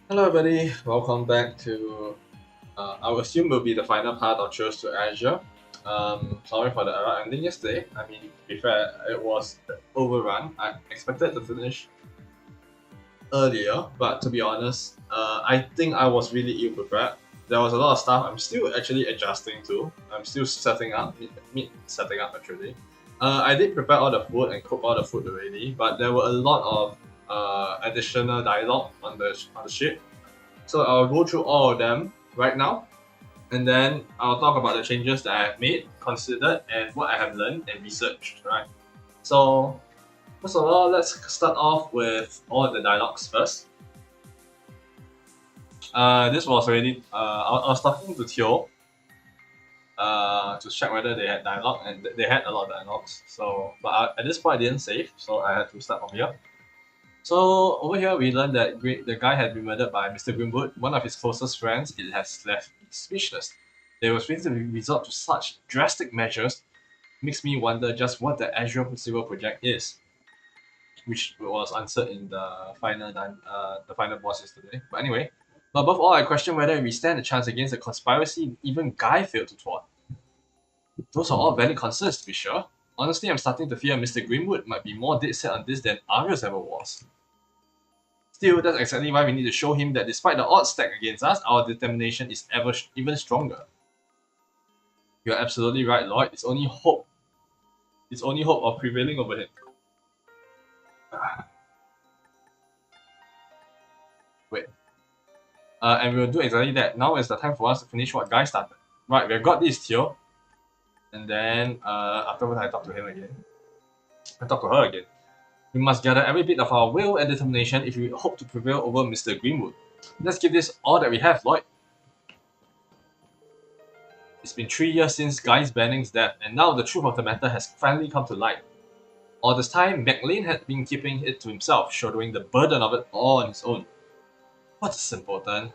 Hello everybody, welcome back to I would assume will be the final part of Choose to Azure. Sorry for the error ending yesterday. I mean, to be fair, it was overrun. I expected to finish earlier, but to be honest, I think I was really ill prepared. There was a lot of stuff I'm still actually adjusting to. I'm still setting up, mid setting up actually. I did prepare all the food and cook all the food already, but there were a lot of additional dialogue on the ship, so I'll go through all of them right now, and then I'll talk about the changes that I have made, considered, and what I have learned and researched. Right. So first of all, let's start off with all the dialogues first. This was already. I was talking to Theo to check whether they had dialogue, and they had a lot of dialogues. So, but at this point, I didn't save, so I had to start from here. So over here, we learned that the guy had been murdered by Mr. Grimwood, one of his closest friends. It has left me speechless. They were willing to resort to such drastic measures makes me wonder just what the Azure Civil Project is, which was answered in the final boss yesterday. But anyway, but above all, I question whether we stand a chance against a conspiracy even Guy failed to thwart. Those are all valid concerns, to be sure. Honestly, I'm starting to fear Mr. Greenwood might be more dead set on this than Arius ever was. Still, that's exactly why we need to show him that despite the odds stacked against us, our determination is even stronger. You're absolutely right, Lloyd. It's only hope. It's only hope of prevailing over him. Wait. And we'll do exactly that. Now is the time for us to finish what Guy started. Right, we've got this, Theo. And then afterwards, I talk to him again. I talk to her again. We must gather every bit of our will and determination if we hope to prevail over Mr. Greenwood. Let's give this all that we have, Lloyd. It's been 3 years since Guy's Banning's death, and now the truth of the matter has finally come to light. All this time, McLean had been keeping it to himself, shouldering the burden of it all on his own. What a simpleton.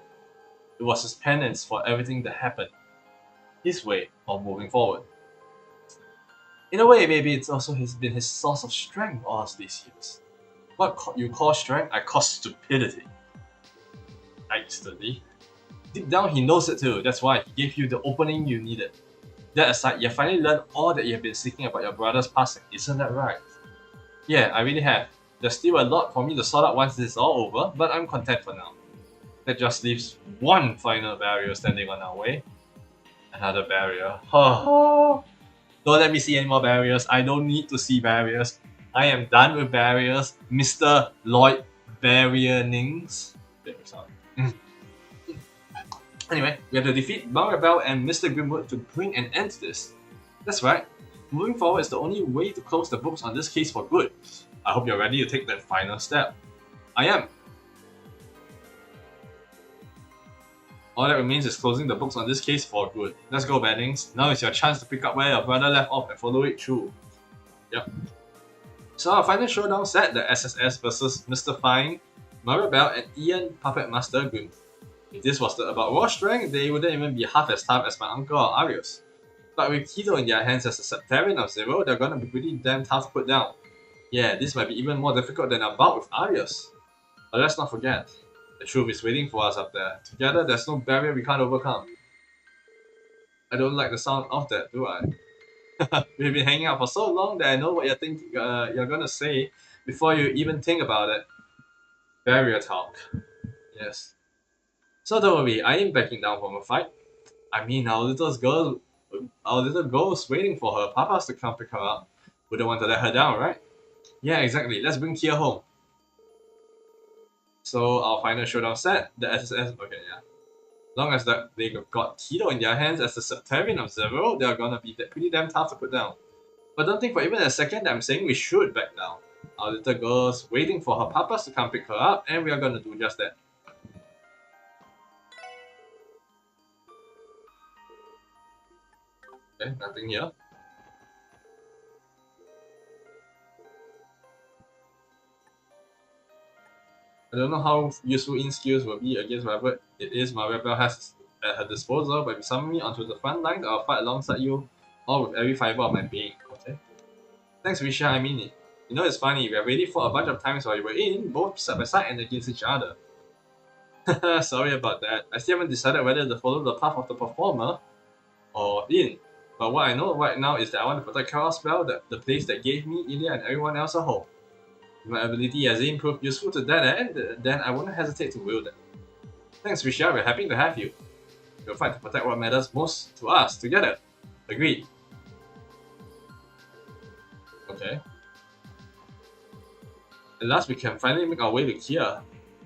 It was his penance for everything that happened. His way of moving forward. In a way, maybe it's also been his source of strength all these years. What you call strength, I call stupidity. Instantly. Deep down, he knows it too. That's why he gave you the opening you needed. That aside, you finally learned all that you have been seeking about your brother's passing. Isn't that right? Yeah, I really have. There's still a lot for me to sort out once this is all over, but I'm content for now. That just leaves one final barrier standing on our way. Another barrier. Don't let me see any more barriers. I don't need to see barriers. I am done with barriers. Mr. Lloyd Barrionings. Anyway, we have to defeat Maribel and Mr. Grimwood to bring an end to this. That's right. Moving forward is the only way to close the books on this case for good. I hope you're ready to take that final step. I am. All that remains is closing the books on this case for good. Let's go, Bannings. Now is your chance to pick up where your brother left off and follow it through. Yep. So our final showdown set, the SSS versus Mr. Fine, Maribel, and Ian Puppet Master Grim. If this was about raw strength, they wouldn't even be half as tough as my uncle or Arius. But with Tito in their hands as a Septarian of Zero, they're gonna be pretty damn tough to put down. Yeah, this might be even more difficult than our bout with Arius. But let's not forget, the truth is waiting for us up there. Together, there's no barrier we can't overcome. I don't like the sound of that, do I? We've been hanging out for so long that I know what you're gonna say before you even think about it. Barrier talk. Yes. So don't worry, I ain't backing down from a fight. I mean, our little girl's waiting for her papas to come pick her up. Wouldn't want to let her down, right? Yeah, exactly. Let's bring Kia home. So our final showdown set, the SSS. Okay, yeah. Long as they got Tito in their hands as the Septarian of Zero, they're gonna be pretty damn tough to put down. But don't think for even a second that I'm saying we should back down. Our little girl's waiting for her papas to come pick her up, and we are gonna do just that. Okay, nothing here. I don't know how useful in skills will be against whatever it is my rebel has at her disposal, but if you summon me onto the front line, I'll fight alongside you, all with every fiber of my being. Okay? Thanks, Risha, I mean it. You know, it's funny, we already fought a bunch of times while you were in, both side by side and against each other. Sorry about that. I still haven't decided whether to follow the path of the performer or in. But what I know right now is that I want to protect Crossbell, the place that gave me, Ilya, and everyone else a home. If my ability as in proved useful to that end, then I won't hesitate to wield it. Thanks, Risha. We're happy to have you. We'll fight to protect what matters most to us together. Agreed. Okay. At last, we can finally make our way to Kia.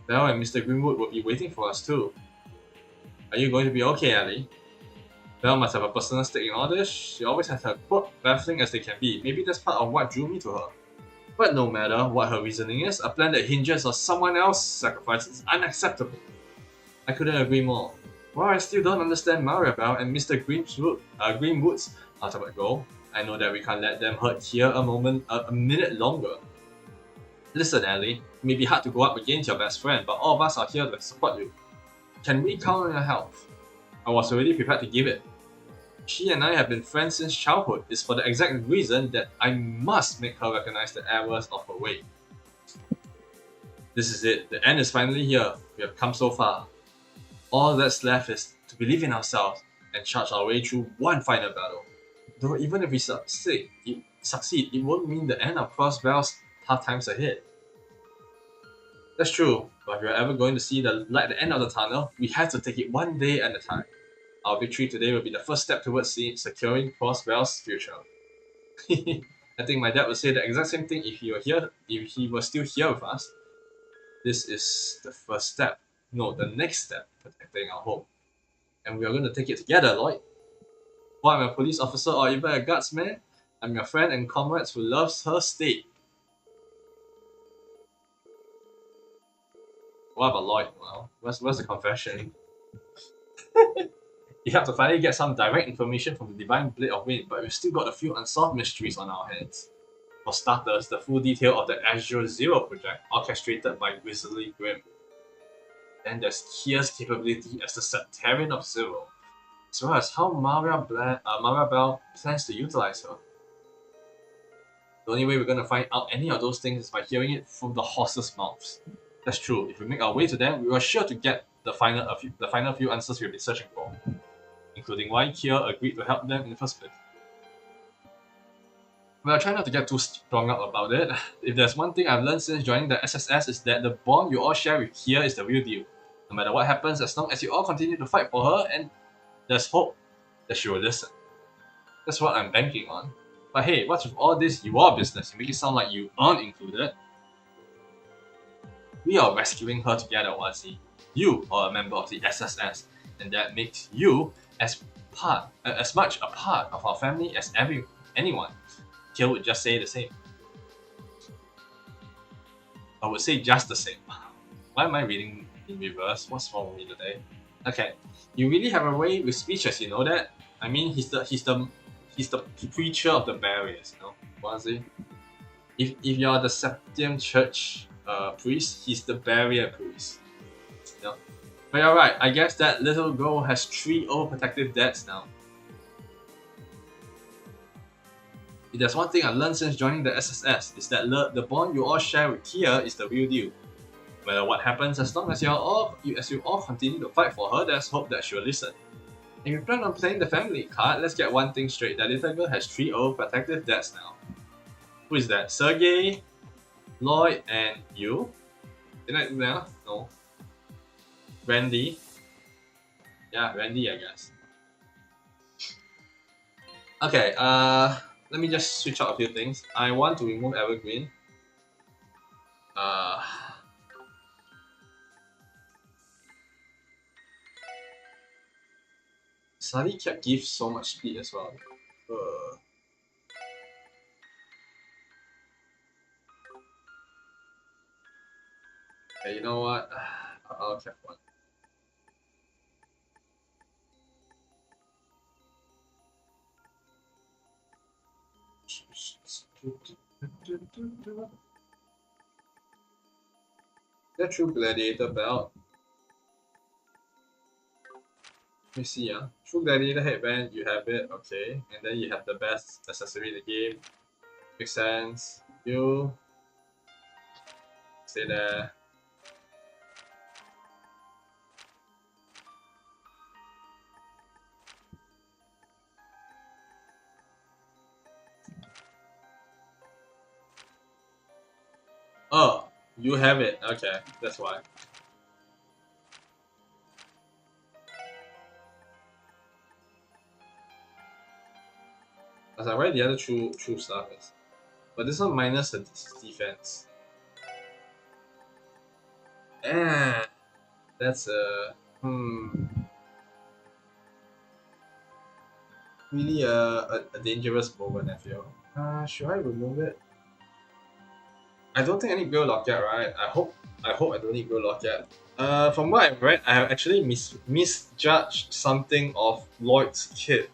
Belle and Mr. Greenwood will be waiting for us too. Are you going to be okay, Ellie? Belle must have a personal stake in all this. She always has her quirk, baffling as they can be. Maybe that's part of what drew me to her. But no matter what her reasoning is, a plan that hinges on someone else's sacrifice is unacceptable. I couldn't agree more. While I still don't understand Maribel and Mr. Greenwood's ultimate goal, I know that we can't let them hurt here a minute longer. Listen, Ellie, it may be hard to go up against your best friend, but all of us are here to support you. Can we count on your help? I was already prepared to give it. She and I have been friends since childhood. It's for the exact reason that I must make her recognize the errors of her way. This is it. The end is finally here. We have come so far. All that's left is to believe in ourselves and charge our way through one final battle. Though even if we succeed, it won't mean the end of Crossbell's tough times ahead. That's true, but if we're ever going to see the light at the end of the tunnel, we have to take it one day at a time. Our victory today will be the first step towards securing Crossbell's future. I think my dad would say the exact same thing if he were still here with us. This is the first step. No, the next step, protecting our home. And we are going to take it together, Lloyd. While I'm a police officer or even a guardsman, I'm your friend and comrade who loves her state. What about Lloyd? Well, what's the confession? You have to finally get some direct information from the Divine Blade of Wind, but we've still got a few unsolved mysteries on our hands. For starters, the full detail of the Azure Zero project, orchestrated by Grizzly Grim. Then there's Kia's capability as the Septarian of Zero, as well as how Maribel plans to utilize her. The only way we're going to find out any of those things is by hearing it from the horses' mouths. That's true. If we make our way to them, we are sure to get the final few answers we've been searching for, including why Kia agreed to help them in the first place. Well, try not to get too strung up about it. If there's one thing I've learned since joining the SSS is that the bond you all share with Kia is the real deal. No matter what happens, as long as you all continue to fight for her, and there's hope that she will listen. That's what I'm banking on. But hey, what's with all this you all business? You make it sound like you aren't included. We are rescuing her together, Wazi. You are a member of the SSS, and that makes you as much a part of our family as anyone. Kill would just say the same. I would say just the same. Why am I reading in reverse? What's wrong with me today? Okay, you really have a way with speeches, you know that? I mean, he's the preacher of the barriers, you know, Wazi. If you're the Septium Church priest, he's the barrier priest. You know? But you're right, I guess that little girl has 3 overprotective dads now. If there's one thing I've learned since joining the SSS, is that the bond you all share with Kia is the real deal. No matter what happens, as long as you all continue to fight for her, there's hope that she'll listen. If you plan on playing the family card, let's get one thing straight, that little girl has 3 overprotective dads now. Who is that? Sergey, Lloyd, and you? No. Randy? Yeah, Randy, I guess. Okay, let me just switch out a few things. I want to remove Evergreen. Sunny Cap gives so much speed as well. Okay, you know what? I'll cap one. The True Gladiator belt. Let me see, True Gladiator headband, you have it, okay. And then you have the best accessory in the game. Makes sense. You stay there. You have it. Okay, that's why. I was like, where the other true stuff is. But this one minus the defense. Ah, that's a really a dangerous moment. I feel. Should I remove it? I don't think I need Bill Lockett, right? I hope I don't need Bill Lockett. From what I've read, I have actually misjudged something of Lloyd's kit.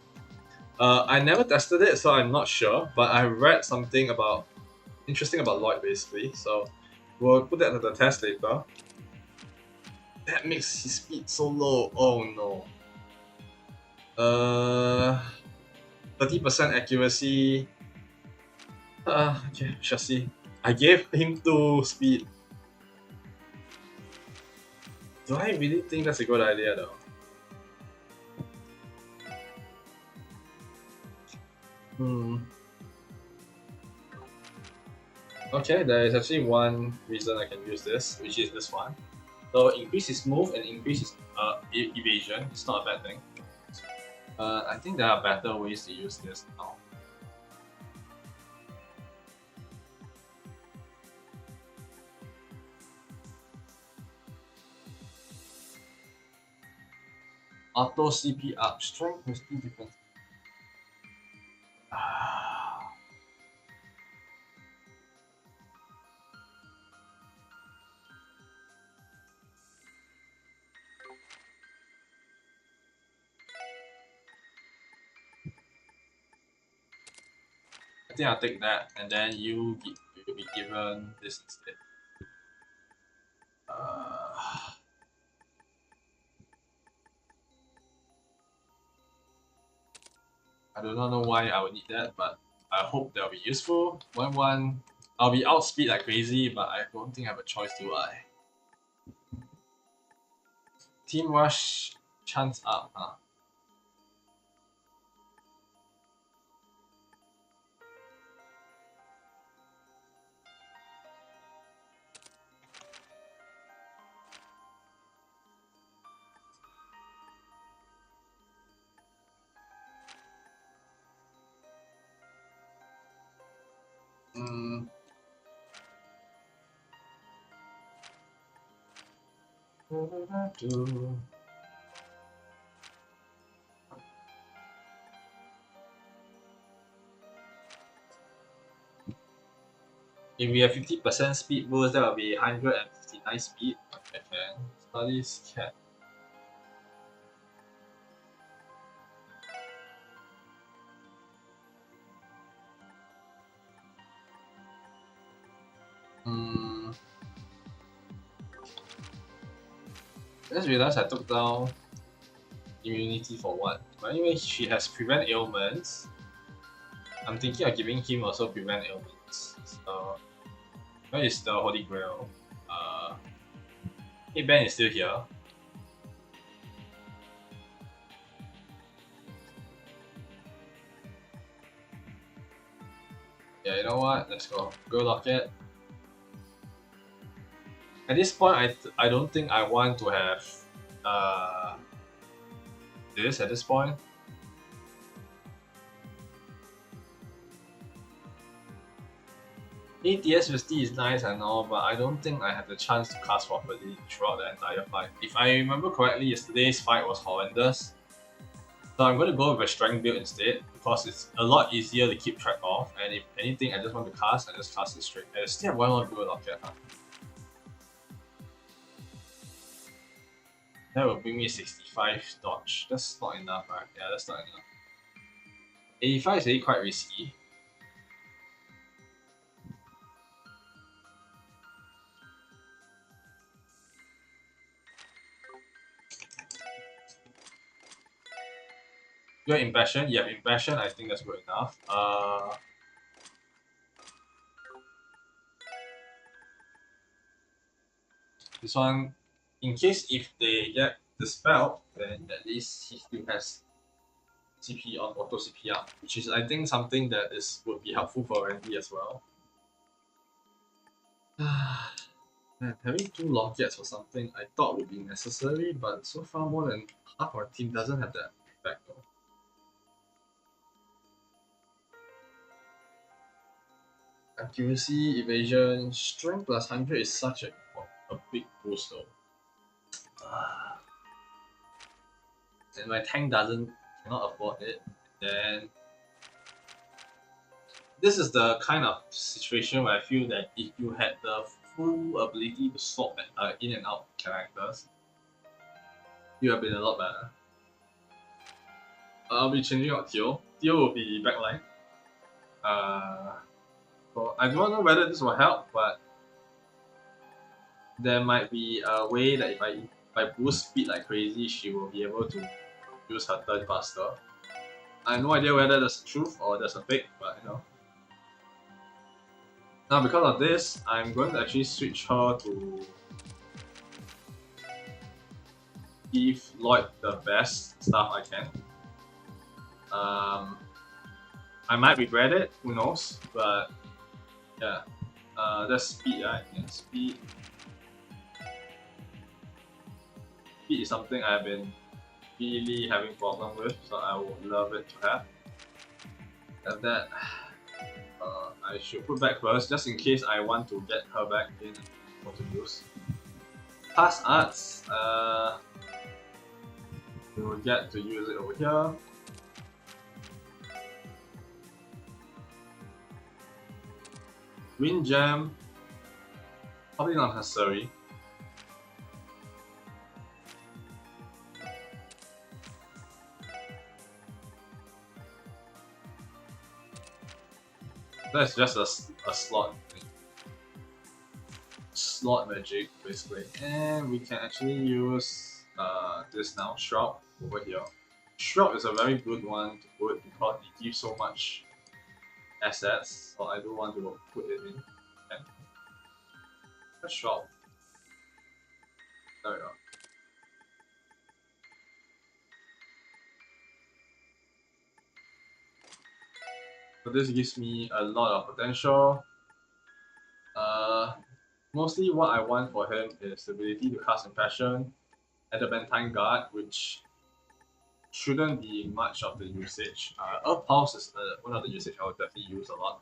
I never tested it, so I'm not sure. But I read something about interesting about Lloyd basically. So we'll put that to the test later. That makes his speed so low. Oh no. 30% accuracy. Okay, shall see. I gave him 2 speed. Do I really think that's a good idea though? Okay, there is actually one reason I can use this, which is this one. So increase his move and increase his evasion. It's not a bad thing. I think there are better ways to use this now. Auto CP up, strength with 2 defense. I think I'll take that, and then you'll be given this instead. I do not know why I would need that, but I hope that'll be useful. 1-1. I'll be outspeed like crazy, but I don't think I have a choice, do I? Team rush chance up, huh? Mm. If we have 50% speed boost, that will be 159 speed. Okay, studies cat. I just realized I took down immunity for one. But anyway, she has prevent ailments. I'm thinking of giving him also prevent ailments. So, where is the Holy Grail? Hey, Ben is still here. Yeah, you know what? Let's go. Go Locket. At this point, I don't think I want to have this at this point. ATS 50 is nice and all, but I don't think I have the chance to cast properly throughout the entire fight. If I remember correctly, yesterday's fight was horrendous. So I'm going to go with a strength build instead, because it's a lot easier to keep track of, and if anything I just want to cast, I just cast it straight. I still have one more Dual Locket, huh? That will bring me 65 dodge. That's not enough, right? Yeah, that's not enough. 85 is really quite risky. You have Impassion? You have Impassion, I think that's good enough. This one, in case if they get the spell, then at least he still has CP on auto CP up, which is I think something that would be helpful for Randy as well. Man, having two lockets or something I thought would be necessary, but so far more than half our team doesn't have that effect though. Accuracy, evasion, strength plus 100 is such a big boost though. And my tank cannot afford it, then this is the kind of situation where I feel that if you had the full ability to swap in and out characters, you have been a lot better. I'll be changing out Teal. Teal will be backline. So I don't know whether this will help, but there might be a way that if I boost speed like crazy, she will be able to use her turn faster. I have no idea whether that's the truth or that's a fake, but you know. Now because of this, I'm going to actually switch her to give Lloyd the best stuff I can. I might regret it, who knows, but yeah. That's speed, right? Yeah, speed. Speed is something I've been really having problem with, so I would love it to have. And that I should put back first, just in case I want to get her back in for to use. Past arts, we will get to use it over here. Wind Jam, probably not necessary. That's just a slot thing. Slot magic, basically. And we can actually use this now, Shroud, over here. Shroud is a very good one to put because it gives so much assets, so I do want to put it in. Okay. Let's Shroud. There we go. So this gives me a lot of potential. Mostly what I want for him is the ability to cast Impassion, Adamantine Guard, which shouldn't be much of the usage. Earth Pulse is one of the usage I would definitely use a lot.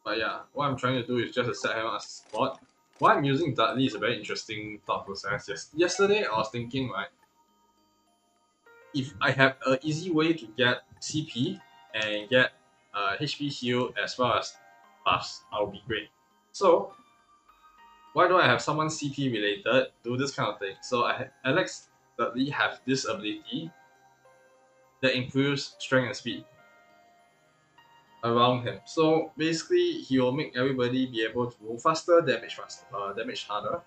But yeah, what I'm trying to do is just to set him as a spot. Why I'm using Dudley is a very interesting thought process. Yesterday I was thinking, right, if I have an easy way to get CP and get HP heal as well as buffs, I'll be great. So why don't I have someone CP related do this kind of thing? So Alex Dudley have this ability that improves strength and speed around him. So basically, he will make everybody be able to move faster, damage harder,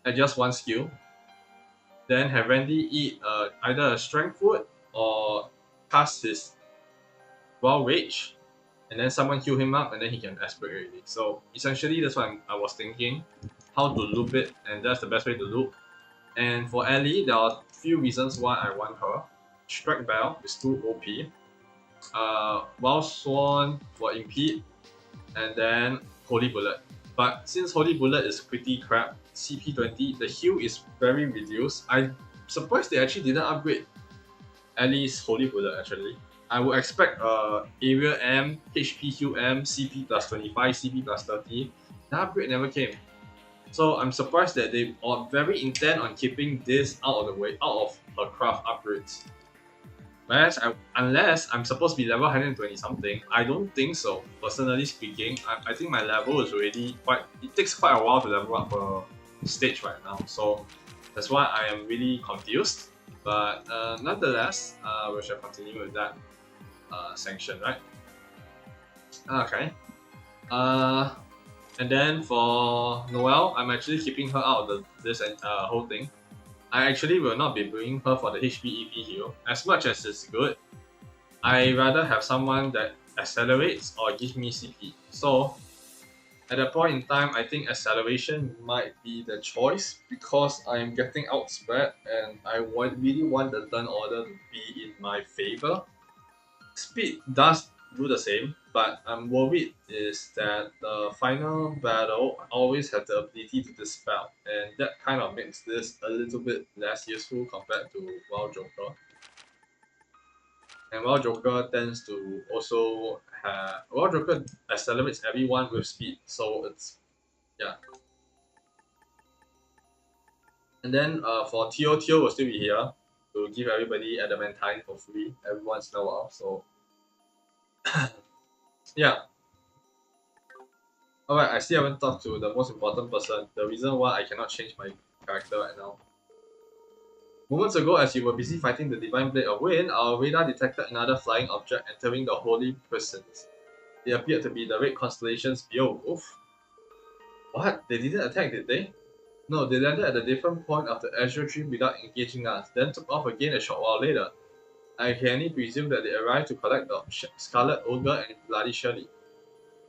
at just one skill. Then have Randy eat either a strength food or cast his wild rage, and then someone heal him up, and then he can aspirate already. So essentially, that's what I was thinking, how to loop it, and that's the best way to loop. And for Ellie, there are a few reasons why I want her. Strike Bell is too OP. Wild Swan for Impede, and then Holy Bullet. But since Holy Bullet is pretty crap, CP20, the heal is very reduced. I'm surprised they actually didn't upgrade Ellie's Holy Bullet actually. I would expect Area M, HP heal M, CP plus 25, CP plus 30. The upgrade never came. So I'm surprised that they are very intent on keeping this out of the way, out of her craft upgrades. Unless I'm supposed to be level 120 something, I don't think so. Personally speaking, I think my level is already it takes quite a while to level up a stage right now. So that's why I am really confused. But nonetheless, we shall continue with that sanction, right? Okay. And then for Noelle, I'm actually keeping her out of this whole thing. I actually will not be bringing her for the HP EP heal. As much as it's good, I rather have someone that accelerates or gives me CP. So at that point in time, I think acceleration might be the choice because I am getting outsped and I really want the turn order to be in my favor. Speed does do the same, but I'm worried is that the final battle always have the ability to dispel, and that kind of makes this a little bit less useful compared to Wild Joker. And Wild Joker tends to also have Wild Joker accelerates everyone with speed, so it's yeah. And then for Tio will still be here to give everybody adamantine for free every once in a while. So yeah. Alright, I still haven't talked to the most important person, the reason why I cannot change my character right now. Moments ago, as you were busy fighting the Divine Blade of Wind, our radar detected another flying object entering the Holy Precinct. It appeared to be the Red Constellation's Beowulf. What? They didn't attack, did they? No, they landed at a different point of the Azure Tree without engaging us, then took off again a short while later. I can only presume that they arrived to collect the Scarlet Ogre and Bloody Shirley.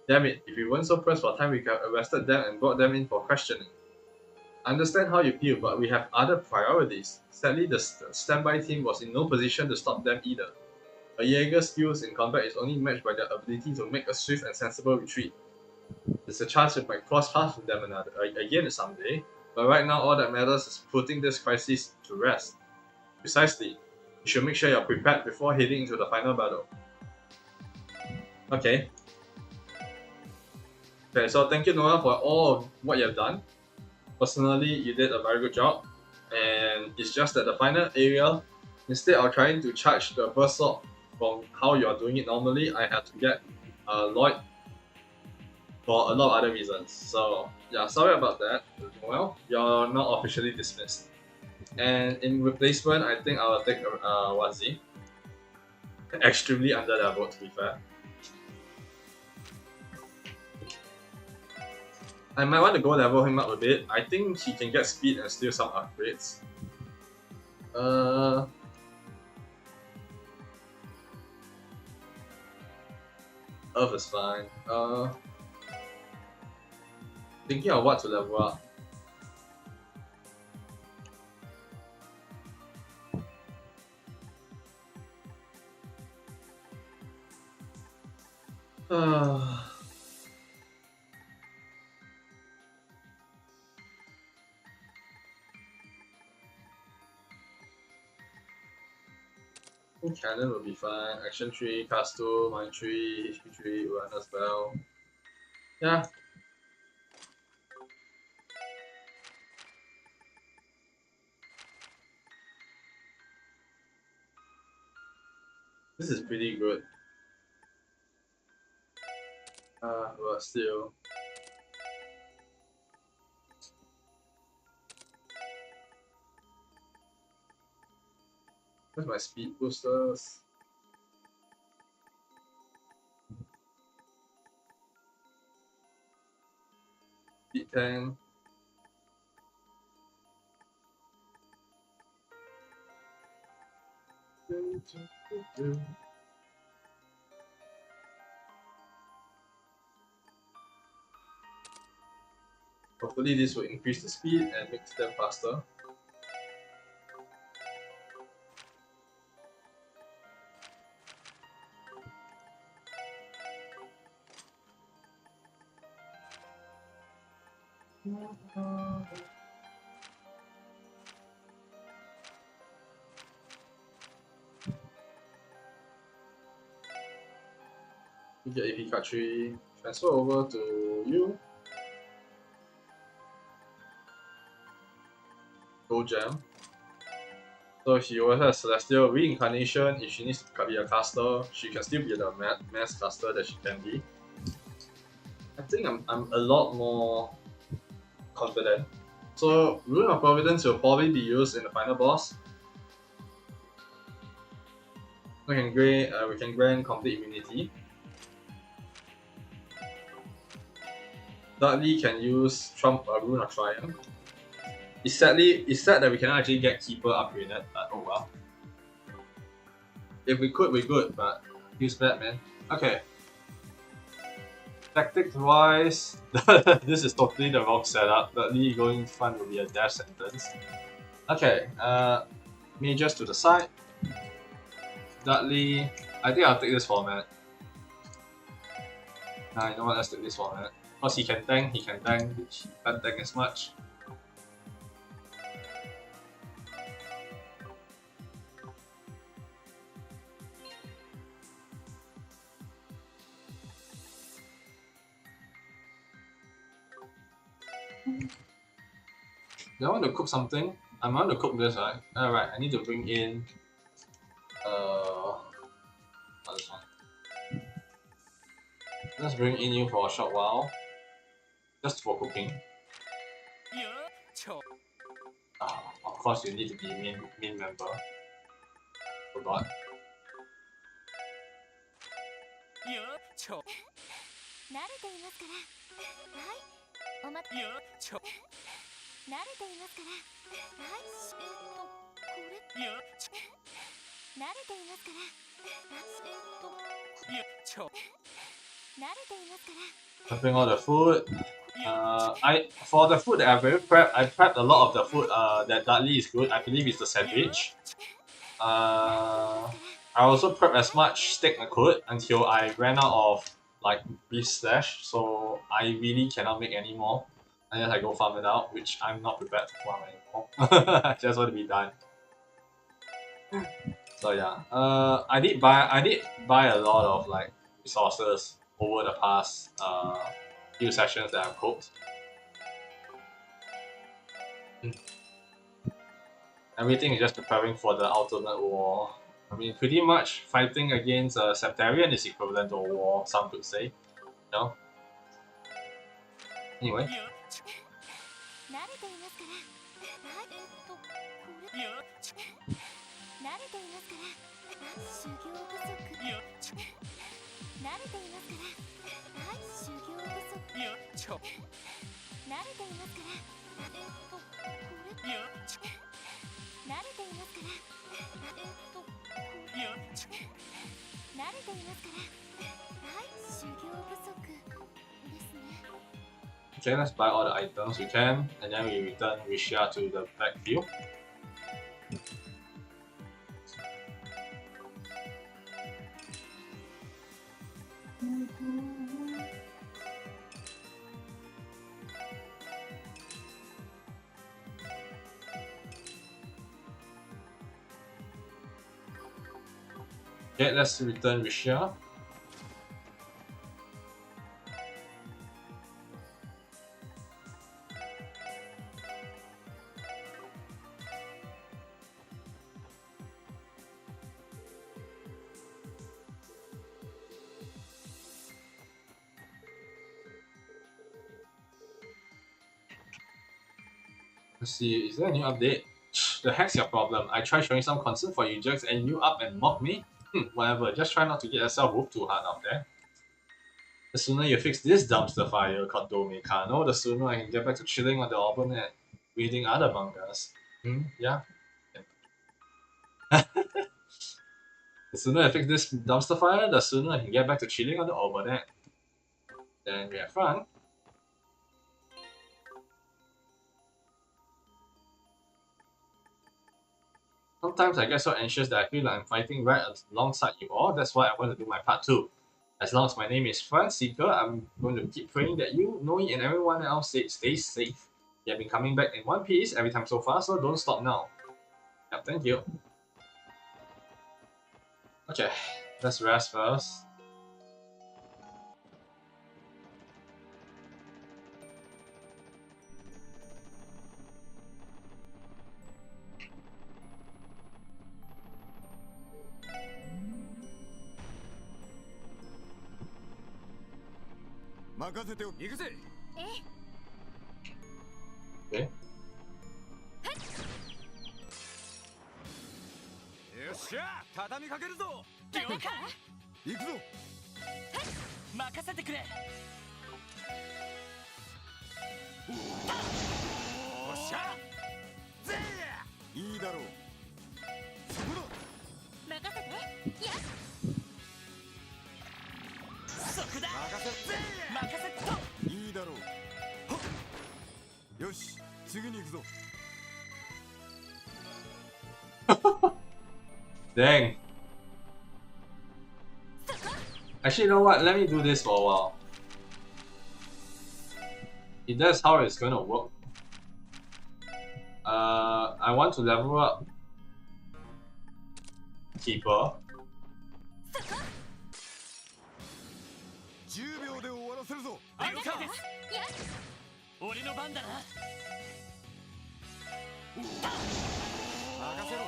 Damn it, if we weren't so pressed for time, we could have arrested them and brought them in for questioning. I understand how you feel, but we have other priorities. Sadly, the standby team was in no position to stop them either. A Jaeger's skills in combat is only matched by their ability to make a swift and sensible retreat. There's a chance we might cross paths with them again someday, but right now all that matters is putting this crisis to rest. Precisely. You should make sure you're prepared before heading into the final battle. Okay. Okay, so thank you Noah for all of what you have done. Personally, you did a very good job. And it's just that the final area, instead of trying to charge the burst sword from how you are doing it normally, I had to get Lloyd for a lot of other reasons. So yeah, sorry about that. Well, you're not officially dismissed. And in replacement, I think I'll take Wazi. Extremely under level, to be fair. I might want to go level him up a bit. I think he can get speed and steal some upgrades. Earth is fine. Thinking of what to level up. Cannon will be fine. Action 3, cast 2, mind 3, HP 3, run as well. Yeah. This is pretty good. But still. Where's my speed boosters? Speed 10. Hopefully this will increase the speed and makes them faster. You get AP card 3, transfer over to you. Go Gem. So she also has Celestial Reincarnation. If she needs to be a caster, she can still be the mass caster that she can be. I think I'm a lot more confident. So Rune of Providence will probably be used in the final boss. We can grant complete immunity. Dudley can use Trump Rune of Triumph. It's sad that we cannot actually get Keeper upgraded, but oh well. If we could, we could, but feels bad, man. Okay. Tactics wise, this is totally the wrong setup. Dudley going front will be a death sentence. Okay, mages to the side. Dudley, I think I'll take this format. Nah, you know what? Let's take this one, man. Because he can tank, which he can't tank as much. Do I want to cook something? I want to cook this, right? Alright, I need to bring in this one. Let's bring in you for a short while. Just for cooking. Of course you need to be main member. Forgot. Prepping all the food. For the food that I prepped a lot of the food that Dudley is good. I believe it's the sandwich. I also prepped as much steak I could until I ran out of like beef stash, so I really cannot make any more unless I go farm it out, which I'm not prepared to farm anymore. I just want to be done. So yeah, I did buy a lot of like resources over the past few sessions that I've cooked. Everything is just preparing for the ultimate war. I mean, pretty much fighting against a Septarian is equivalent to a war, some could say. No? Anyway. Okay, let's buy all the items we can, and then we return Rishia to the backfield. Okay, let's return Rishia. Let's see, is there a new update? The heck's your problem? I tried showing some concern for you jerks and you up and mock me? Whatever, just try not to get yourself whooped too hard out there. The sooner you fix this dumpster fire called Domekano, the sooner I can get back to chilling on the Albernet, reading other mangas. Yeah. The sooner I fix this dumpster fire, the sooner I can get back to chilling on the Albernet. Then we have fun. Sometimes I get so anxious that I feel like I'm fighting right alongside you all. That's why I want to do my part too. As long as my name is Fun Seeker, I'm going to keep praying that you, Noi, and everyone else stays safe. You have been coming back in one piece every time so far, so don't stop now. Yeah, thank you. Okay, let's rest first. Okay. よっしゃ畳みかけるぞ了解行くぞ任せてくれよっしゃぜいいだろうそこだ任せてやっそこだ任せといいだろうよし次に行くぞ Dang. Actually, you know what? Let me do this for a while. if that's how it's gonna work, I want to level up Keeper. 10秒で終わらせるぞ。了解です。俺の番だな。任せろ。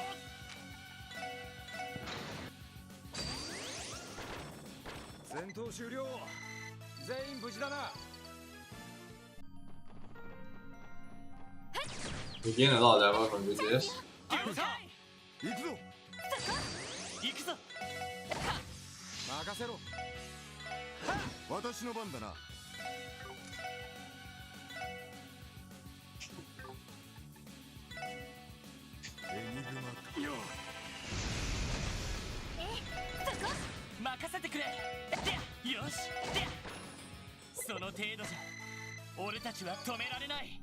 戦闘終了。全員無事だな。 We gain a lot of level from this. 行くぞ。行くぞ。任せろ。私の番だな。エニグマよ。任せてくれ。よし。その程度じゃ俺たちは止められない。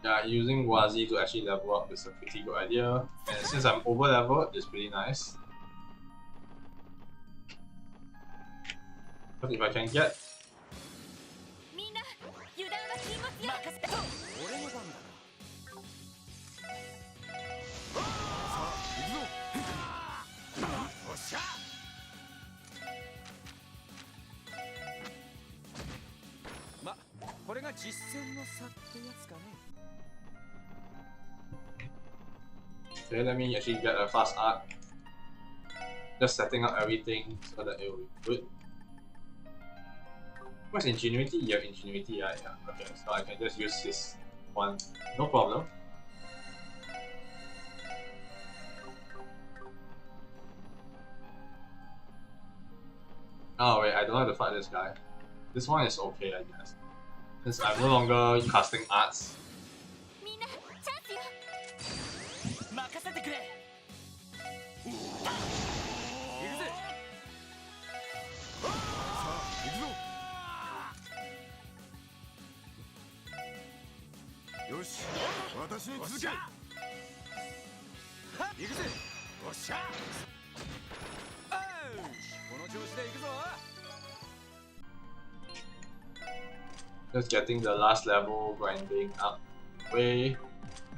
Yeah, using Wazi to actually level up is a pretty good idea. And since I'm over leveled, it's pretty nice. But if I can get みんな油断は禁物よ。任せて。俺の番だな。さあ、行くぞ。おっしゃ。ま、これが実践の差ってやつかね。 Okay, let me actually get a fast arc. Just setting up everything so that it will be good. What's ingenuity? Yeah, ingenuity, yeah. Okay, so I can just use this one. No problem. Oh wait, I don't have to fight this guy. This one is okay, I guess. Since I'm no longer casting arts. みんなチャンスよ。任せてくれ。行くぜ。さあ、行くぞ。よし、私に続け。行くぜ。おっしゃ。この調子で行くぞ。 Just getting the last level grinding up way.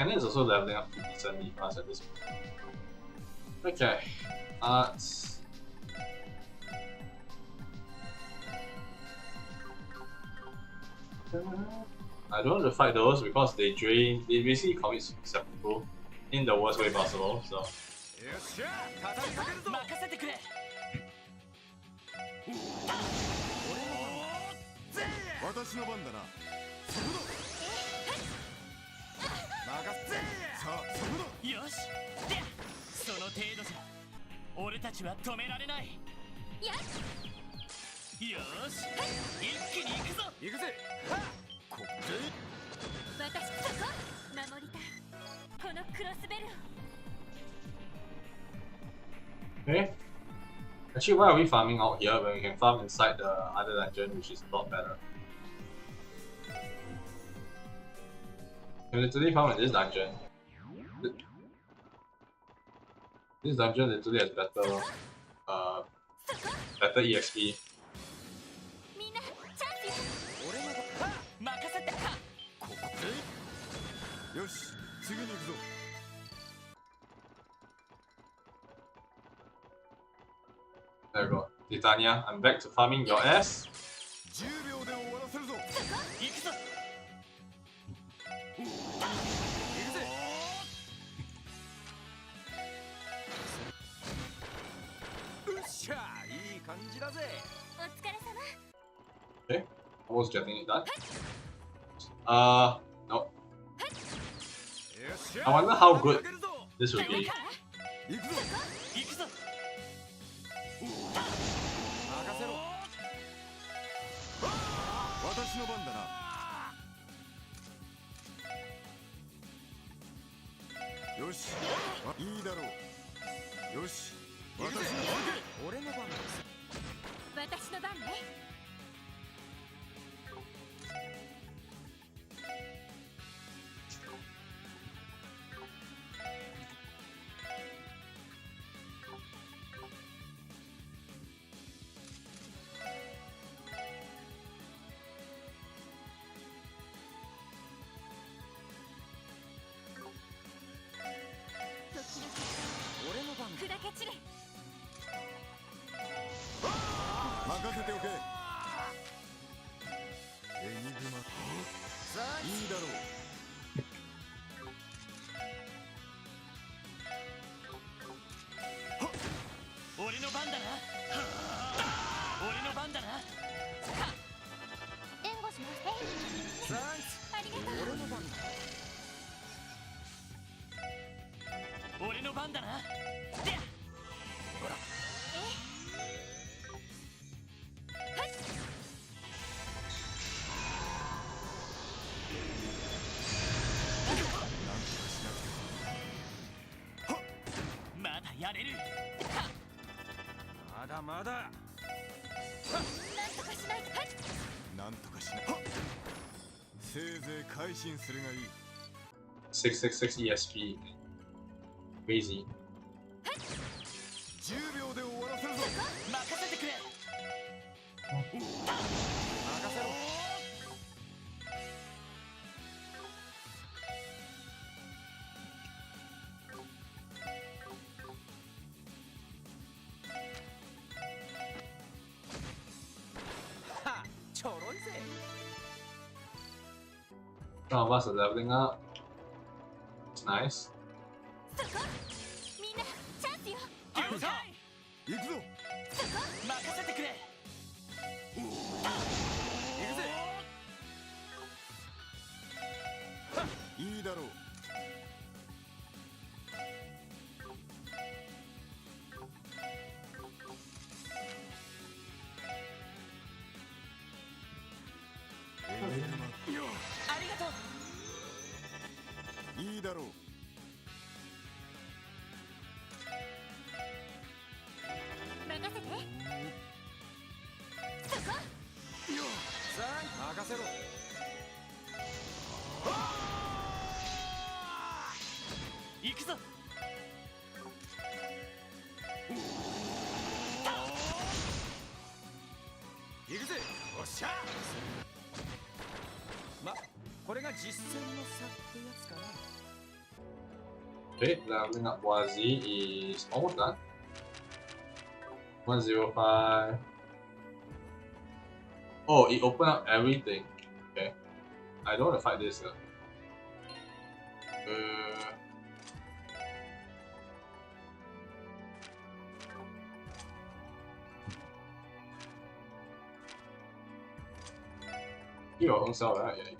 And it's also leveling up pretty decently fast at this point. Okay, arts. I don't want to fight those because they basically commit seppuku in the worst way possible, so. よっしゃ、叩きかけるぞ。任せてくれ。私の番だな。そこだ。任せ。さあ、そこだ。よし。その程度じゃ俺たちは止められない。よし。一気に行くぞ。行くぜ。こっち。私そこ守りたい。このクロスベルを。 Okay. Actually, why are we farming out here when we can farm inside the other dungeon, which is a lot better? You can literally farm in this dungeon. This dungeon literally has better, better EXP. みんなチャンスよ。俺まだ任せて。ここで。よし、次に行くぞ。 There we go. Titania, I'm back to farming your ass. 10秒で終わらせるぞ。行くぞ。行くぜ。うっしゃ、いい感じだぜ。お疲れ様。 Okay, almost getting it done. No. よっしゃ。 I wonder how good this would be. 行くぞ。行くぞ。 任せろ。私の番だな。よし、いいだろう。よし、私の番。俺の番です。私の番ね。の番だな。俺の番だな。援護します。サンクありがとう。俺の番だ。俺の番だな。でほらまだやれる。まだまだ。なんとかしないと。はい。なんとかしない。せいぜい改心するがいい。666 ESP. Crazy. 10秒で終わらせるぞ。任せてくれ。任せろ。はちょろいぜ。 Some of us are leveling up. It's nice. そこ。みんなチャンスよ。了解。行くぞ。そこ。任せてくれ。行くぜ。いいだろう。ありがとう。いいだろう。任せて。そこ。さあ任せろ。行くぞ。行くぜ。おっしゃ。ま、これが実戦の差ってやつかな。 Okay, leveling up Wazi is almost done. 105. Oh, it opened up everything. Okay. I don't want to fight this. You own self, right? Yeah.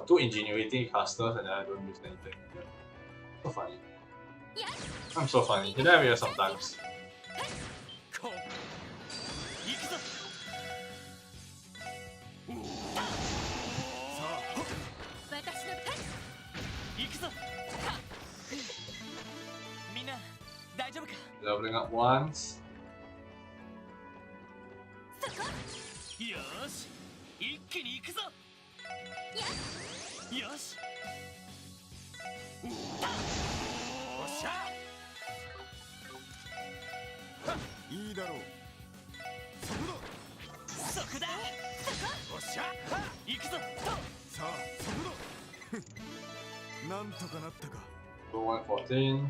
Two ingenuity casters and then I don't use anything. Yeah. So funny. I'm so funny. Hilarious sometimes. こう行くぞ。私の。行くぞ。みんな大丈夫か。 Leveling up once. そこ。よーし一気に行くぞ。よし。おっしゃ。いいだろう。そこだ。そこだ。おっしゃ。行くぞ。さあそこだ。なんとかなったか。Go 114. みん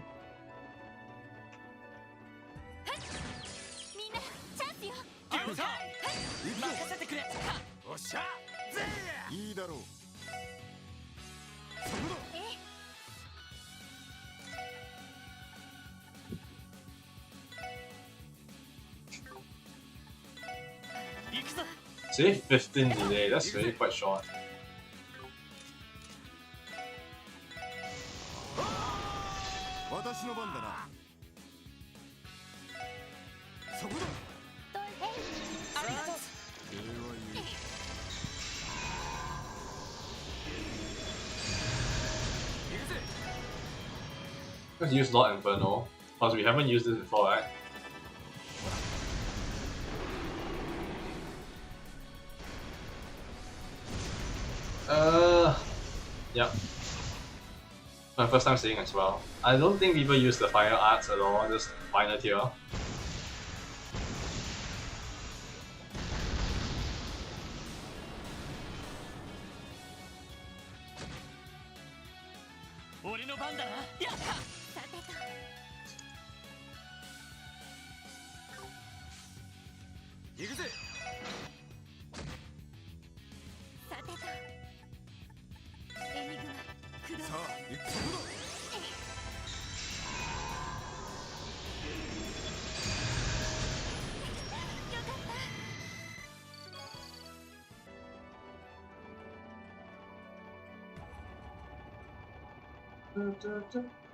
なチャンスよ。了解。任せてくれ。おっしゃ。いいだろう。そこだ。行くぞ。 See, 15 delay. That's really quite short. 私の番だな。そこだ。ありがとう。礼は言う。 Let's use Lord Inferno. Because we haven't used this before, right? Yep. My first time seeing as well. I don't think people use the fire arts at all, just final tier. Ore no ban da na. Yatta. さてと。行くぜ。さてと。エニグマ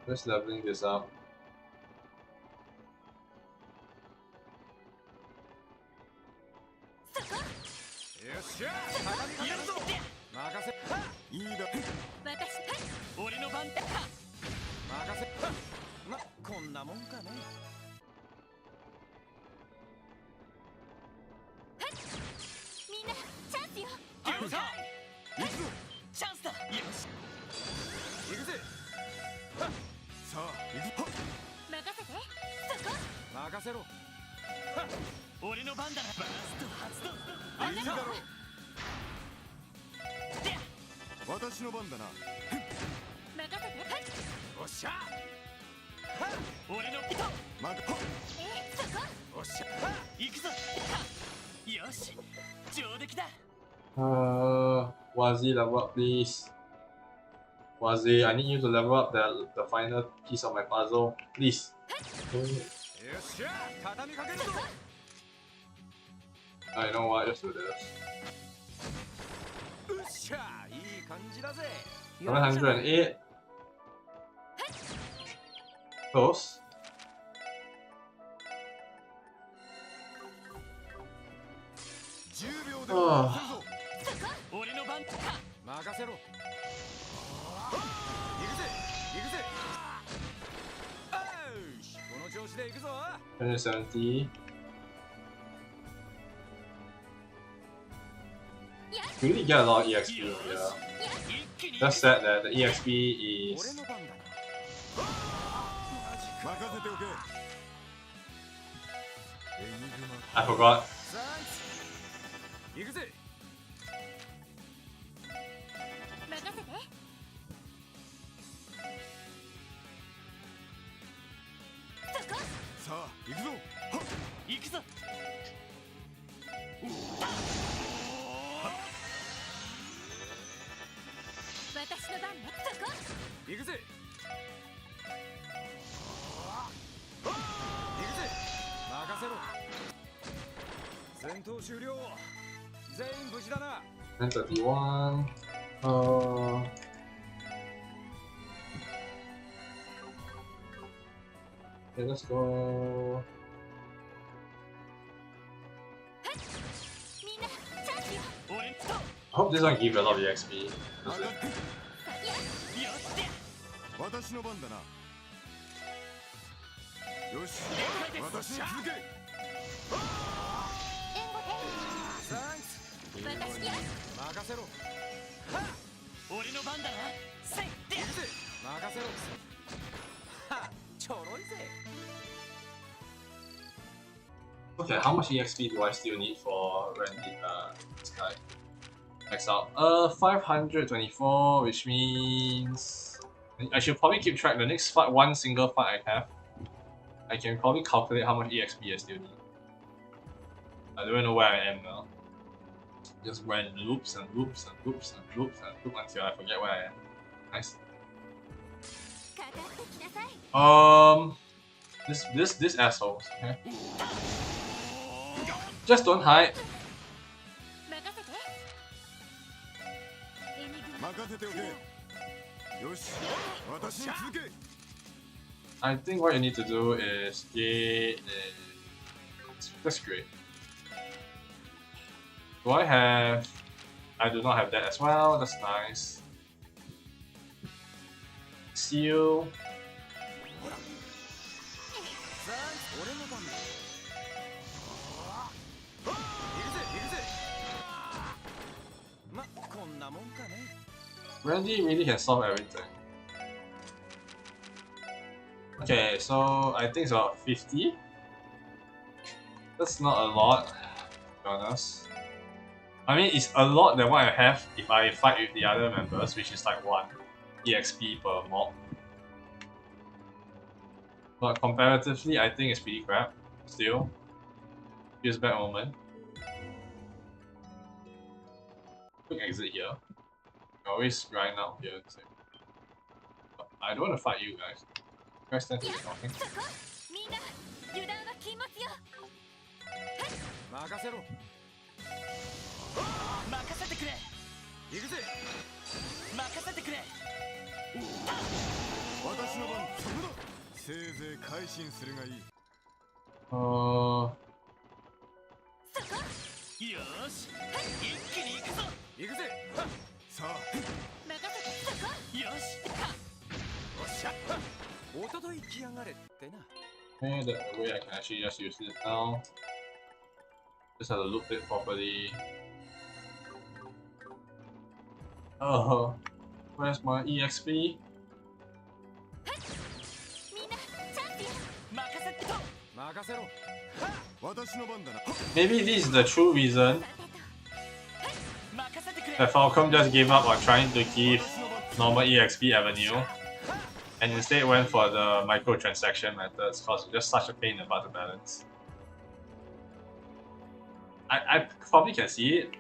Just leveling this up. Wazi, level up, please. Wazi, I need you to level up the final piece of my puzzle, please. I know what, just do this. 708. Close. Oh. $170. We really get a lot of EXP over here. Just sad that the EXP is... I forgot. And 31. Okay, let's go. I hope this one gives you a lot of EXP. Okay, how much EXP do I still need for Randy, this guy? Max out. 524, which means I should probably keep track. The next fight, one single fight I have, I can probably calculate how much EXP I still need. I don't even know where I am now. Just go and loops and loops and loops and loops and loop until I forget where I am. Nice. This assholes. Okay. Just don't hide. I think what you need to do is get that's great. Do I have? I do not have that as well. That's nice. Seal. Randy really can solve everything. Okay, so I think it's about 50. That's not a lot, to be honest. I mean, it's a lot than what I have if I fight with the other members, which is like 1 EXP per mob. But comparatively, I think it's pretty crap. Still. Feels bad moment. Quick exit here. I always grind out here. So. I don't want to fight you guys. You guys tend to be talking. みんな油断は禁物よ。任せろ。任せてくれ。行くぜ。任せてくれ。私の番。そこだ。せいぜい改心するがいい。よーし、一気に行くぞ。行くぜ。さあ。任せてそこ。よし。おっしゃ。おととい来やがれってな。Okay, the way I can actually just use it now. Just have to loop it properly. Oh, where's my EXP? みんなチャンスよ。任せてと。任せろ。私の番だな。 Maybe this is the true reason 任せてくれ。 that Falcom just gave up on trying to give normal EXP avenue and instead went for the microtransaction methods because it's just such a pain in the butt to balance. I probably can see it.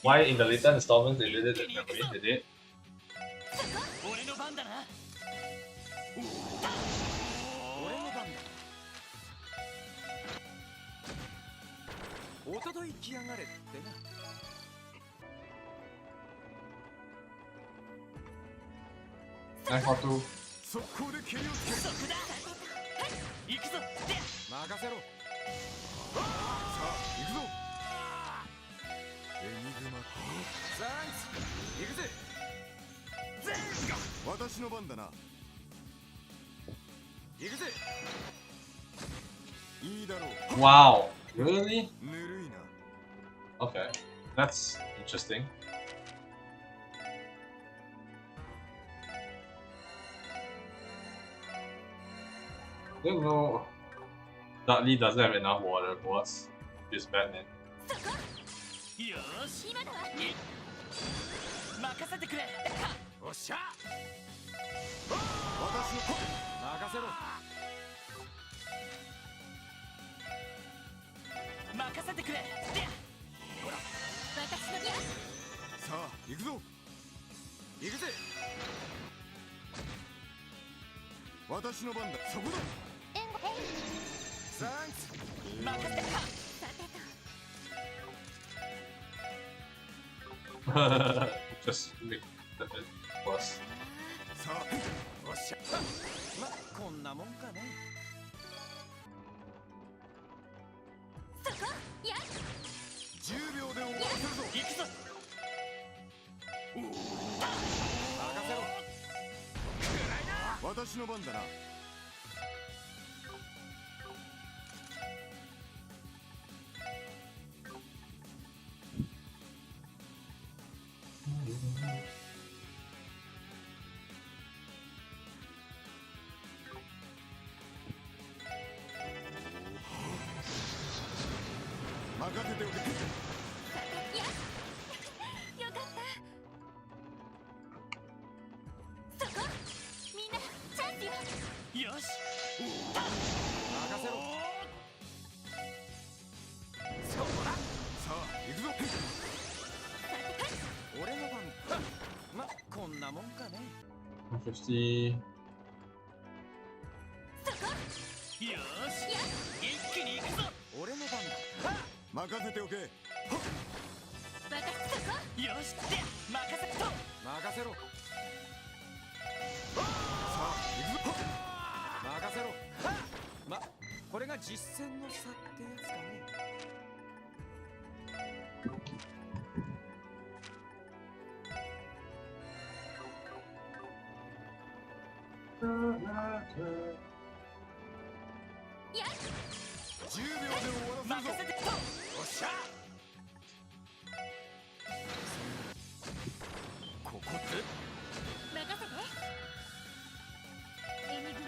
Why in the later installments they did it that way, they did. 俺の番だな。俺の番だ。おととい来やがれってな。 942. 速攻で蹴りをつける。そこだ。行くぞ。任せろ。さあ行くぞ。エニグマ。サンクス。行くぜ。私の番だな。行くぜ。いいだろう。 Wow, really? ぬるいな。 Okay, that's interesting. I don't know. Dudley doesn't have enough water for us. This Batman. よーし。今だわ。任せてくれ。おっしゃ。私の任せろ。任せてくれ。私の番。さあ行くぞ。行くぜ。私の番だ。そこだ。サンクス。任せて。さてと。 Just make that plus. さあおっしゃ。まこんなもんかね。そこ。やっ。 10秒で終わらせるぞ。行くぞ。任せろ。私の番だな。任せておけ。やっ。よかった。そこ。みんなチャンスよ。よし。任せろ。そこだ。さあ行くぞ。俺の番。まこんなもんかね。 150. そこ。よーし。一気に行くぞ。俺の番だ。任せておけ。私そこ。よし。任せてと。任せろ。さあ行くぞ。任せろ。まこれが実戦の差ってやつかね。 やっ。 10秒で終わらせるぞ。任せてと。おっしゃ。ここで任せて。エニグマ。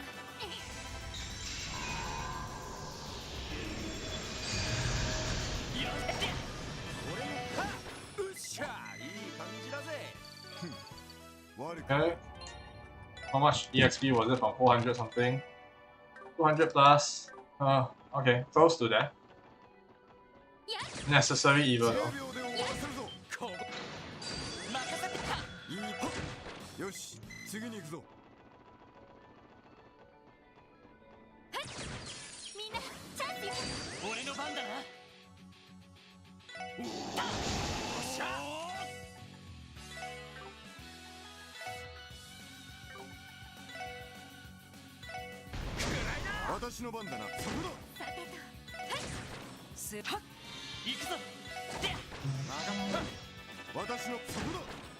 よし。俺のうっしゃいい感じだぜ。悪く Okay. How much EXP was it from 400 something? 200 plus. Okay, close to that. やっ。 Necessary evil 10 though. 秒で終わらせるぞ。ここ。任せてた。いいよし次に行くぞ。みんなチャンスよ。俺の番だな。おっしゃ。私の番だな。そこだ。さてとスッ行くぞ。で私のそこ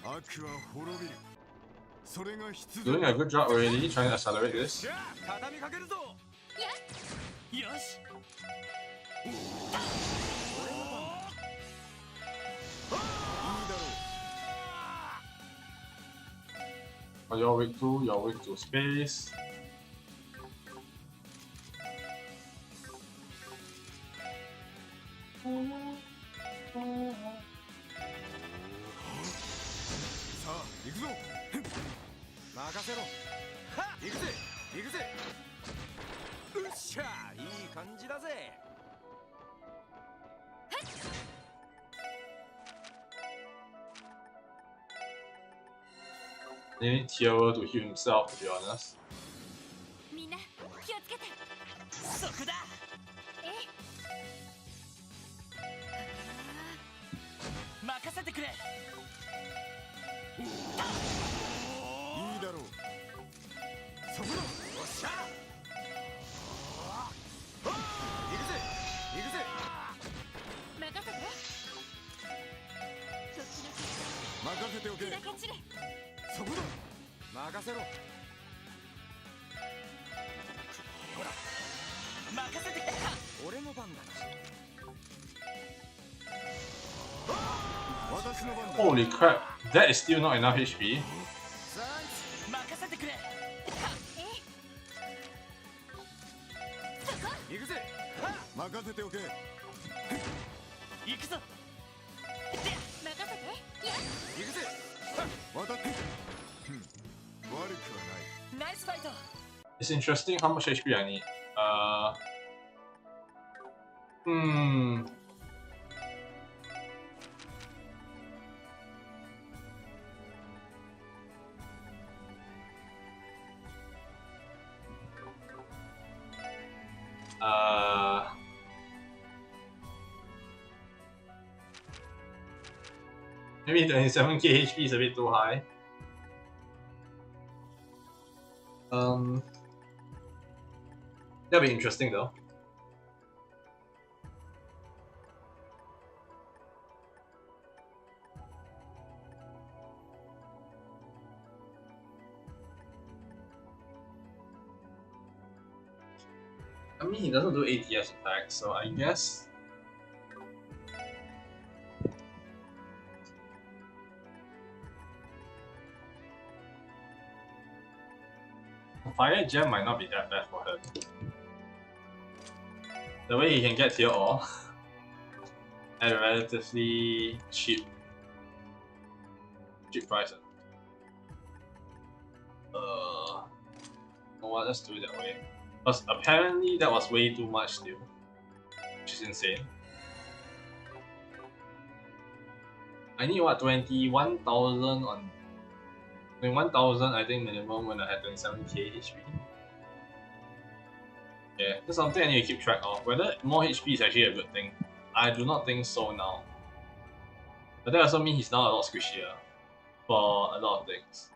だ。悪は滅びる。それが必 Doing 要。 a good job already, trying to accelerate this. じゃあ畳みかけるぞ。よし。いいだろ Oh, you're weak to, you're weak to space. さあ行くぞ。任せろ。行くぜ行くぜ。うっしゃいい感じだぜ。 They need Tiawa to heal himself, to be honest. みんな気をつけて。そこだ。え任せてくれ。いいだろう。そこだ。おっしゃ。行くぜ行くぜ。任せて。そっちの任せておけ。だけ散れ。そこだ。任せろ。任せてくれ。俺の番だな。私の番だ。 Holy crap, that is still not enough HP. 任せてくれ。行くぜ。任せておけ。行くぞ。任せて。やっ行くぜ。渡って。悪くはない。ナイスファイト。 It's interesting how much HP I need. Maybe 27k HP is a bit too high. That'll be interesting though. I mean, he doesn't do ATS attack, so I guess. Fire Gem might not be that bad for him. The way he can get tier all at a relatively cheap price. You know what, let's do it that way. Because apparently that was way too much still, which is insane. I need what, 21,000 on 21,000 I think minimum when I had 27k HP. Yeah, that's something I need to keep track of. Whether more HP is actually a good thing, I do not think so now. But that also means he's now a lot squishier for a lot of things.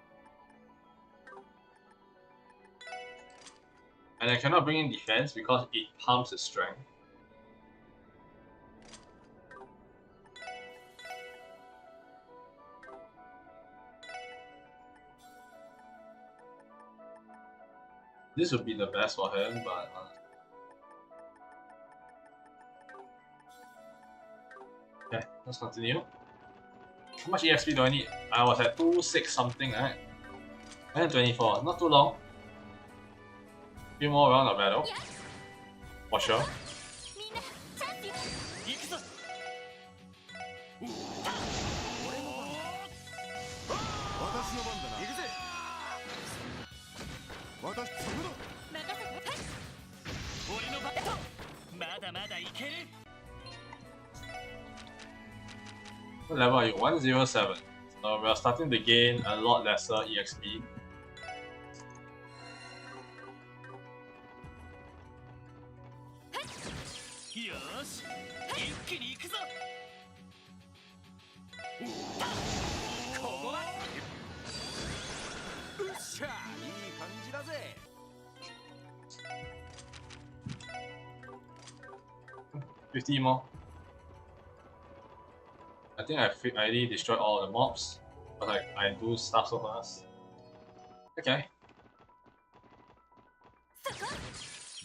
And I cannot bring in defense because it pumps his strength. This would be the best for him, but okay, let's continue. How much EXP do I need? I was at 2.6 something, right? And 24, not too long. Few more round of battle. For sure. みんなチャンスよ。行くぞ。私の番だな。行くぜ。私そこだ。任せて。俺の番だ。まだまだいける。 What level are you? 107. So we are starting to gain a lot lesser EXP. 50 more. I think I already destroyed all the mobs, but I do stuff so fast. Okay.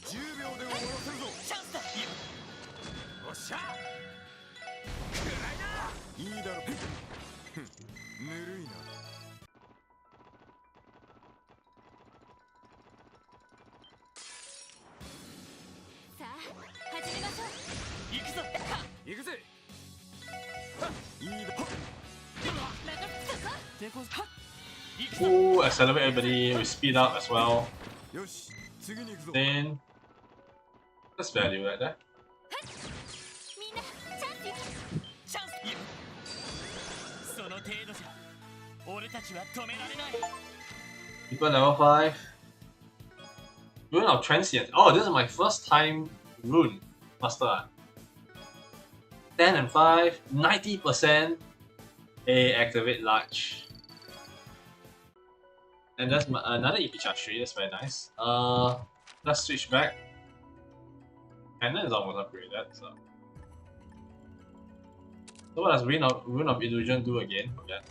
10秒で終わらせるぞ。チャンスだ。おっしゃ。くらいな。いいだろ。ふんぬるいな。さあ始めましょう。行くぞ。行くぜ。いいだ。任せたか。抵抗はっ。行くぞ。 Ooh, accelerate everybody, we speed up as well. よし、次に行くぞ。 Then that's value right there. みんなチャンスよ。チャンス。その程度じゃ俺たちは止められない。 People level 5. Rune of Transient. Oh, this is my first time rune master. 10 and 5, 90%. A activate large. And that's another EP charge tree, that's very nice. Let's switch back. Cannon is almost upgraded, so. So what does Rune of Illusion do again? Forget.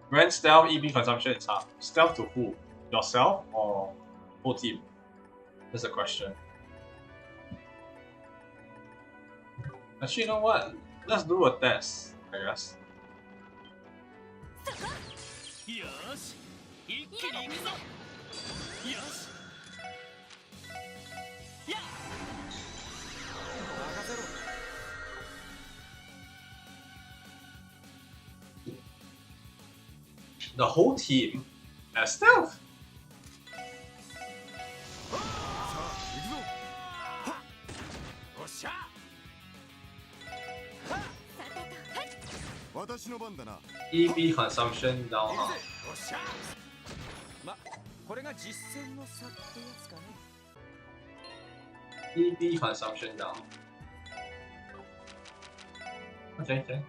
Grant stealth EP consumption is half. Stealth to who? Yourself or whole team? That's the question. Actually, you know what? Let's do a test, I guess. よーし一気に行くぞ。よしやっ。任せろ。 The whole team has stealth. さあ、行くぞ。はっ。おっしゃ。さてとはい。私の番だな。 EP consumption down 行く half. ぜ。おっしゃ。ま、これが実践の差ってやつかね。 EP consumption down. Okay, okay.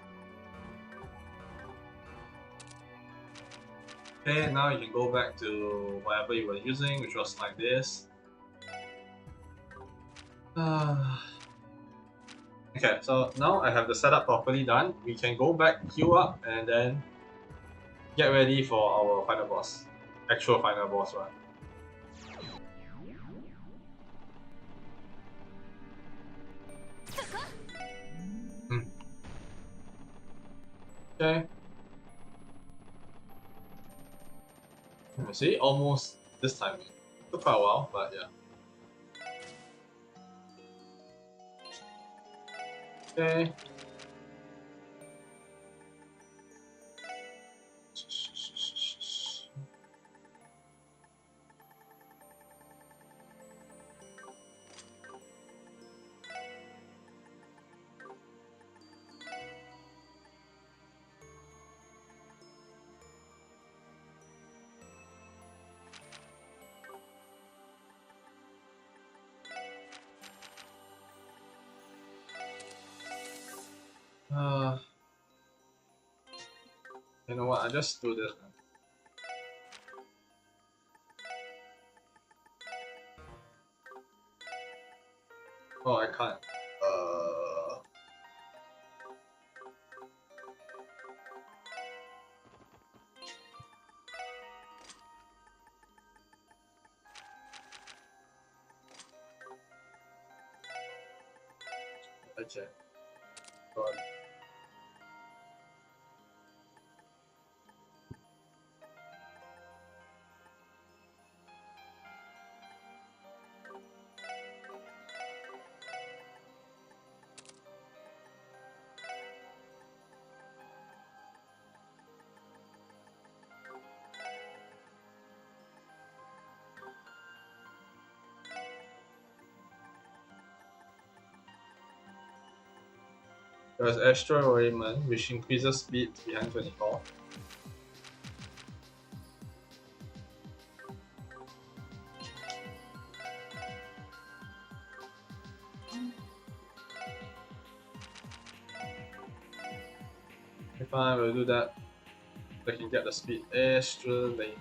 Okay, now you can go back to whatever you were using, which was like this. Okay, so now I have the setup properly done. We can go back, queue up, and then get ready for our final boss. Actual final boss one. Okay. Let me see, almost this time. Took quite a while, but yeah. Okay. You know what? I just do this. Man. Oh, I can't. Okay. God. There's extra raiment, which increases speed behind 24. If I will do that, I can get the speed extra raiment.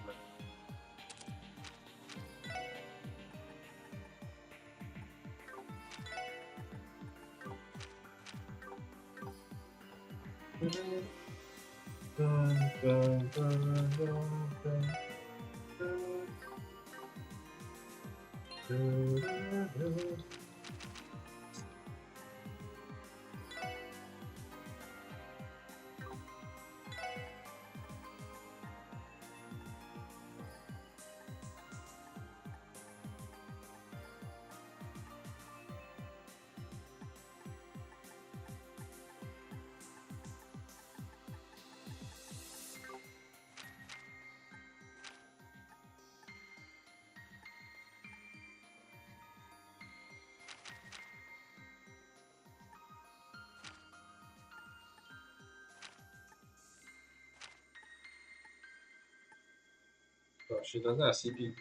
So she doesn't have CP,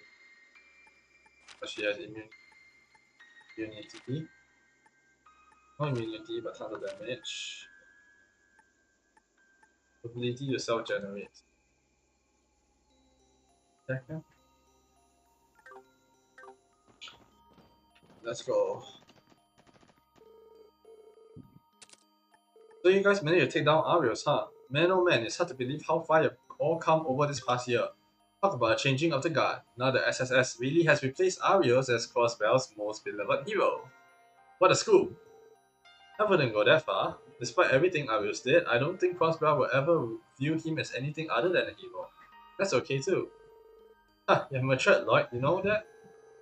but she has immunity. Not immunity, but thunder damage. Ability to self-generate. Second. Let's go. So you guys managed to take down Arios, huh? Man oh man, it's hard to believe how far you've all come over this past year. Talk about a changing of the guard. Now the SSS really has replaced Arios as Crossbell's most beloved hero. What a scoop! I wouldn't go that far. Despite everything Arios did, I don't think Crossbell will ever view him as anything other than a hero. That's okay too. Huh, you've matured, Lloyd, you know that?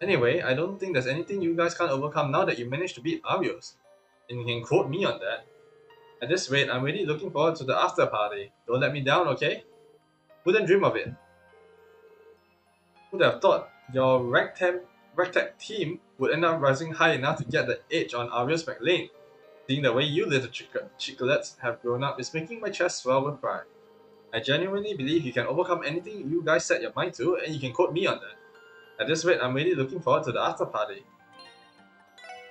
Anyway, I don't think there's anything you guys can't overcome now that you managed to beat Arios. And you can quote me on that. At this rate, I'm really looking forward to the after party. Don't let me down, okay? Wouldn't dream of it. Who'd have thought your ragtag team would end up rising high enough to get the edge on Arios McLean? Seeing the way you little chicklets have grown up is making my chest swell with pride. I genuinely believe you can overcome anything you guys set your mind to, and you can quote me on that. At this rate, I'm really looking forward to the after party.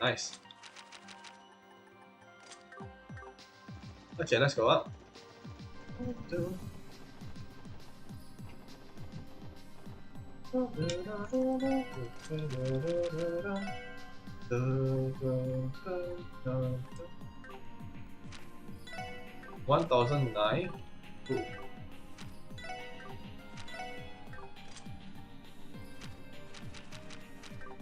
Nice. Okay, let's go up. $1,009. Cool.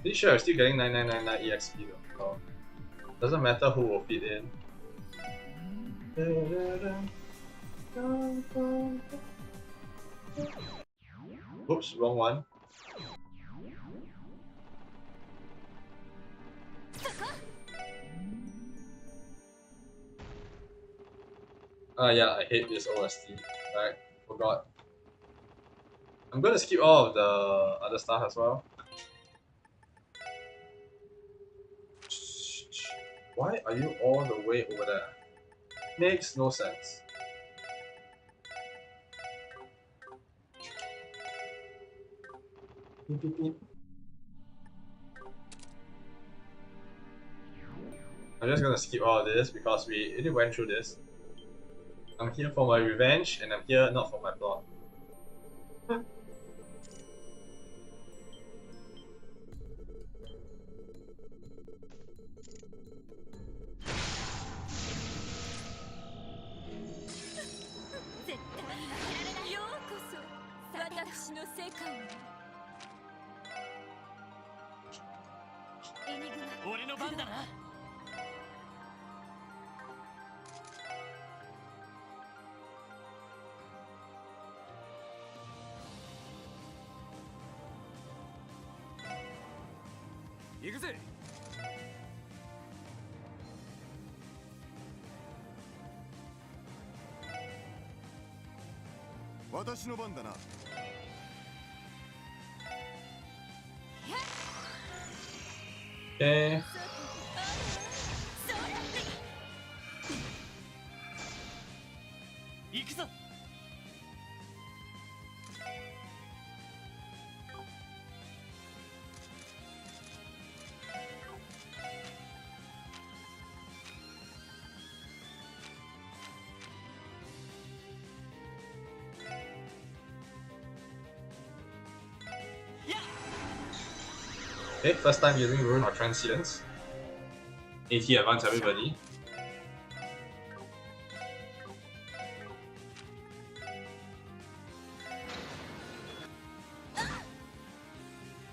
Pretty sure I'm still getting 9999 EXP though. So doesn't matter who will fit in. Oops, wrong one. Yeah, I hate this OST. Right, forgot. I'm gonna skip all of the other stuff as well. Why are you all the way over there? Makes no sense. Beep, beep, beep. I'm just gonna skip all of this because we already went through this. I'm here for my revenge and I'm here not for my plot. Okay. Okay, first time using Rune or Transience. AT advance everybody.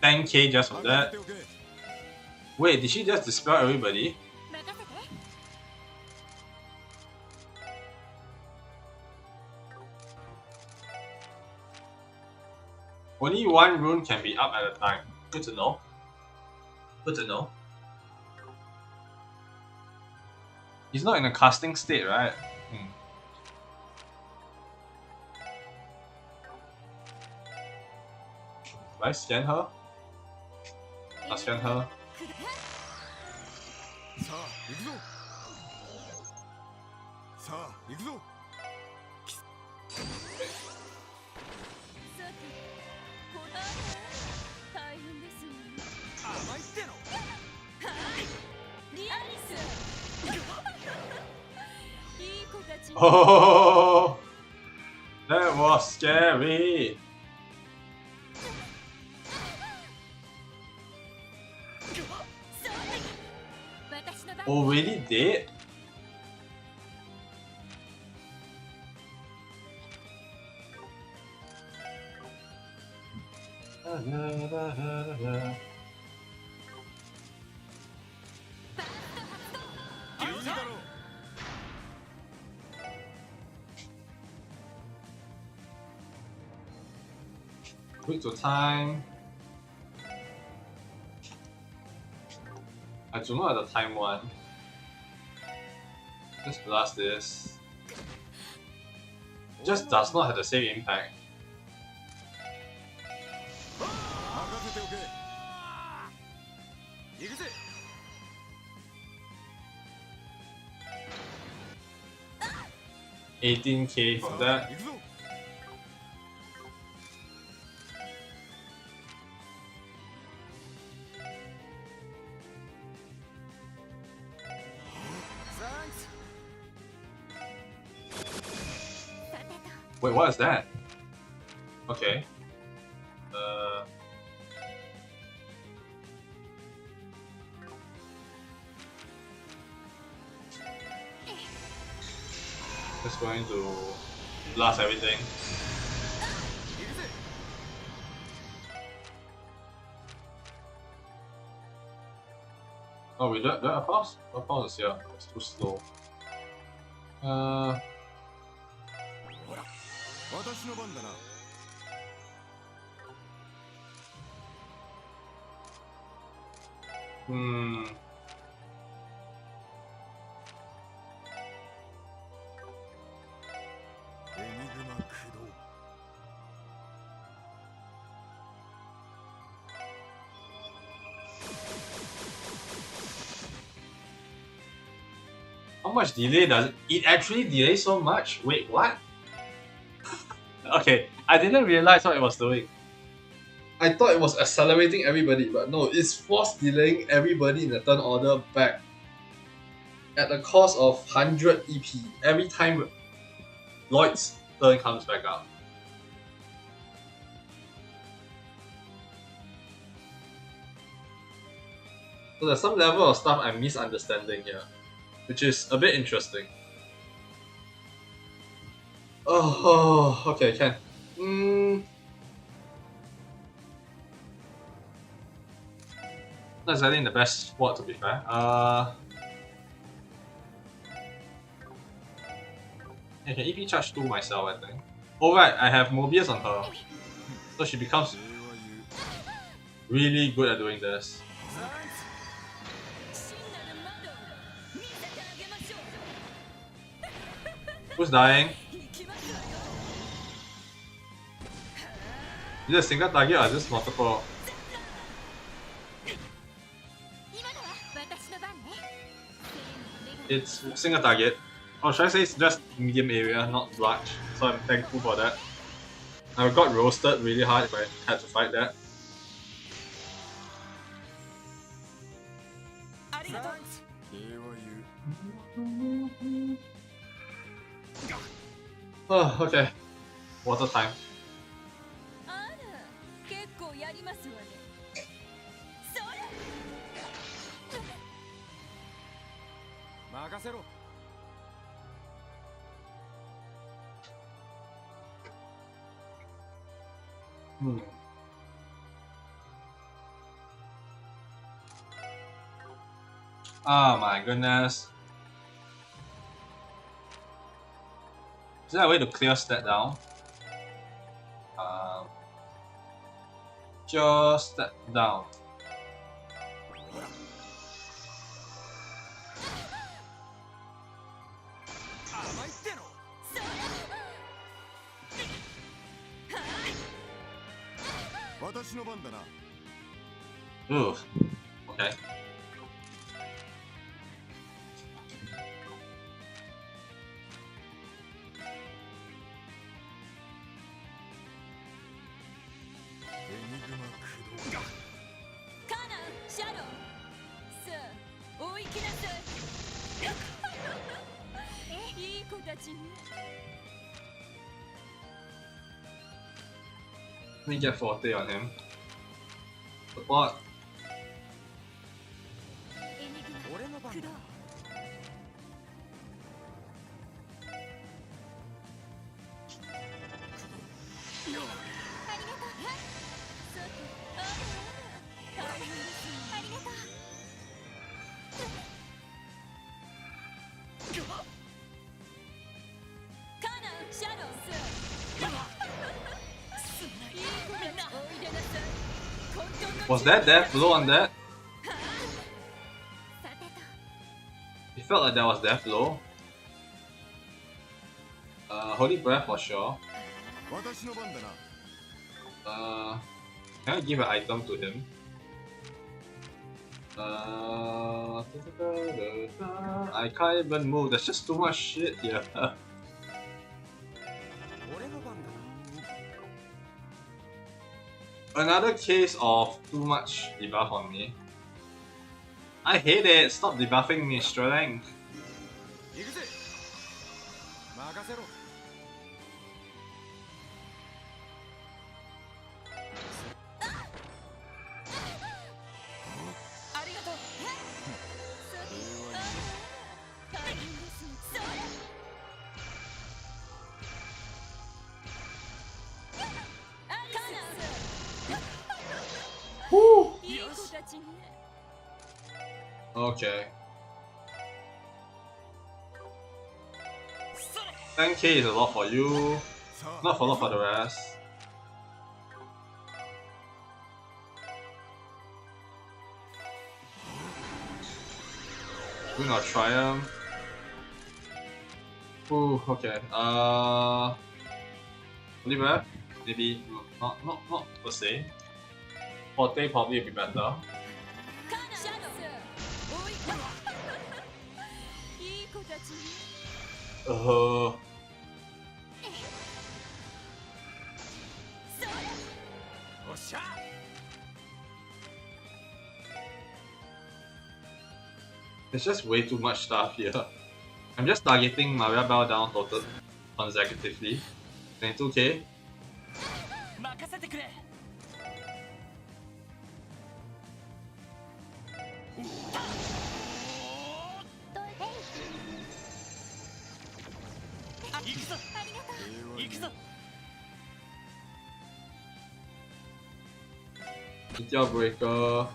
10k just from 任 that. せておけ Wait, did she just dispel everybody? 任せて Only one rune can be up at a time. Good to know. Good to know. He's not in a casting state, right? Do I scan her? I scan her. さあ行くぞさあ行くぞさてこれ大変ですわね甘いってのリアリスいい子たち Oh, that was scary. 私の番 Already dead? Oh, いいだろう Quick to time. I do not have the time one. Just blast this. Just does not have the same impact. 任せておけ行くぜ 18k さ from あ that. 行くぞ Wait, what is that? Okay. Just going to blast everything. 行くぜ Oh, we don't have a pause? Our pause is here. It's too slow. ほら私の番だな Hmm. How much delay does it actually delay so much? Wait, what? Okay, I didn't realize what it was doing. I thought it was accelerating everybody, but no, it's force delaying everybody in the turn order back at the cost of 100 EP every time Lloyd's turn comes back up. So there's some level of stuff I'm misunderstanding here, which is a bit interesting. Oh, okay, can. Not exactly in the best spot, to be fair. I can EP charge 2 myself, I think. Oh right, I have Mobius on her. So she becomes 礼は言う really good at doing this. 真なる窓を見せてあげましょう Who's dying? 行きますわよ Is it a single target or is this multiple? 今のは私の番ね It's single target. Or should I say it's just medium area, not large. So I'm thankful for that. I got roasted really hard if I had to fight that. ありがとう礼は言う Oh, okay. Water time. あら結構やりますわねそれ任せろ Hmm. Oh my goodness. Is there a way to clear that down? Just step down. Ooh, okay. Let me get 40 on him. Support. Was that death blow on that? It felt like that was death blow. Holy breath for sure. Can I give an item to him? I can't even move. There's just too much shit here. Another case of too much debuff on me. I hate it. Stop debuffing me, strength. Woo. Okay. 10k is a lot for you, not a lot for the rest. Win or triumph. Ooh, okay. Oliver? Maybe not per se. Forte probably would be better. There's just way too much stuff here. I'm just targeting Maria Bell down total consecutively. 22k. Meteor Breaker.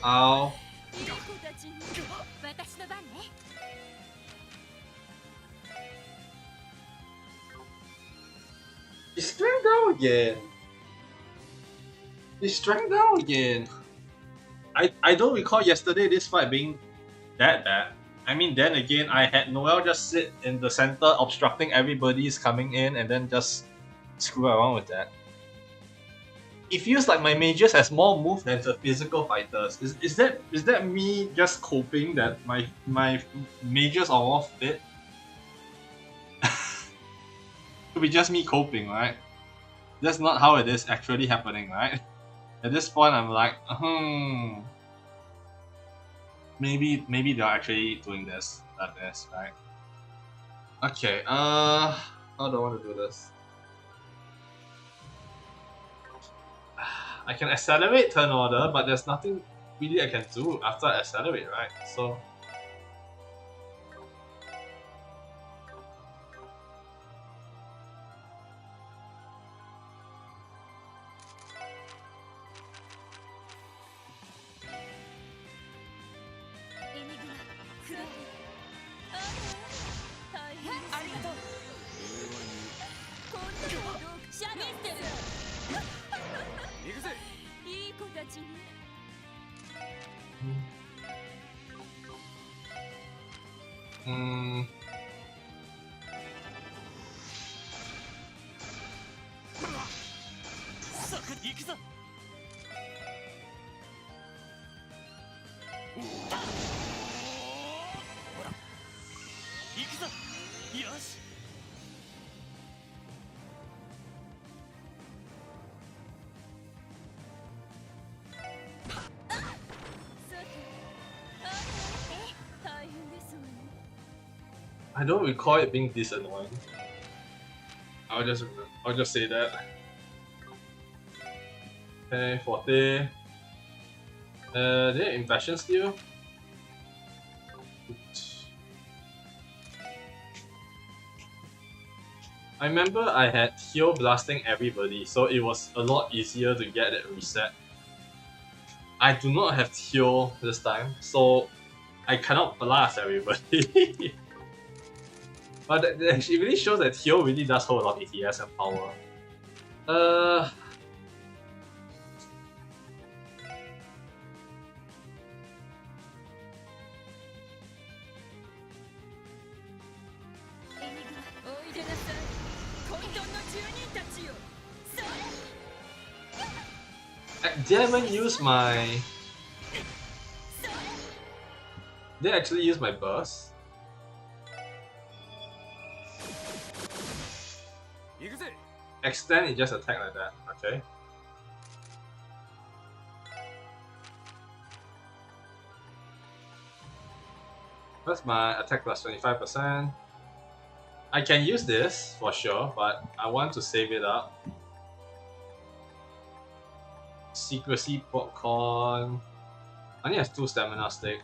Ow. He's strength down again. He's strength down again. I don't recall yesterday this fight being that bad. I mean, then again, I had Noel just sit in the center obstructing everybody's coming in and then just screw around with that. It feels like my mages has more move than the physical fighters. Is that me just coping that my mages are more fit? Could be just me coping, right? That's not how it is actually happening, right? At this point, I'm like, maybe they're actually doing this like this, right? Okay, how do I want to do this? I can accelerate turn order, but there's nothing really I can do after I accelerate, right? So ありがとう。行くぜ。いい子たちね。そこ行くぞ。行くぞ。よし。大変ですわね。 I don't recall it being this annoying. I'll just say that. Okay, 40. They infection still? I remember I had Heo blasting everybody, so it was a lot easier to get it reset. I do not have Heo this time, so I cannot blast everybody. But it really shows that Heo really does hold a lot of ATS and power. Did I even use my... Did I actually use my burst? Extend, it just attack like that, okay. That's my attack plus 25%. I can use this for sure, but I want to save it up. Secrecy popcorn. I only have 2 stamina stick.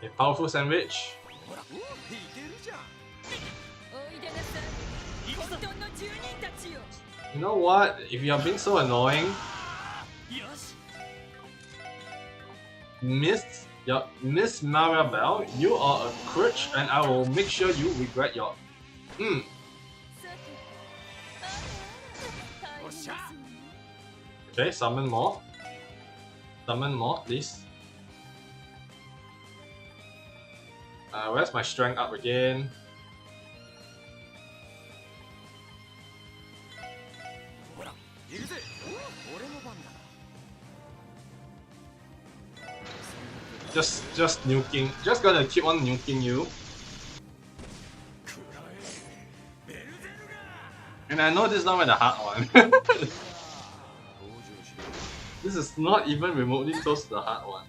A powerful sandwich. You know what? If you are being so annoying, Miss Maribel, you are a crutch, and I will make sure you regret your. Okay, summon more. Summon more, please. Where's my strength up again? Just nuking. Just gonna keep on nuking you. And I know this is not the hard one. This is not even remotely close to the hard one.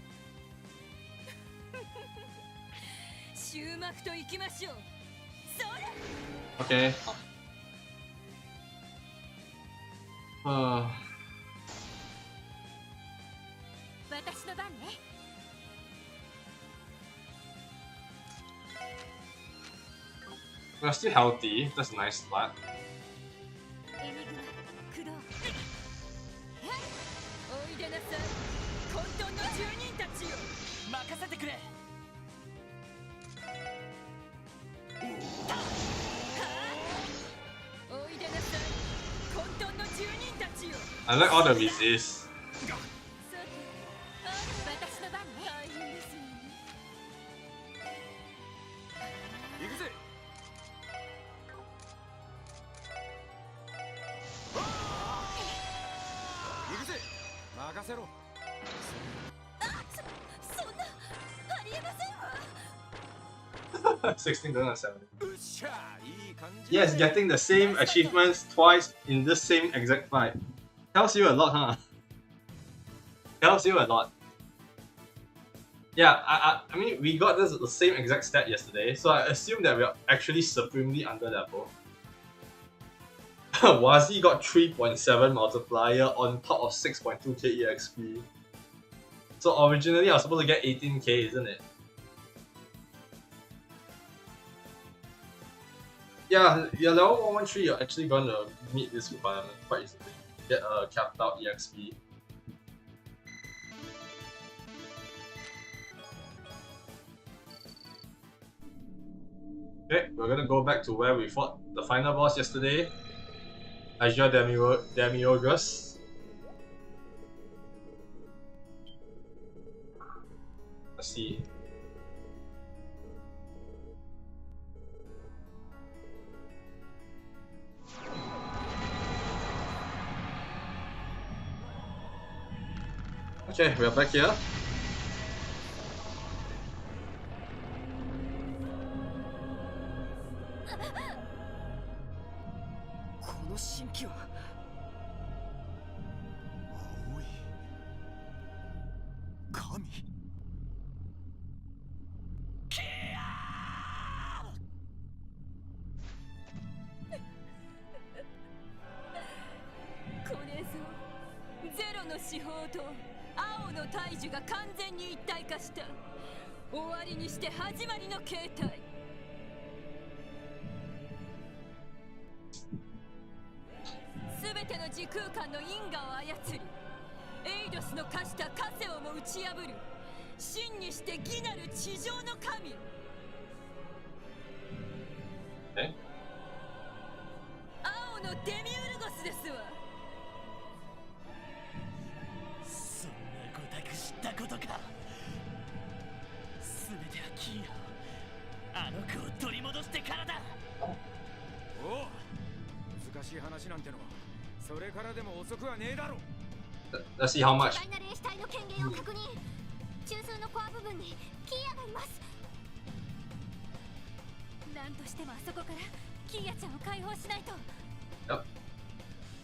Okay. We're still healthy, that's a nice slut. I like all the resist. Yes, getting the same achievements twice in the same exact fight. Tells you a lot, huh? Tells you a lot. Yeah, I mean, we got the same exact stat yesterday, so I assume that we are actually supremely under level. Wazi got 3.7 multiplier on top of 6.2k EXP. So originally I was supposed to get 18k, isn't it? Yeah, level 113, you're actually gonna meet this requirement quite easily. Get a capped out EXP. Okay, we're gonna go back to where we fought the final boss yesterday. Azure Demiurgus. Let's see. Okay, we are back here. Okay. 青のデミウルゴスですわ。そんなごたく知ったことか。すべてはキーヤ、あの子を取り戻してからだ。おう、難しい話なんてのはそれからでも遅くはねえだろ。 Let's see how much. 巨大な霊視体の権限を確認。中枢のコア部分にキーヤがいます。何としてもあそこからキーヤちゃんを解放しないと。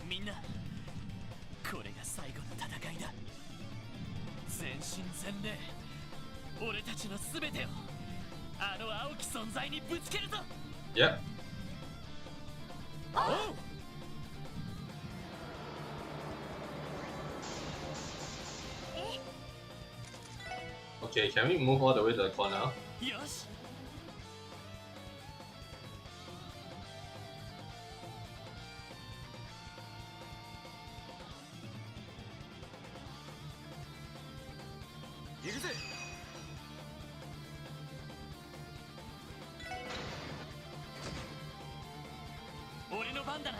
みんな、これが最後の戦いだ。全身全霊、俺たちのすべてをあの青き存在にぶつけるぞ。Yep. Okay, can we move all the way to the corner? よし。行くぜ。俺の番だな。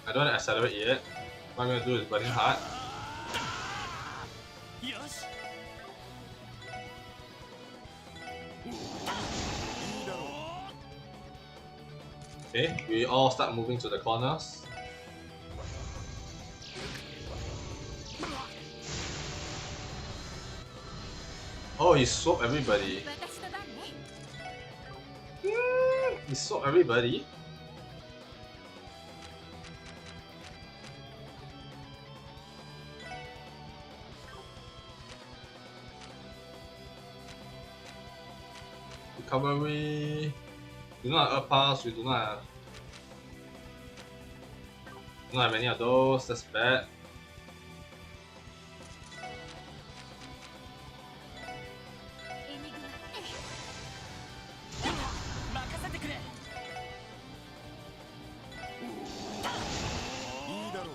I don't want to accelerate yet. What I'm gonna do is running hard. よし。 Okay, we all start moving to the corners. Oh, he swapped everybody. 私の番ね。He swapped everybody. Recovery. We do not have Earth Pass, we do not have any of those, that's bad. エニグマ。任せてくれ。いいだろう。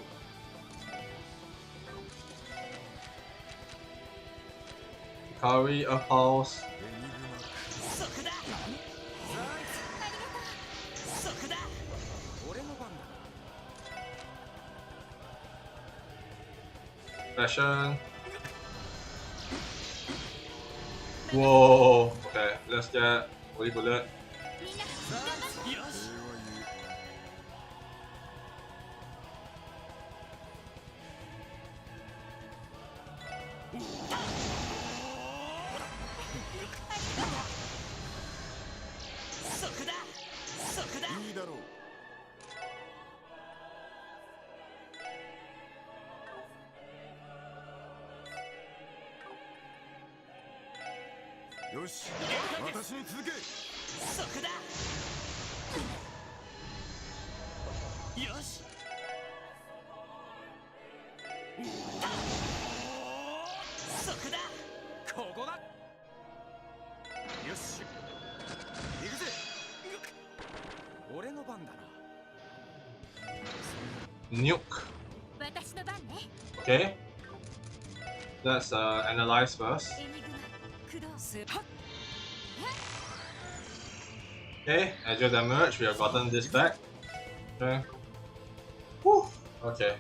Recovery, Earth Pulse. そこだ。そこだ。俺の番だ。 Fashion. Whoa. Okay, let's get Holy Bullet. みんな頑張って。よし。 そこだ。そこだ。いいだろう。よし、私に続け。そこだ。よし。そこだ。ここだ。よし、行くぜ。俺の番だな。 Nuke. 私の番。Okay. Let's analyze first. Okay, Azure damage, we have gotten this back. Okay. Whew. Okay.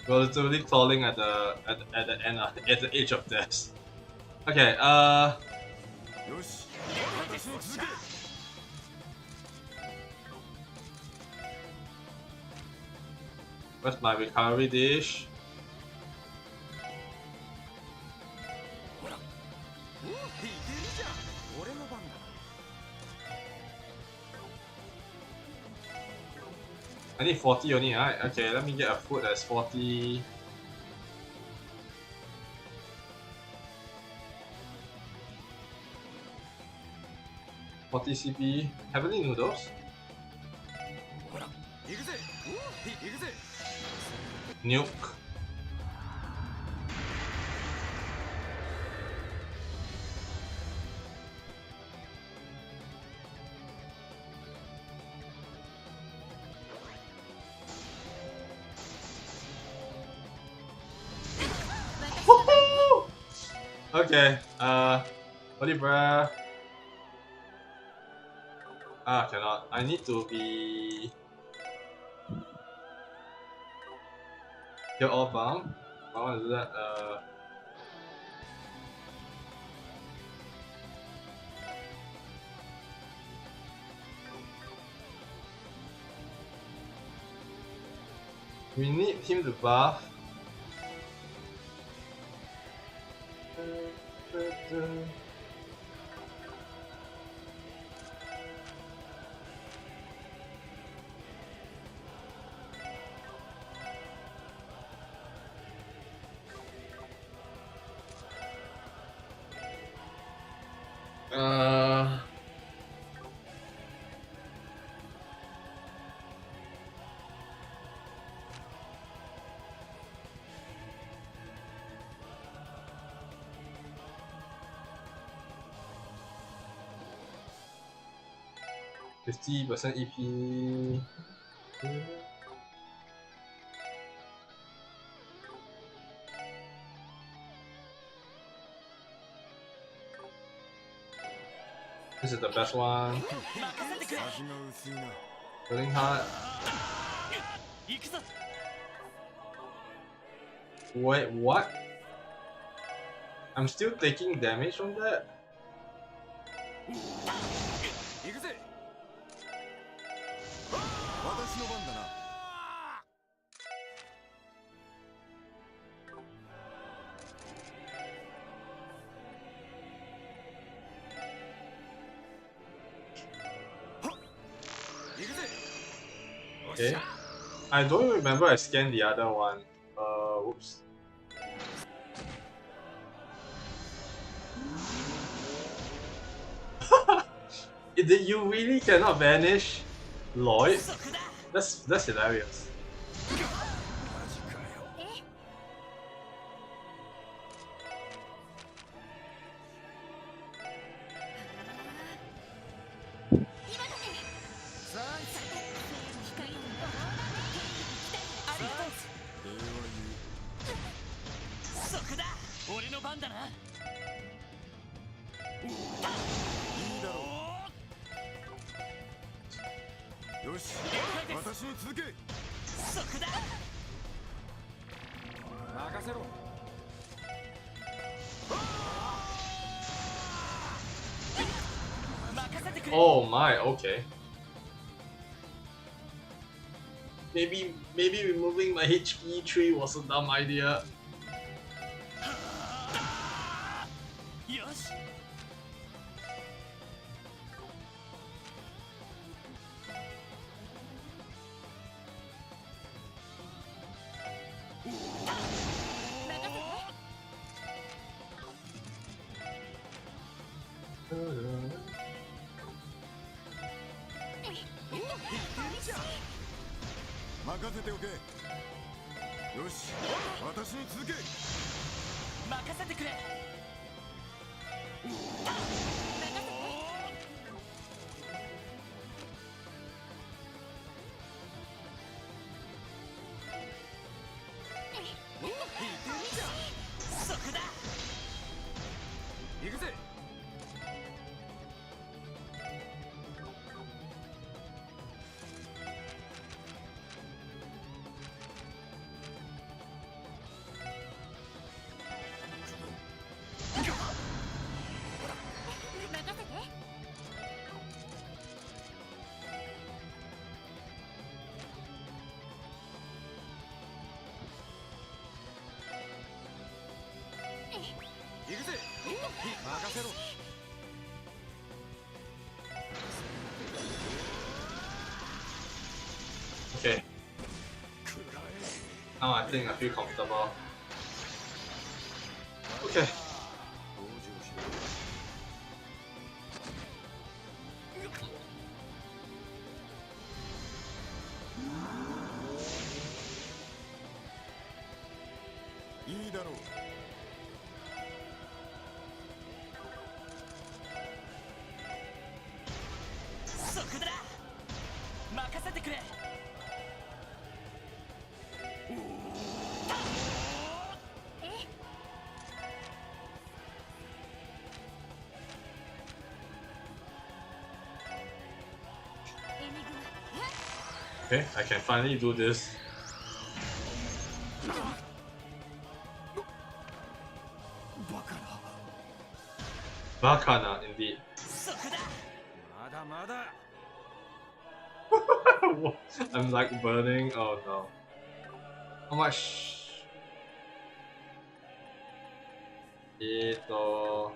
We're literally crawling at the end at the edge of death. Okay, よし私に続け where's my recovery dish? ほらいけるじゃん俺の番だ I need 40 only, right? Okay, let me get a food that's 40. CP. Heavenly noodles? ほら行くぜ行くぜ Nuke. Okay, holy bruh. Ah, cannot. I need to be get all bound. I want to do that. 'We need him to buff. Uh, %50 EP. This is the best one. 味が薄いな Pulling hard. 行くぞ Wait, what? I'm still taking damage from that? 行くぜ私の番だな Okay. I don't remember I scanned the other one. Whoops. You really cannot vanish Lloyd? That's hilarious. Oh my, okay. Maybe removing my HP tree was a dumb idea. よし 任せておけよし私に続け任せてくれ よくぜ任せろ Okay. Now I think I feel comfortable. Okay. Okay, I can finally do this. Bakana, indeed. I'm like burning. Oh no. How much? Ito.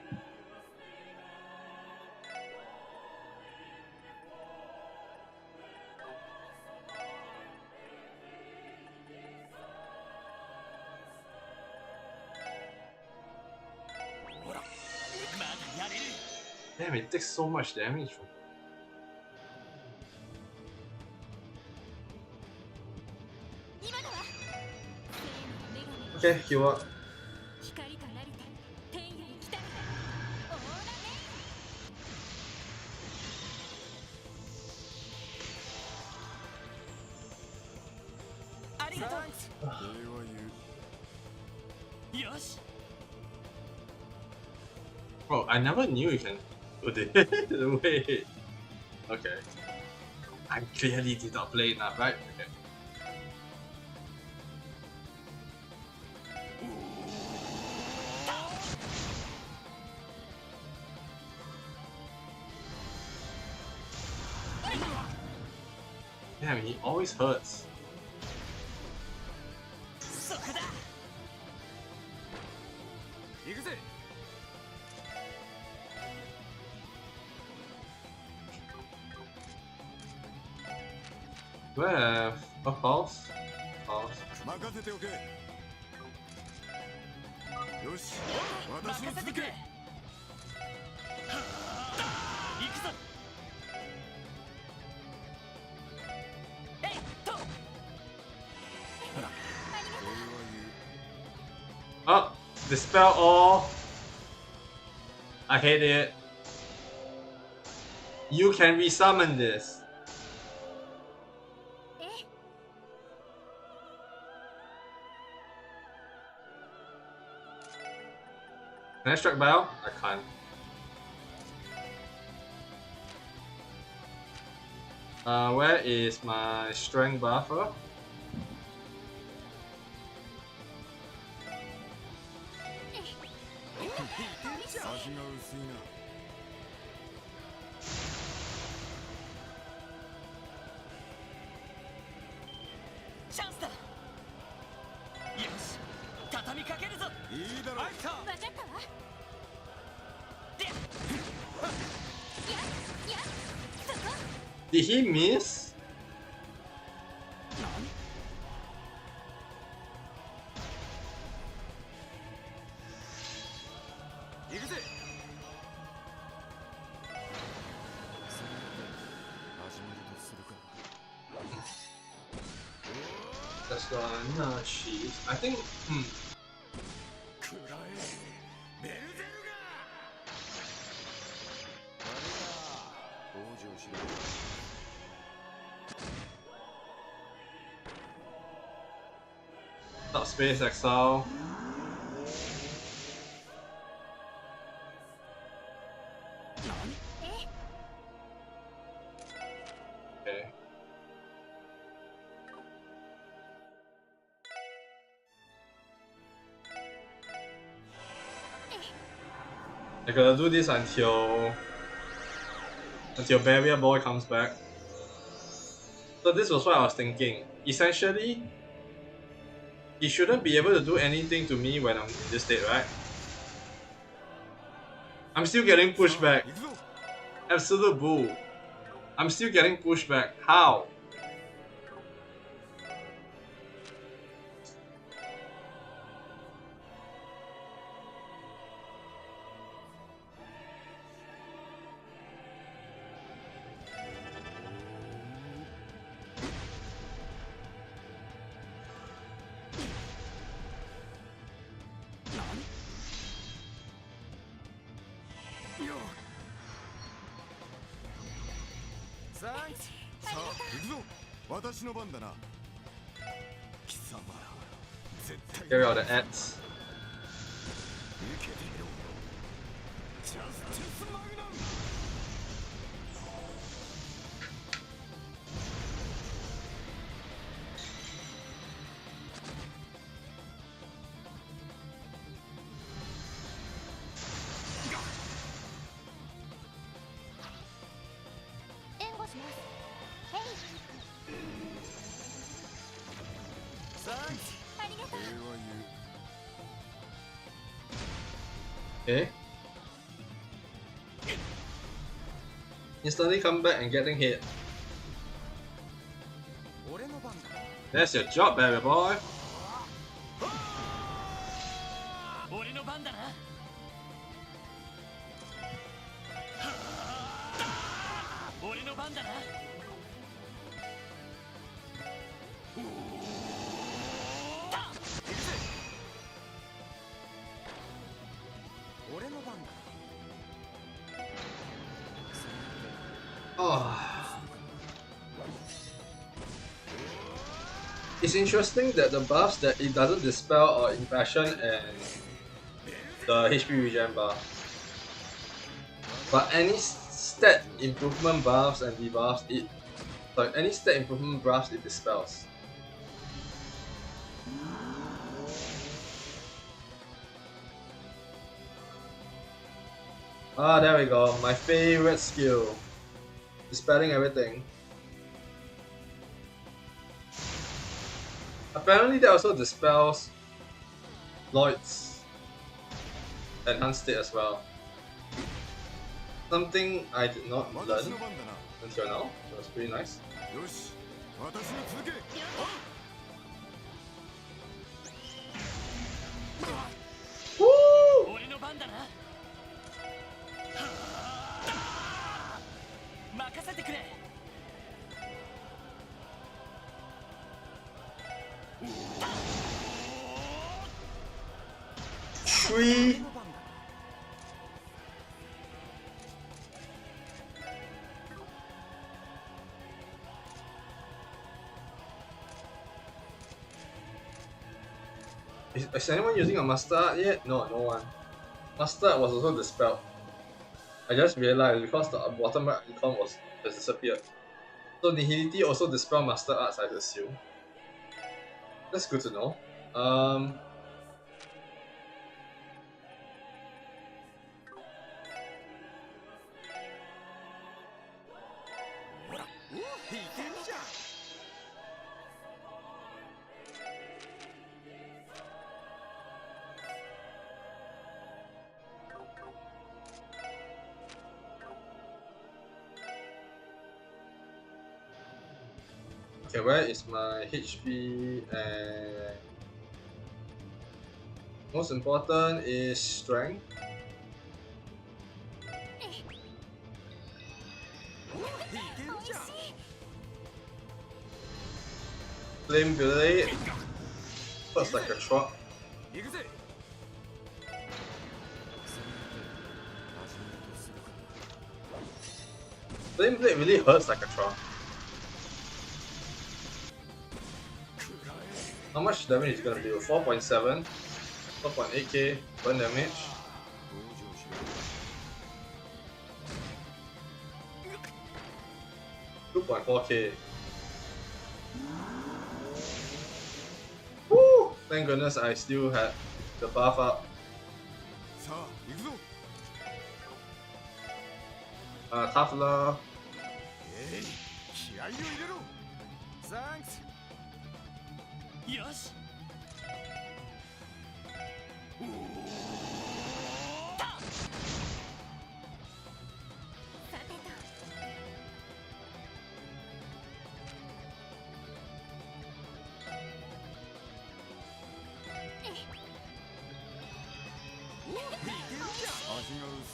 Damn, it takes so much damage from. Okay, heal up. Bro, I never knew you can do this. Wait. Okay. I clearly did not play enough, right? Okay. Damn, he always hurts. Do I have a pulse? Pulse. Oh, dispel all. I hate it. You can resummon this. Can I strike Bile? I can't. Where is my strength buffer? Did he miss? That's gonna cheat. I think. Top space exile. Okay. I gotta do this until Barrier Boy comes back. So this was what I was thinking. Essentially, he shouldn't be able to do anything to me when I'm in this state, right? I'm still getting pushback. 行くぞ Absolute bull. I'm still getting pushback. How? Thanks さあ行くぞ私の番だな貴様ら絶対 Here are the ads. 受けてみろジャスティスマグナム 援護しますヘイ Thanks ありがとう 礼は言う Okay. Instantly come back and getting hit. 俺の番だ That's your job, baby boy. 俺の番だな。俺の番だな。俺の番だ Oh. It's interesting that the buffs that it doesn't dispel are Impassion and the HP regen buff. But any stat improvement buffs and debuffs, any stat improvement buffs it dispels. Ah, there we go. My favorite skill. Dispelling everything. Apparently that also dispels Lloyd's enhanced state as well. Something I did not 私 learn の番だな until now. It was pretty nice. よし私に続け Woo! 俺の番だな。任せてくれ。Three. Is anyone using a mustard yet? No, no one. Mustard was also dispelled. I just realized because the bottom right icon has disappeared. So Nihility also dispel Master Arts, I assume. That's good to know. Okay, where is my HP and most important is strength. Flame Blade hurts like a truck. 行くぜ Flame Blade really hurts like a truck. How much damage is it gonna do? 4.7, 4.8k burn damage. 2.4k. Woo! Thank goodness I still had the buff up. さあ行くぞ Tough love. 気合を入れろ Thanks よし。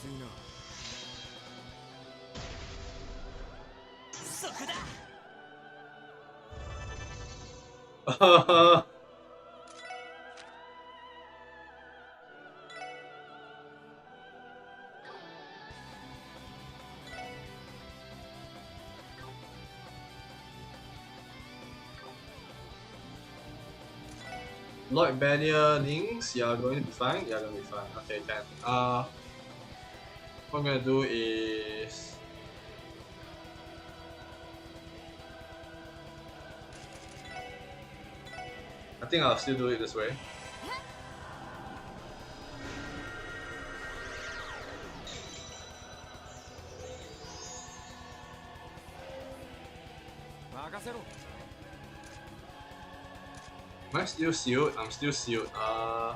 薄いな。そこだ。 Lloyd Bannier links, you're going to be fine? You're going to be fine. Okay, can. What I'm going to do is... I think I'll still do it this way. Am I still sealed? I'm still sealed. I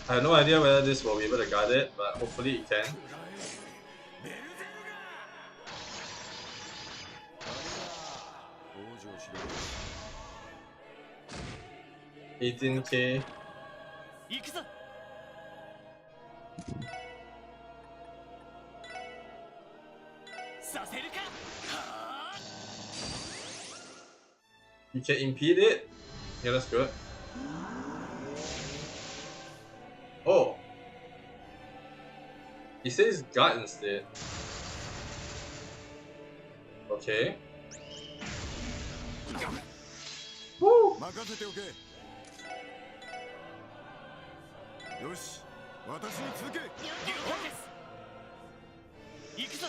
have no idea whether this will be able to guard it, but hopefully it can. 18k. 行くぞ。させるか。 You can impede it? Yeah, that's good. Oh! He says guard instead. Okay. Woo! 任せておけ。よし、私に続け。了解です。行くぞ。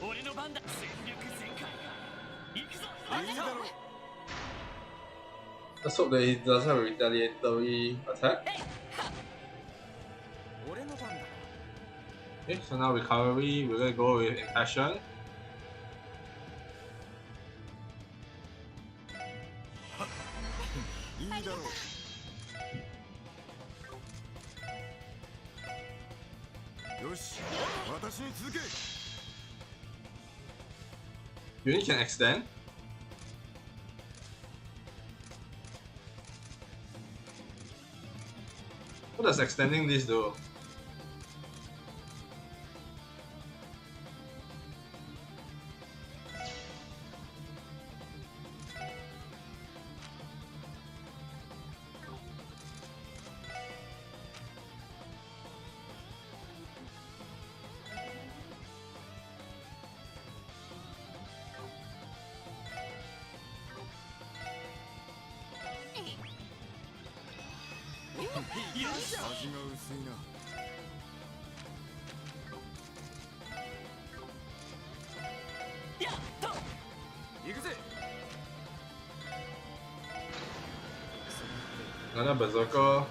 俺の番だ。全力全開。行くぞ。いいだろう。 Let's hope that he doesn't have a retaliatory attack. 俺の番だ。 Okay, so now recovery, we're gonna go with impassion. いいだろう。よし、私に続け。 Unit can extend. What does extending this do? Yes. 味が薄いな。やっと。行くぜ。 Another berserker.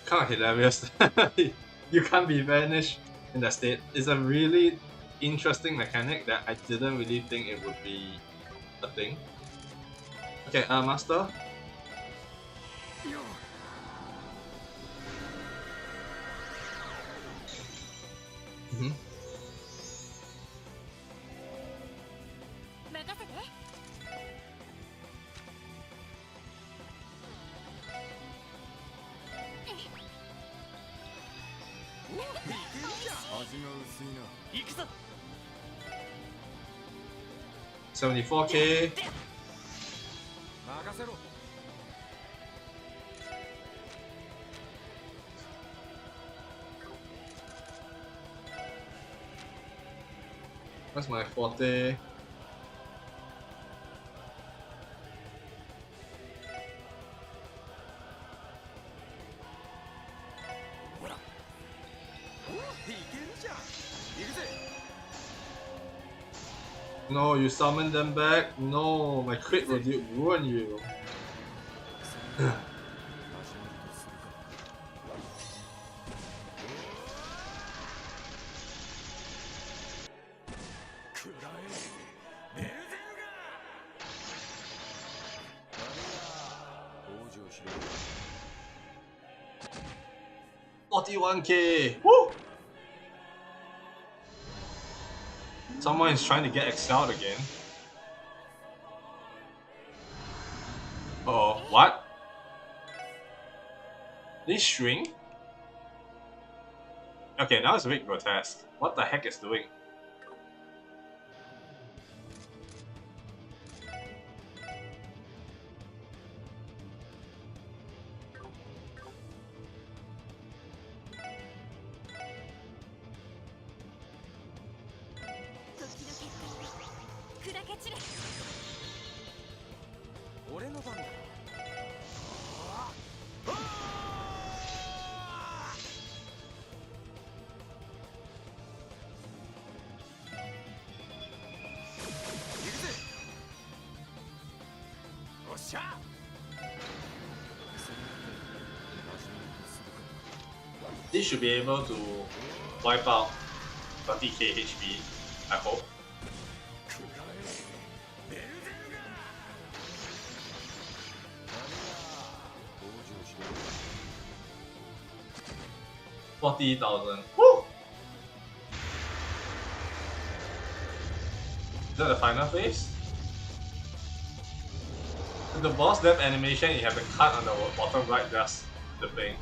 Kind of hilarious. You can't be vanished in that state. It's a really interesting mechanic that I didn't really think it would be a thing. Okay, Master. Mm-hmm. 任せて。 行くぞ。 74k. 任せろ。 That's my forte. けるじゃん。行くぜ。 No, you summon them back. No, my crit will ruin you. 41k. Woo! Someone is trying to get excelled again. Uh-oh, what? This string? Okay, now it's a bit grotesque. What the heck is doing? This should be able to wipe out 30k HP, I hope. $40,000. Woo! Is that the final phase? With the boss death animation, you have the cut on the bottom right, just the thing.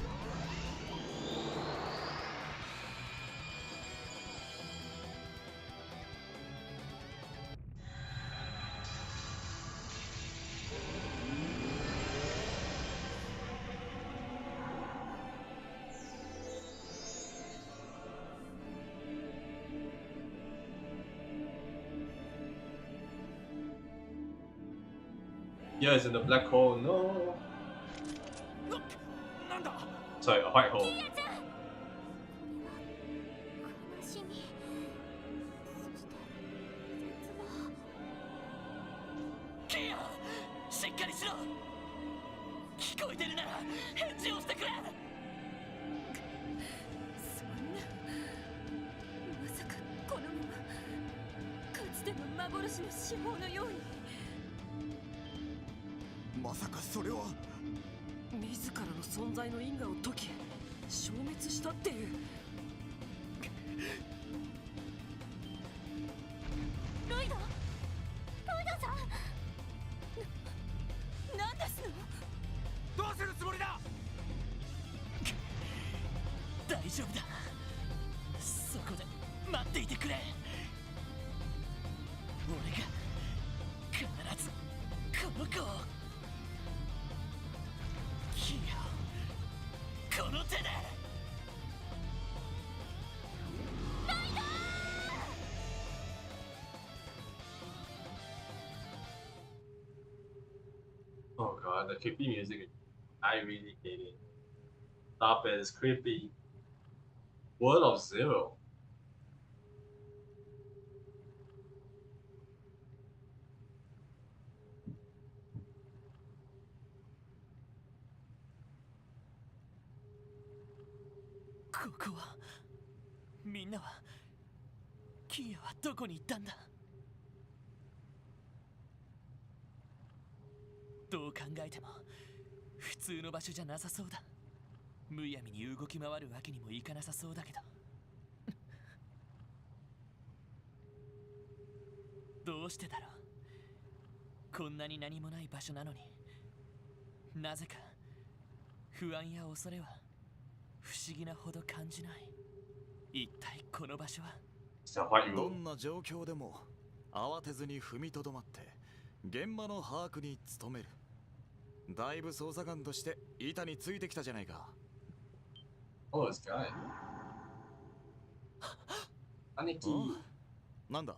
Yeah, it's in the black hole. No. Sorry, a white hole. しっかりしろ。聞こえてるなら返事をしてくれ。そんな、まさかこのままかつての幻の司法のように。まさかそれは自らの存在の因果を解き消滅したっていう。ロイドさん、なんですの？どうするつもりだ。大丈夫だ。そこで待っていてくれ。俺が必ずこの子を。この手で。Oh god, the creepy music, I really hate it. Stop it, it's creepy. World of Zero.ここは、みんなは、キーヤはどこに行ったんだ？どう考えても普通の場所じゃなさそうだ。むやみに動き回るわけにもいかなさそうだけど。どうしてだろう。こんなに何もない場所なのに、なぜか不安や恐れは不思議なほど感じない。一体この場所は。どんな状況でも慌てずに踏みとどまって現場の把握に努める。だいぶ捜査官として板についてきたじゃないか。Oh, this guy. 兄貴。なんだ、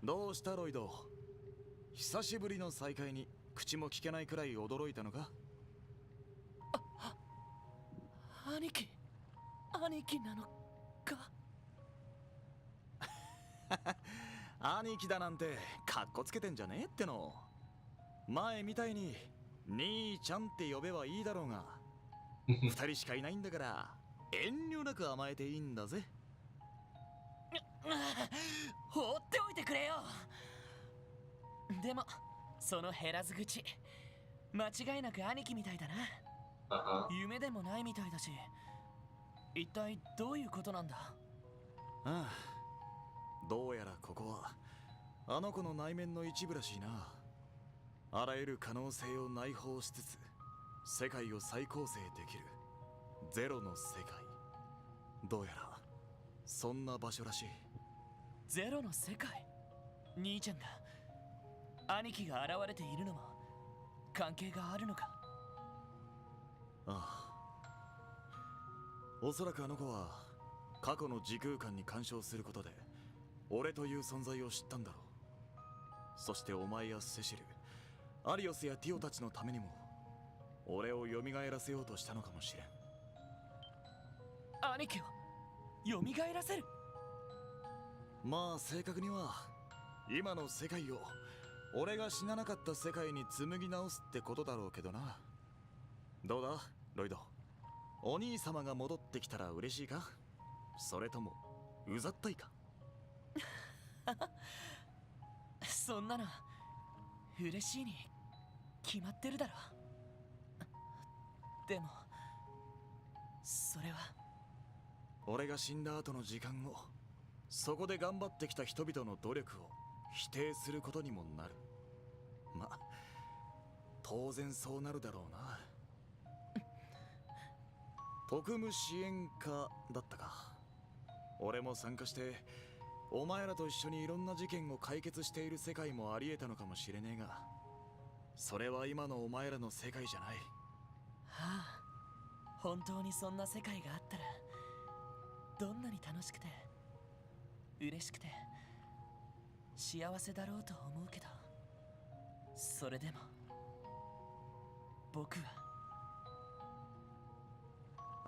どうしたロイド。久しぶりの再会に口も聞けないくらい驚いたのか。兄貴なのか。兄貴だなんてカッコつけてんじゃねえっての。前みたいに兄ちゃんって呼べばいいだろうが、二人しかいないんだから遠慮なく甘えていいんだぜ。放っておいてくれよ。でもその減らず口間違いなく兄貴みたいだな。夢でもないみたいだし、一体どういうことなんだ？ああ、どうやらここはあの子の内面の一部らしいな。あらゆる可能性を内包しつつ世界を再構成できるゼロの世界。どうやらそんな場所らしい。ゼロの世界？兄ちゃんが兄貴が現れているのも関係があるのか？ああ、おそらくあの子は過去の時空間に干渉することで俺という存在を知ったんだろう。そしてお前やセシル、アリオスやティオたちのためにも俺を蘇らせようとしたのかもしれん。兄貴を蘇らせる？まあ正確には今の世界を俺が死ななかった世界に紡ぎ直すってことだろうけどな。どうだロイド、お兄様が戻ってきたら嬉しいか、それともうざったいか？そんなの嬉しいに決まってるだろ。でもそれは俺が死んだ後の時間を、そこで頑張ってきた人々の努力を否定することにもなる。ま、当然そうなるだろうな。特務支援課だったか。俺も参加してお前らと一緒にいろんな事件を解決している世界もありえたのかもしれねえが、それは今のお前らの世界じゃない。はあ、本当にそんな世界があったらどんなに楽しくて嬉しくて幸せだろうと思うけど、それでも僕は。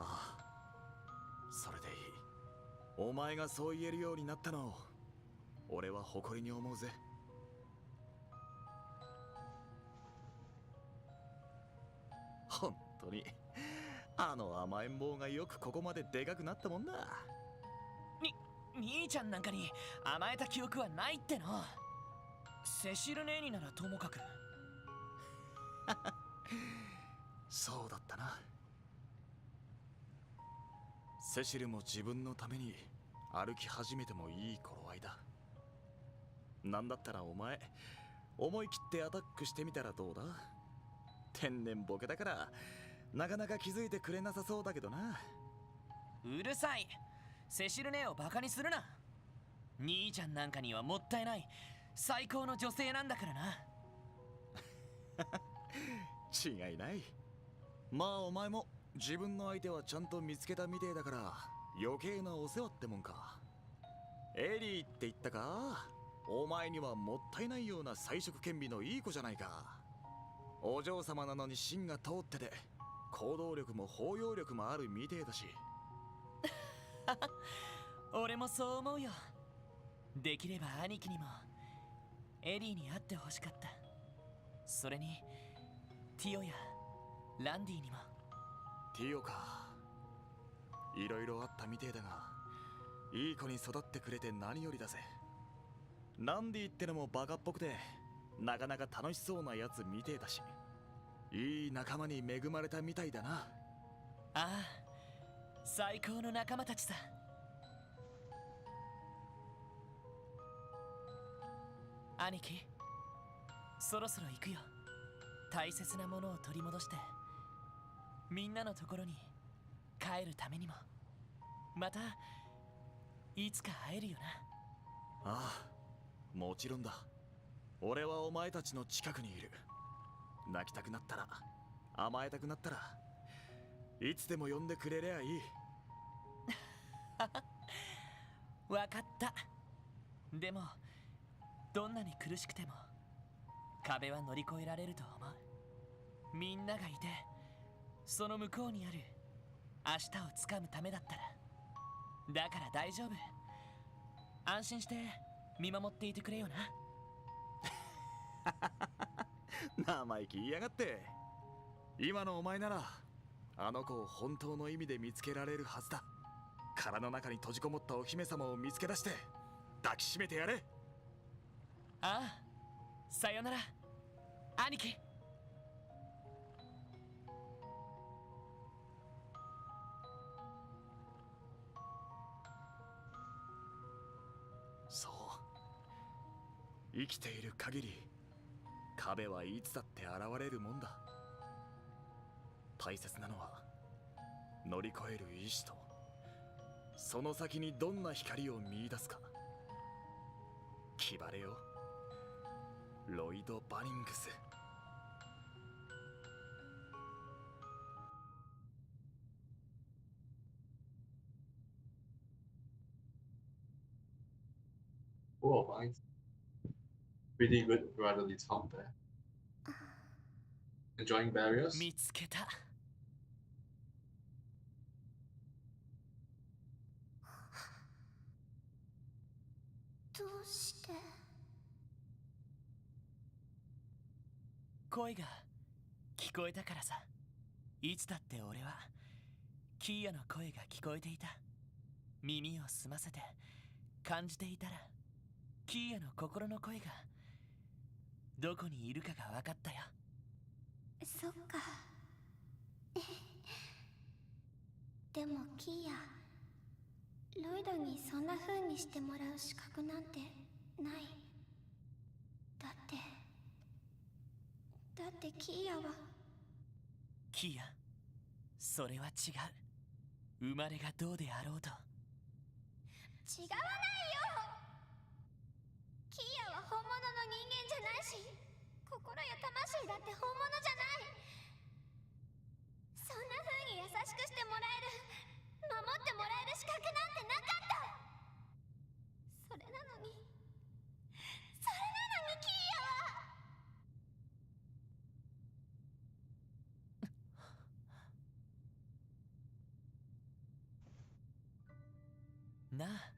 ああ、それでいい。お前がそう言えるようになったのを俺は誇りに思うぜ。本当にあの甘えん坊がよくここまででかくなったもんだ。兄ちゃんなんかに甘えた記憶はないっての。セシル姉にならともかく。そうだったな。セシルも自分のために歩き始めてもいい頃合いだ。なんだったらお前思い切ってアタックしてみたらどうだ？天然ボケだからなかなか気づいてくれなさそうだけどな。うるさい。セシル姉をバカにするな。兄ちゃんなんかにはもったいない最高の女性なんだからな。違いない。まあお前も自分の相手はちゃんと見つけたみてえだから余計なお世話ってもんか。エリーって言ったか？お前にはもったいないような才色兼備のいい子じゃないか。お嬢様なのに芯が通ってて行動力も包容力もあるみてえだし。俺もそう思うよ。できれば兄貴にもエリーに会ってほしかった。それにティオやランディにも。ティオか。いろいろあったみてえだがいい子に育ってくれて何よりだぜ。ランディってのもバカっぽくてなかなか楽しそうなやつみてえだし、いい仲間に恵まれたみたいだな。ああ、最高の仲間たちさ。兄貴、そろそろ行くよ。大切なものを取り戻してみんなのところに帰るためにも。またいつか会えるよな。ああ、もちろんだ。俺はお前たちの近くにいる。泣きたくなったら甘えたくなったらいつでも呼んでくれりゃいい。わかった。でもどんなに苦しくても壁は乗り越えられると思う。みんながいてその向こうにある明日をつかむためだったら。だから大丈夫。安心して見守っていてくれよな。生意気言いやがって。今のお前ならあの子を本当の意味で見つけられるはずだ。殻の中に閉じこもったお姫様を見つけ出して抱きしめてやれ。ああ、さよなら兄貴。そう、生きている限り壁はいつだって現れるもんだ。大切なのは乗り越える意志と、その先にどんな光を見出すか。気晴れよ、ロイド・バニングス。Oh, mine's pretty good rather top there. Enjoying barriers? 見つけた。どうして？声が聞こえたからさ。いつだって俺はキーヤの声が聞こえていた。耳を澄ませて感じていたら、キーヤの心の声がどこにいるかが分かったよ。そっか。でもキーヤ、ロイドにそんな風にしてもらう資格なんてない。だってキーヤは。キーヤ、それは違う。生まれがどうであろうと。違わないよ。キーヤは本物の人間じゃないし、心や魂だって本物じゃない。そんな風に優しくしてもらえる、守ってもらえる資格なんてなかった。それなのにキーヤは。なあ、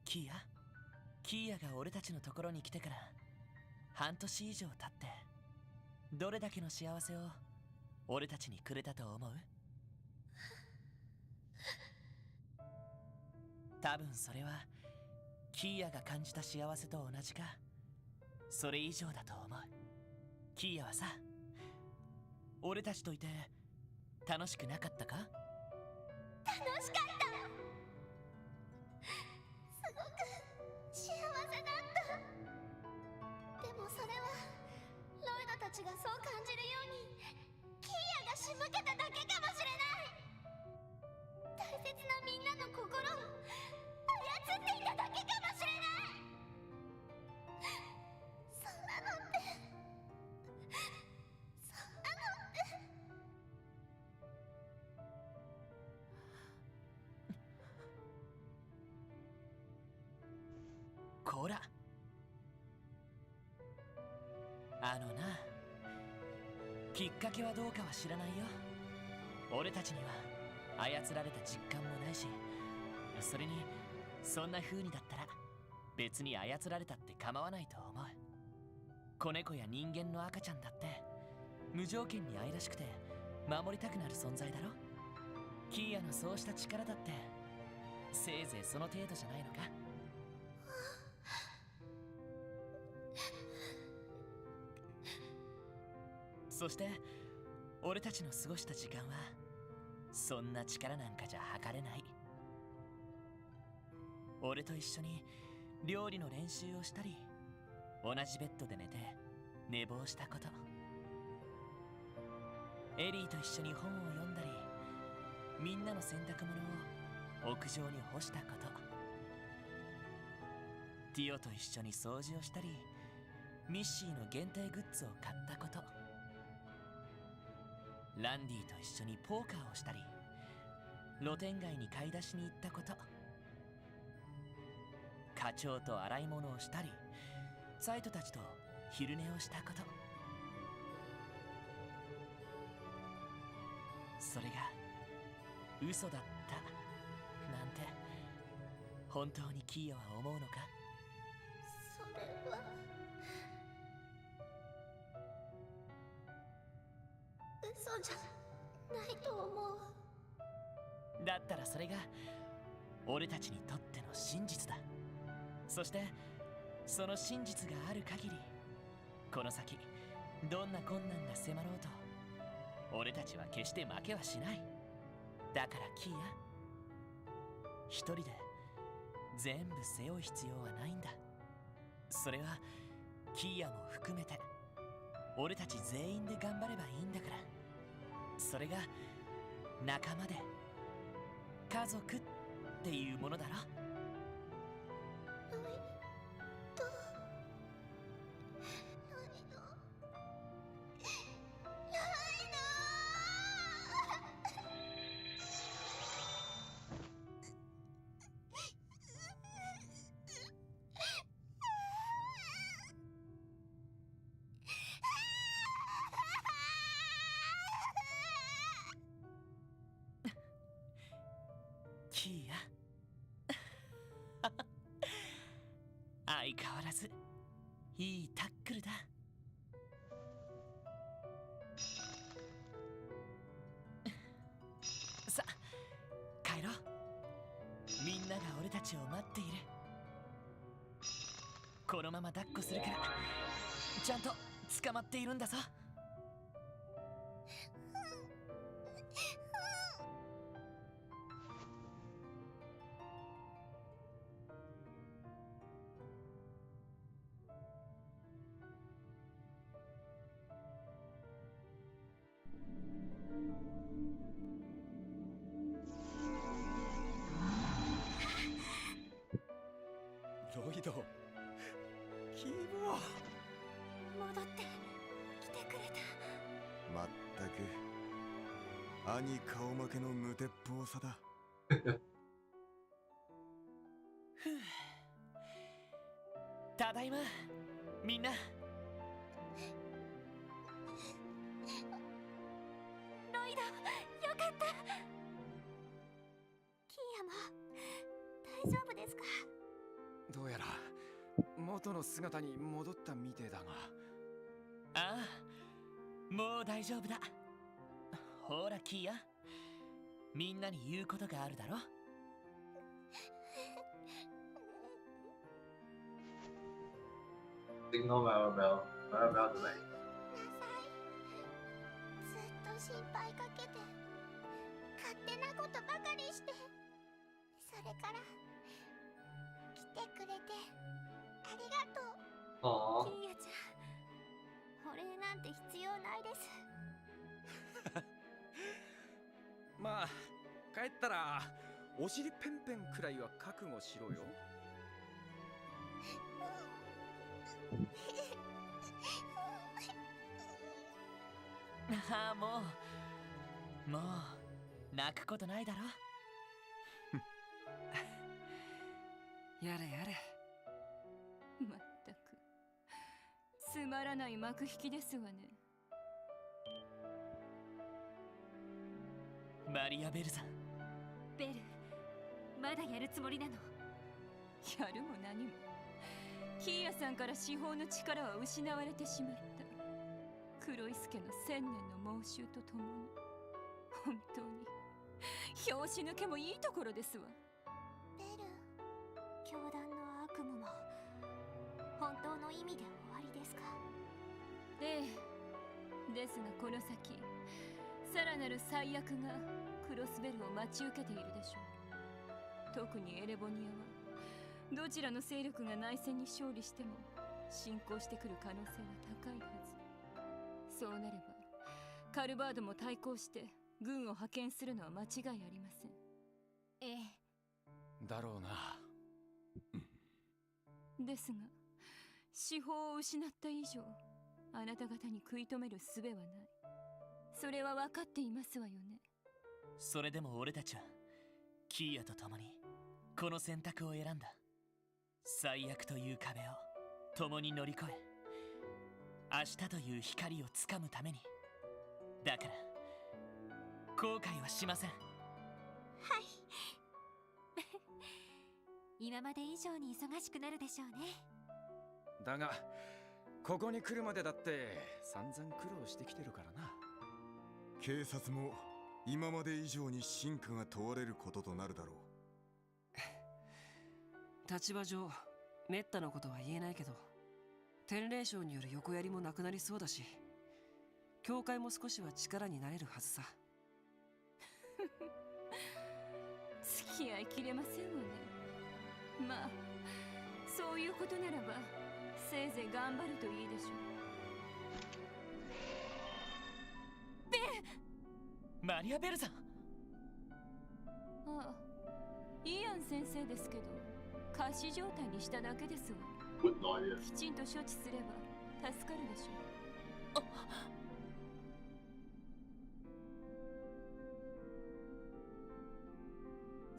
キーヤ。キーヤが俺たちのところに来てから半年以上経って、どれだけの幸せを俺たちにくれたと思う？多分それはキーヤが感じた幸せと同じか、それ以上だと思う。キーヤはさ、俺たちといて楽しくなかったか？楽しかった。すごく幸せだった。でもそれはロイドたちがそう感じるようにキーヤが仕向けただけかもしれない。大切なみんなの心を操っていただけかもしれない。そんなのってこら、あのな、きっかけはどうかは知らないよ。俺たちには操られた実感もないし、それにそんな風にだったら別に操られたって構わないと思う。子猫や人間の赤ちゃんだって無条件に愛らしくて守りたくなる存在だろ。キーヤのそうした力だってせいぜいその程度じゃないのか。そして俺たちの過ごした時間はそんな力なんかじゃ測れない。俺と一緒に料理の練習をしたり、同じベッドで寝て寝坊したこと、エリーと一緒に本を読んだり、みんなの洗濯物を屋上に干したこと、ティオと一緒に掃除をしたり、ミッシーの限定グッズを買ったこと、ランディと一緒にポーカーをしたり、露店街に買い出しに行ったこと、課長と洗い物をしたり、サイトたちと昼寝をしたこと、それが嘘だったなんて本当にキーヤは思うのか？と思う。だったらそれが俺たちにとっての真実だ。そしてその真実がある限り、この先どんな困難が迫ろうと俺たちは決して負けはしない。だからキーヤ、一人で全部背負う必要はないんだ。それはキーヤも含めて俺たち全員で頑張ればいいんだから。それが仲間で家族っていうものだろ。ロイドキーヤ相変わらずいいタックルだ。さあ帰ろう。みんなが俺たちを待っている。このまま抱っこするからちゃんと捕まっているんだぞ。ロイド、キーボー。戻ってきてくれた。まったく兄顔負けの無鉄砲さだ。ただいまみんな。ロイド、よかった。キーヤも大丈夫ですか？どうやら元の姿に戻ったみてえだが。ああ、もう大丈夫だ。ほらキーヤ、みんなに言うことがあるだろ。Signal Maribel. Maribel じゃない。ずっと心配かけて、勝手なことばかりして、それから来てくれてありがとう。あキーヤちゃん、お礼なんて必要ないです。まあ帰ったらお尻ペンペンくらいは覚悟しろよ。ああ、もう泣くことないだろ。やれやれ。まったくつまらない幕引きですわね。マリアベルさん。ベル、まだやるつもりなの？やるも何もキーヤさんから司法の力は失われてしまった。黒い助の千年の猛襲とともに本当に拍子抜けもいいところですわ。ベル、教団の悪夢も本当の意味で終わりですか？ええ、ですがこの先さらなる最悪がクロスベルを待ち受けているでしょう。特にエレボニアはどちらの勢力が内戦に勝利しても侵攻してくる可能性は高いはず。そうなればカルバードも対抗して軍を派遣するのは間違いありません。ええ。だろうな。ですが司法を失った以上あなた方に食い止める術はない。それは分かっていますわよね。それでも俺たちはキーヤと共にこの選択を選んだ。最悪という壁を共に乗り越え、明日という光をつかむために。だから後悔はしません。はい今まで以上に忙しくなるでしょうね。だがここに来るまでだって散々苦労してきてるからな。警察も今まで以上に真価が問われることとなるだろう。立場上めったなことは言えないけど、天霊賞による横やりもなくなりそうだし、教会も少しは力になれるはずさ。付き合いきれませんわね。まあそういうことならばせいぜい頑張るといいでしょう。マリアベルさん。ああ、イアン先生ですけど、仮死状態にしただけですわ。 Good idea. きちんと処置すれば助かるでしょう。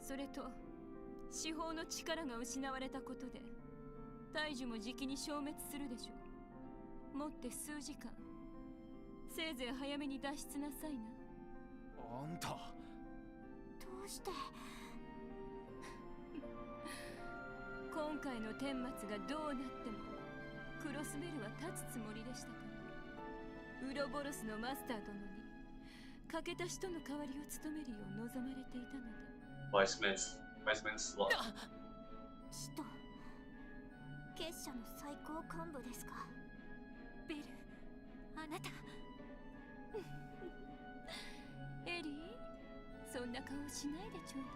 それと司法の力が失われたことで大樹もじきに消滅するでしょう。もって数時間、せいぜい早めに脱出なさいな。あんた。どうして？今回の顛末がどうなってもクロスベルは立つつもりでしたから。ウロボロスのマスター殿に欠けた人の代わりを務めるよう望まれていたので。Wise man's lot. 使徒、結社の最高幹部ですか？ベル、あなた。エリー、そんな顔しないでちょう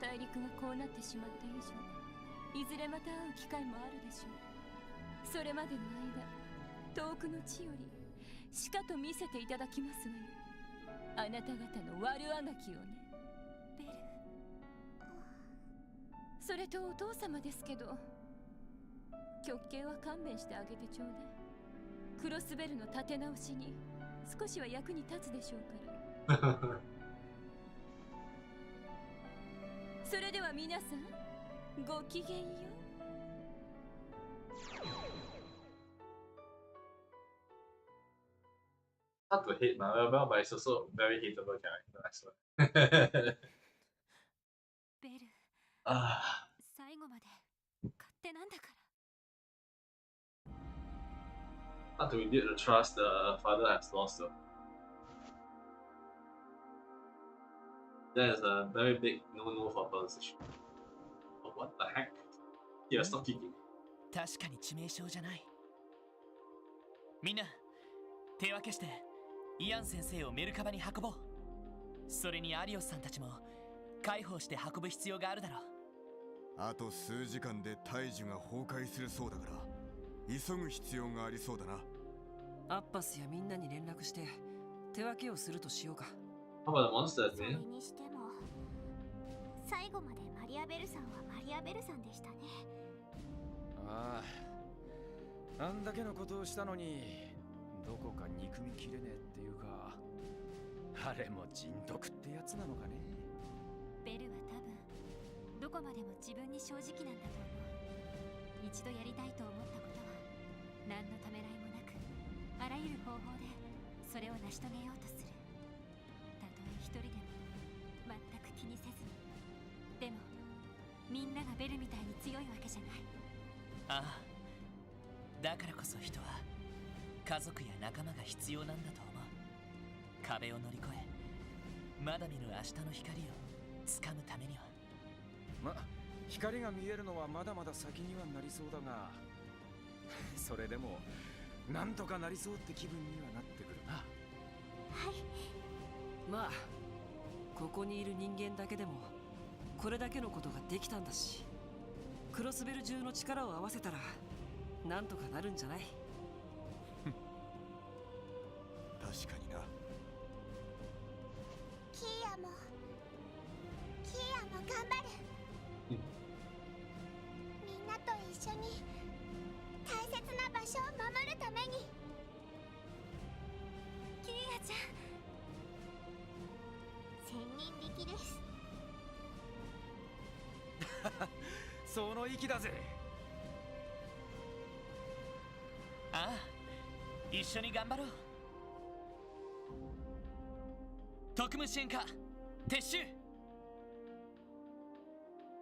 だい。大陸がこうなってしまった以上、いずれまた会う機会もあるでしょう。それまでの間、遠くの地よりしかと見せていただきますわよ。あなた方の悪あがきをね。ベル。それとお父様ですけど、極刑は勘弁してあげてちょうだい。クロスベルの立て直しに少しは役に立つでしょうから。それでは皆さん、ごきげんよう。Hard to hate Maribel, but it's also a very hateable character, I swear. ベル、 Ah, 最後まで勝手なんだから。 hard to rebuild the trust the father has lost. So. That is a very big no-no for position. Oh, what the heck? Yeah, stop kicking. 確かに致命傷じゃない。みんな手分けしてイアン先生をメルカバに運ぼう。それにアリオスさんたちも解放して運ぶ必要があるだろう。あと数時間で大樹が崩壊するそうだから急ぐ必要がありそうだな。アッパスやみんなに連絡して手分けをするとしようか。How about the monsters, それ man? にしても最後までマリアベルさんはマリアベルさんでしたね。ああ、あんだけのことをしたのにどこか憎みきれねえっていうか、あれも人徳ってやつなのかね。ベルは多分どこまでも自分に正直なんだと思う。一度やりたいと思ったことは何のためらいもなく、あらゆる方法でそれを成し遂げようとする。たとえ一人でも全く気にせずに。でもみんながベルみたいに強いわけじゃない。ああ、だからこそ人は家族や仲間が必要なんだと思う。壁を乗り越えまだ見ぬ明日の光をつかむためには。ま、光が見えるのはまだまだ先にはなりそうだがそれでもなんとかなりそうって気分にはなってくるな。はい。まあここにいる人間だけでもこれだけのことができたんだし、クロスベル中の力を合わせたらなんとかなるんじゃない？確かにな。キーヤも頑張る。みんなと一緒に大切な場所を守るために。キーヤちゃん、千人力です。その息だぜ。ああ、一緒に頑張ろう。特務支援課撤収。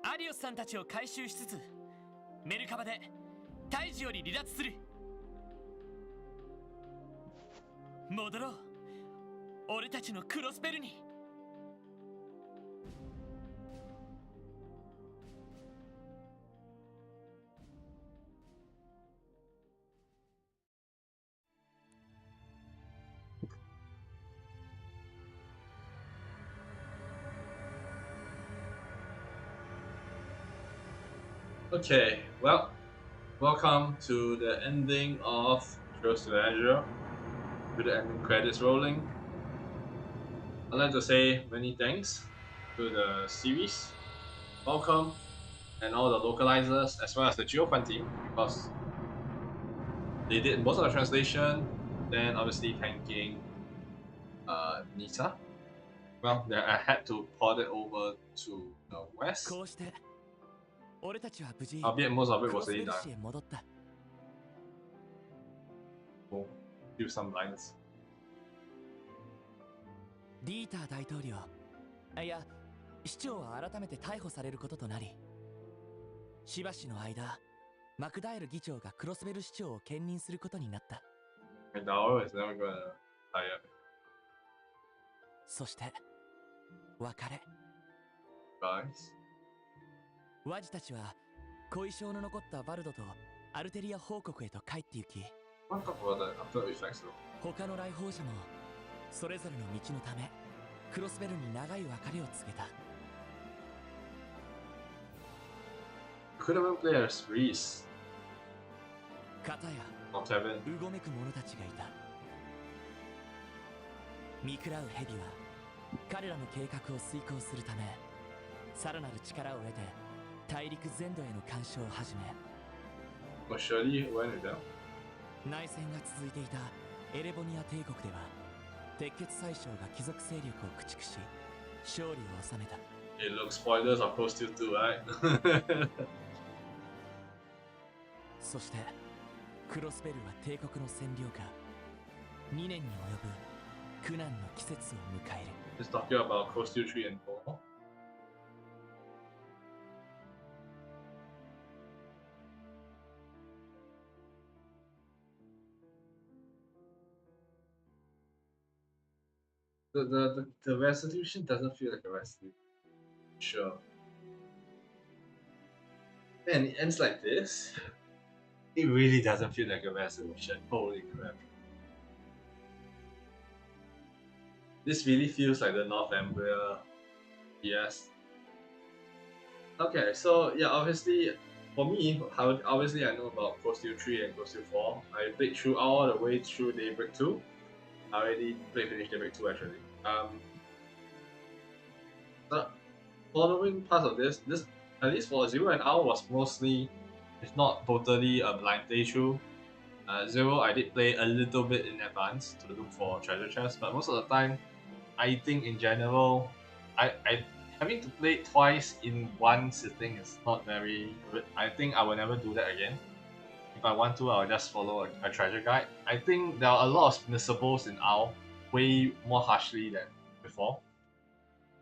アリオスさんたちを回収しつつメルカバで大樹より離脱する。戻ろう。俺たちのクロスベルに。Okay, well, welcome to the ending of Trails to Azure, with the ending credits rolling. I'd like to say many thanks to the series, welcome, and all the localizers, as well as the Geofund team, because they did most of the translation, then obviously thanking Nita. Well, then I had to port it over to the West, こうして俺たちは無事 albeit most of it クロ was スベ already ル done. 市へ戻った。 We'll do some lines. リーター大統領、いや、市長は改めて逮捕されることとなり、しばしの間、マクダエル議長がクロスベル市長を兼任することになった。 McDowell is never gonna tie up. そして、別れ。 Guys. ワジたちは後遺症の残ったバルドとアルテリア報告へと帰って行き、 I'll talk about that after the effects though. 他の来訪者もそれぞれの道のためクロスベルに長い別れを告げた。 Could have been played as Reese 片や or Kevin. うごめく者たちがいた。見食らう蛇は彼らの計画を遂行するため、さらなる力を得て大陸全土への干渉を始め、 But surely went with them. 内戦が続いていたエレボニア帝国では鉄血宰相が貴族勢力を駆逐し勝利を収めた。 It looks spoilers of Coast 2, right? そしてクロスベルは帝国の占領下2年に及ぶ苦難の季節を迎える。 Just talking about Coast 2, 3, and 4. The resolution doesn't feel like a resolution. Sure. Man, it ends like this. It really doesn't feel like a resolution. Holy crap. This really feels like the Northumbria. Yes. Okay, so yeah, obviously, for me, obviously I know about Coast 3 and Coast 4. I played through all the way through Daybreak 2. I already finished Daybreak 2 actually. The following parts of this, at least for Zero and Owl, was mostly, if not totally, a blind playthrough. Zero, I did play a little bit in advance to look for treasure chests, but most of the time, I think in general, I having to play it twice in one sitting is not very good. I think I will never do that again. If I want to, I'll just follow a treasure guide. I think there are a lot of missables in Owl, way more harshly than before.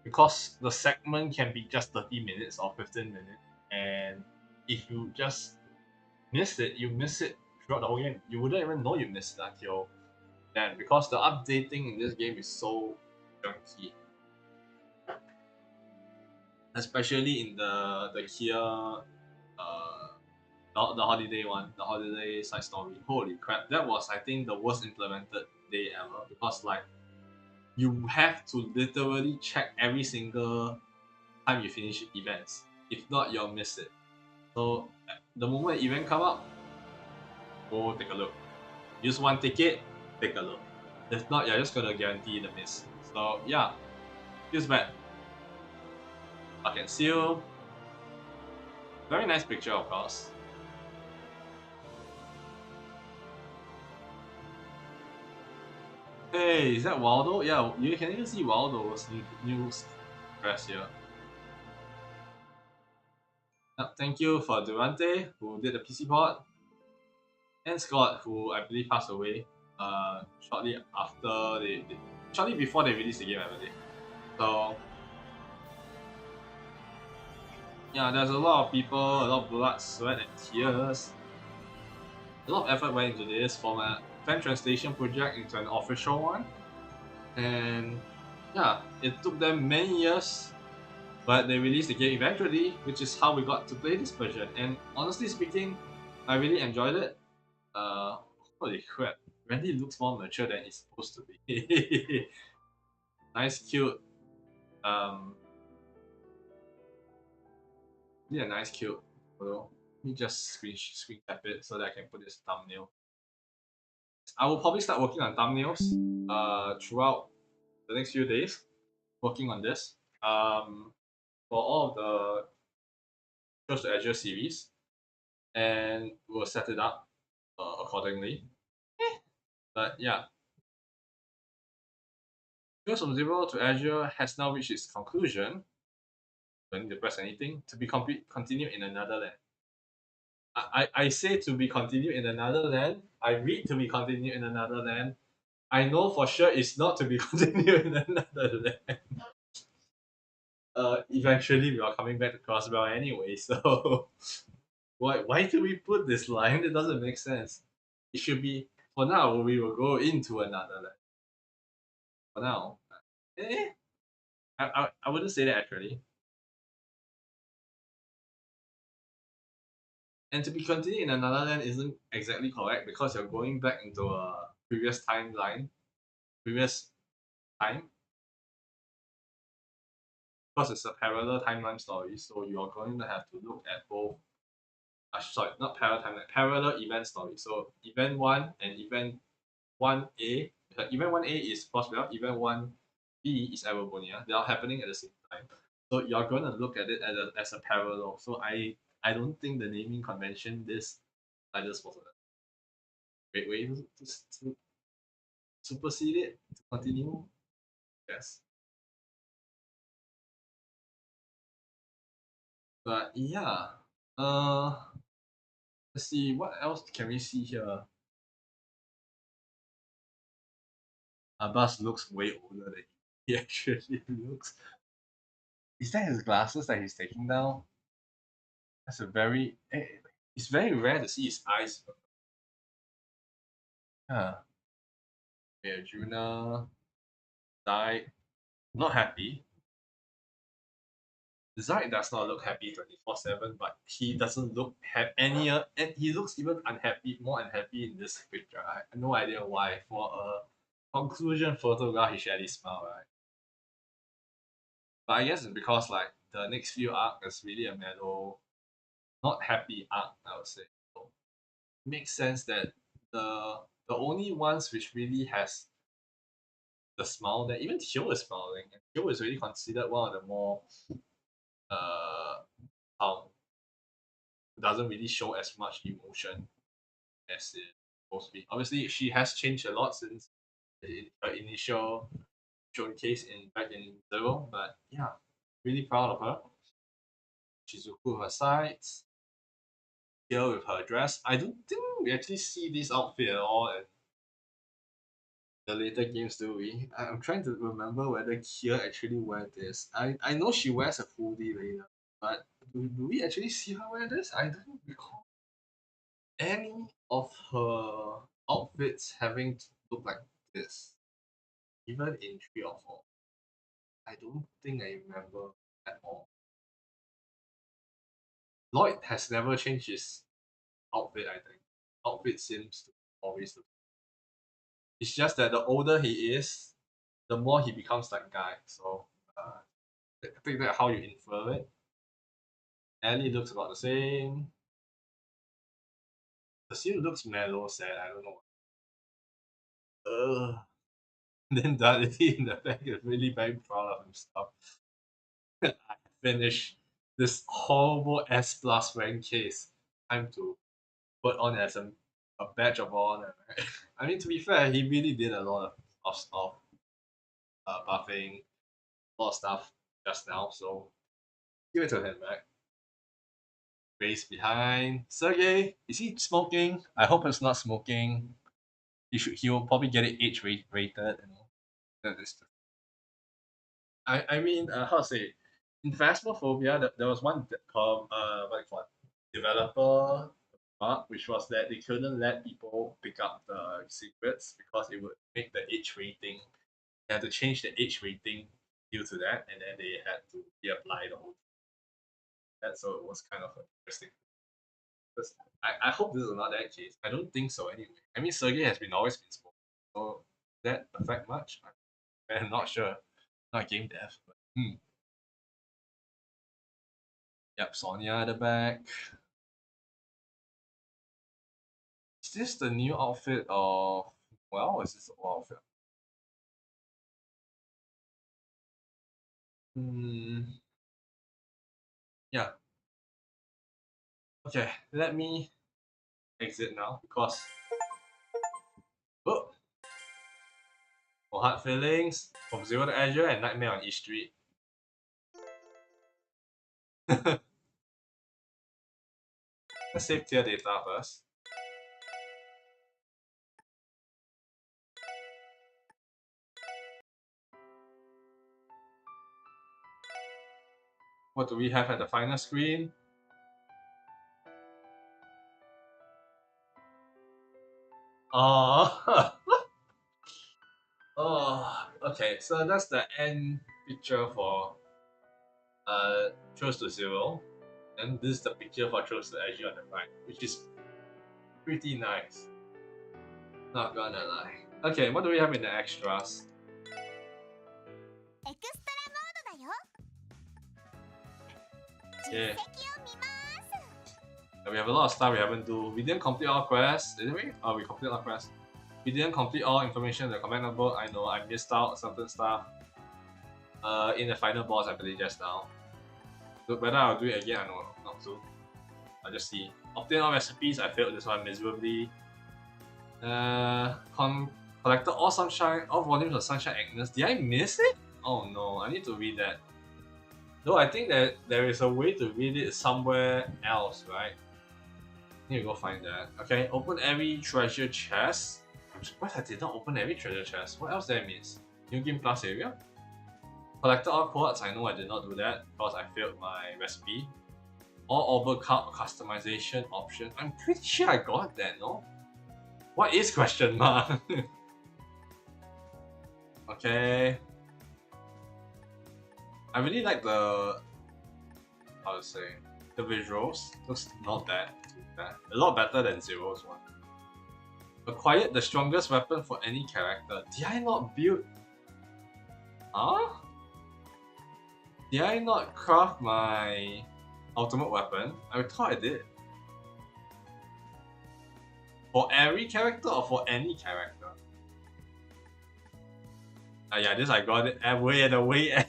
Because the segment can be just 30 minutes or 15 minutes, and if you just miss it, you miss it throughout the whole game. You wouldn't even know you missed it until then, because the updating in this game is so junky. Especially in the here, the holiday one, the holiday side story. Holy crap, that was, I think, the worst implemented day ever, because like you have to literally check every single time you finish events. If not, you'll miss it. So the moment event come up, go take a look. Use one ticket, take a look. If not, you're just gonna guarantee the miss. So yeah, feels bad. I can seal. Very nice picture, of course. Hey, is that Waldo? Yeah, you can even see Waldo's new dress here. Thank you for Durante, who did the PC port, and Scott, who I believe passed away shortly after shortly before they released the game, I believe. So yeah, there's a lot of people, a lot of blood, sweat, and tears. A lot of effort went into this from a fan translation project into an official one. And yeah, it took them many years, but they released the game eventually, which is how we got to play this version. And honestly speaking, I really enjoyed it. Uh, Holy crap, Randy looks more mature than he's supposed to be. Nice, cute. Um, yeah, nice, cute photo. Let me just screen cap it so that I can put this thumbnail. I will probably start working on thumbnails throughout the next few days, working on this. For all of the Close to Azure series, and we'll set it up accordingly. But yeah, Goes from Zero to Azure has now reached its conclusion. Don't need to press anything to be continued in another land. I say to be continued in another land. I read to be continued in another land. I know for sure it's not to be continued in another land. Eventually we are coming back to Crossbell anyway, so why do we put this line? It doesn't make sense. It should be for now we will go into another land. For now. Eh, I wouldn't say that actually. And to be continued in another land isn't exactly correct because you're going back into a previous timeline, previous time, because it's a parallel timeline story. So you're going to have to look at both. Sorry, not parallel timeline, parallel event story. So event one and event one A. Event one A is Crossbell. Event one B is Aravonia. They are happening at the same time. So you're going to look at it as a parallel. So I don't think the naming convention this I just was a great way to supersede it, to continue. Yes. But yeah. Uh let's see what else can we see here. Abbas looks way older than he actually looks. Is that his glasses that he's taking down? That's a very it's very rare to see his eyes. Yeah. Yeah, Juna died. Not happy. Zai does not look happy 24/7, but he doesn't look any and he looks even unhappy, more unhappy in this picture. I have no idea why. For a conclusion photograph, he should at least smile, right? But I guess it's because like the next few arc is really a mellow, not happy arc, I would say. So it makes sense that the only ones which really has the smile that even Hyo is smiling, and Hyo is really considered one of the more uh um doesn't really show as much emotion as it supposed to be. Obviously, she has changed a lot since her initial showcase in back in Zero, but yeah, really proud of her. Shizuku her sides, here with her dress. I don't think we actually see this outfit at all in the later games, do we? I'm trying to remember whether Kia actually wear this. I know she wears a hoodie later, but do we actually see her wear this? I don't recall any of her outfits having to look like this, even in 3 or 4. I don't think I remember at all. Lloyd has never changed his outfit, I think. Outfit seems to always look. It's just that the older he is, the more he becomes that guy. So uh, I think that how you infer it. Ellie looks about the same. The scene looks mellow, sad. I don't know. Then Dudley in the back is really very proud of himself. I finished this horrible S plus rank case. Time to put on as a badge of honor. Right? I mean, to be fair, he really did a lot of stuff, buffing, a lot of stuff just now. So give it to him, right? Race behind Sergey. Is he smoking? I hope it's not smoking. He will probably get it age rated. You know, that is. I mean, how to say? In Phasmophobia, there was one what do you call it? Developer bug, which was that they couldn't let people pick up the secrets because it would make the age rating they had to change the age rating due to that, and then they had to reapply the whole thing. And so it was kind of interesting. I hope this is not that case. I don't think so anyway. I mean, Sergey has always been spoken, so does that affect much? I'm not sure. Not game dev, but Yep, Sonya at the back. Is this the new outfit of? Well, is this the old outfit? Yeah. Okay, let me exit now because. Oh, for hard feelings from Zero to Azure and Nightmare on East Street. Let's save tier data first. What do we have at the final screen? Oh, oh, okay. So that's the end picture for Chose to Zero, and this is the picture for Chose to Azure on the right, which is pretty nice. Not gonna lie. Okay, what do we have in the extras? エクストラモードだよ。 Yeah. 実績を見ます。 We have a lot of stuff we haven't do. We didn't complete all quests, didn't we? Oh, we completed all quests. We didn't complete all information in the command notebook. I know I missed out certain stuff. In the final boss, I believe just now. So whether I'll do it again, I know not to. I'll just see. Obtain all recipes. I failed this one miserably. Collected all volumes of Sunshine Agnes. Did I miss it? Oh no, I need to read that. Though I think that there is a way to read it somewhere else, right? Need to go find that. Okay, open every treasure chest. I'm surprised I did not open every treasure chest. What else did I miss? New Game Plus area? Collected all quads. I know I did not do that because I failed my recipe. All over card customization option. I'm pretty sure I got that, no? What is question mark? Okay. I really like the, how to say, the visuals. Looks not that bad. A lot better than Zero's one. Acquired the strongest weapon for any character. Did I not build? Huh? Did I not craft my ultimate weapon? I thought I did. For every character or for any character? Yeah, this I got it way at the way end.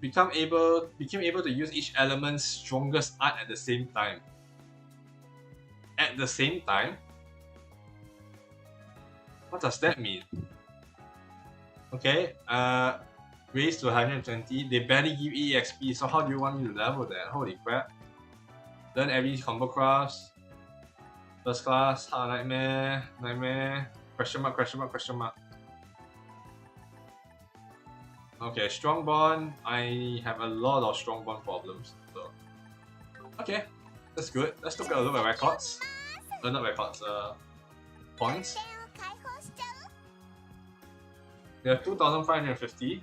Became able to use each element's strongest art at the same time. At the same time? What does that mean? Okay, raise to 120. They barely give EXP, so how do you want me to level that? Holy crap. Learn every combo crafts. First class, nightmare, question mark, question mark, question mark. Okay, strong bond. I have a lot of strong bond problems. So. Okay, that's good. Let's look at a look at records. Not records, points. We have 2,550.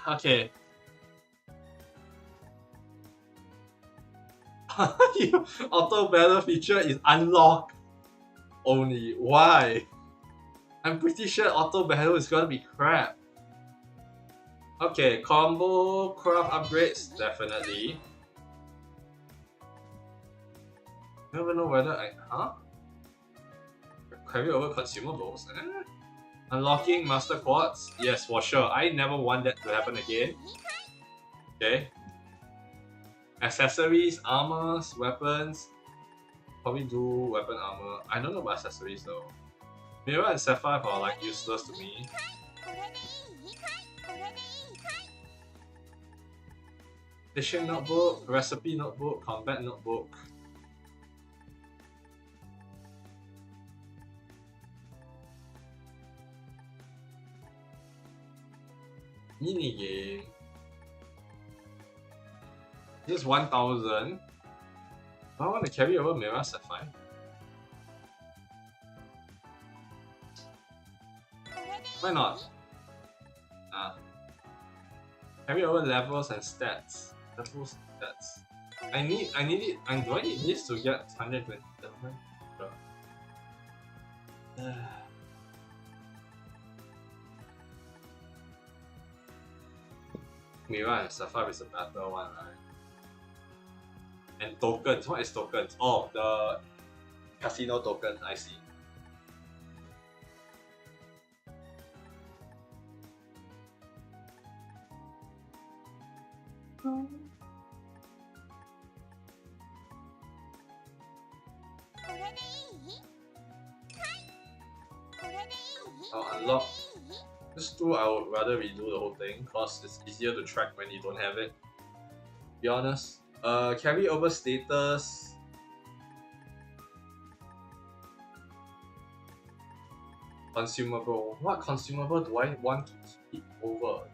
Okay. Auto battle feature is unlocked only. Why? I'm pretty sure auto battle is gonna be crap. Okay, combo craft upgrades, definitely. I don't even know whether carry over consumables. Unlocking master quartz, yes, for sure. I never want that to happen again. Okay. Accessories, armors, weapons. Probably do weapon armor. I don't know about accessories though. Mirror and Sapphire are like useless to me. Fishing notebook, recipe notebook, combat notebook. Minigame. This is 1,000. Do I want to carry over Mirror Sapphire? Why not? Carry over levels and stats. Levels and stats. I need it. Do I need this to get 120? Mira and Sapphire is a better one, right? And tokens. What is tokens? Oh, the casino tokens. I see. I'll unlock this two. I would rather redo the whole thing because it's easier to track when you don't have it. Be honest. Carry over status. Consumable. What consumable do I want to keep over?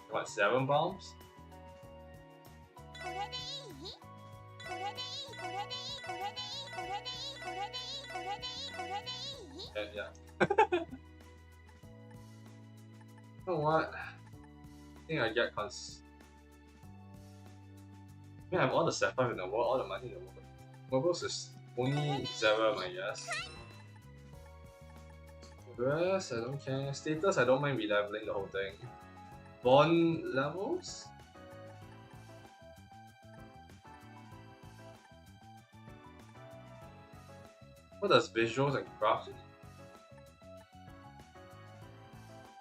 What, 7 bombs? Yeah. You know what? I think I get I have all the sapphire in the world, all the money in the world. Mobiles is only 0, I guess. Progress, I don't care. Status, I don't mind releveling the whole thing. Bond levels? What does visuals and crafts mean?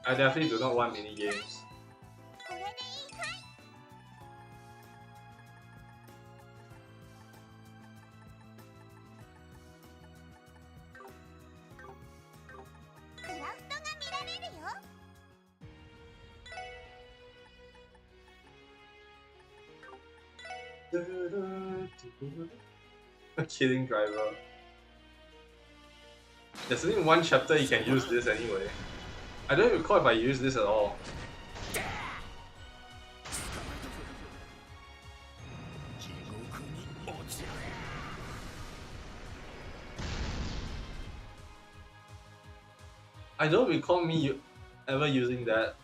I definitely do not want mini games. A killing driver. There's only one chapter you can use this anyway. I don't recall if I use this at all. I don't recall me ever using that.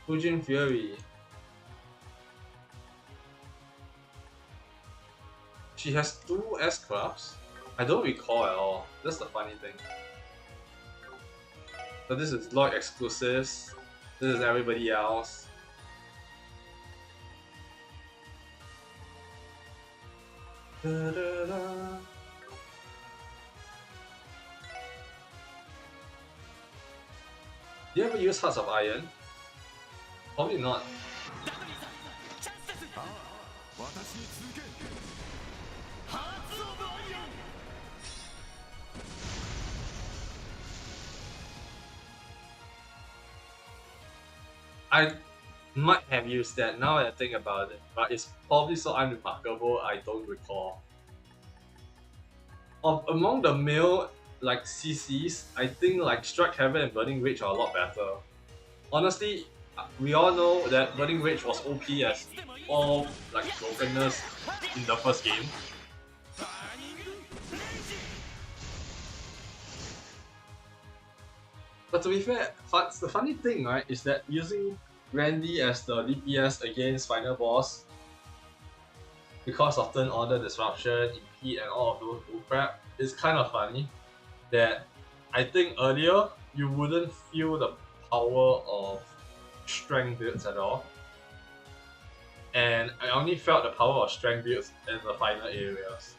Fujin Fury. She has 2 S-crafts? I don't recall at all. That's the funny thing. So this is Lloyd exclusives. This is everybody else. Da, da, da. Do you ever use Hearts of Iron? Probably not. I might have used that now that I think about it, but it's probably so unremarkable I don't recall. Among the male like CCs, I think like Strike Heaven and Burning Rage are a lot better. Honestly, we all know that Burning Rage was OP as all like brokenness in the first game. But to be fair, the funny thing, right, is that using Randy as the DPS against Final Boss because of turn order disruption, impede, and all of those bullcrap is kind of funny. That I think earlier you wouldn't feel the power of strength builds at all, and I only felt the power of strength builds in the final areas.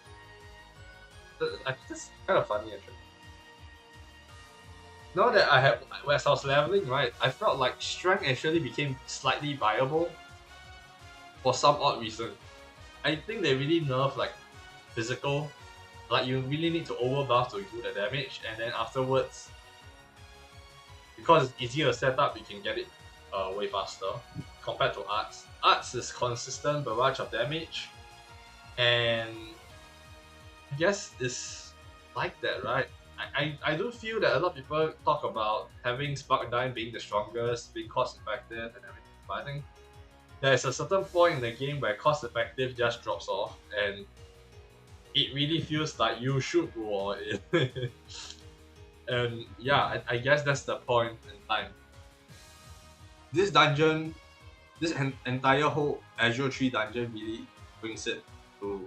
That's kind of funny actually. Now that as I was leveling, right, I felt like strength actually became slightly viable for some odd reason. I think they really nerfed like physical, like you really need to overbuff to do the damage, and then afterwards, because it's easier to set up, you can get it way faster compared to Arts. Arts is consistent barrage of damage, and I guess it's like that, right? I do feel that a lot of people talk about having Spark Dime being the strongest, being cost effective and everything, but I think there's a certain point in the game where cost effective just drops off, and it really feels like you should go all in. And yeah, I guess that's the point in time. This dungeon, this entire whole Azure 3 dungeon really brings it to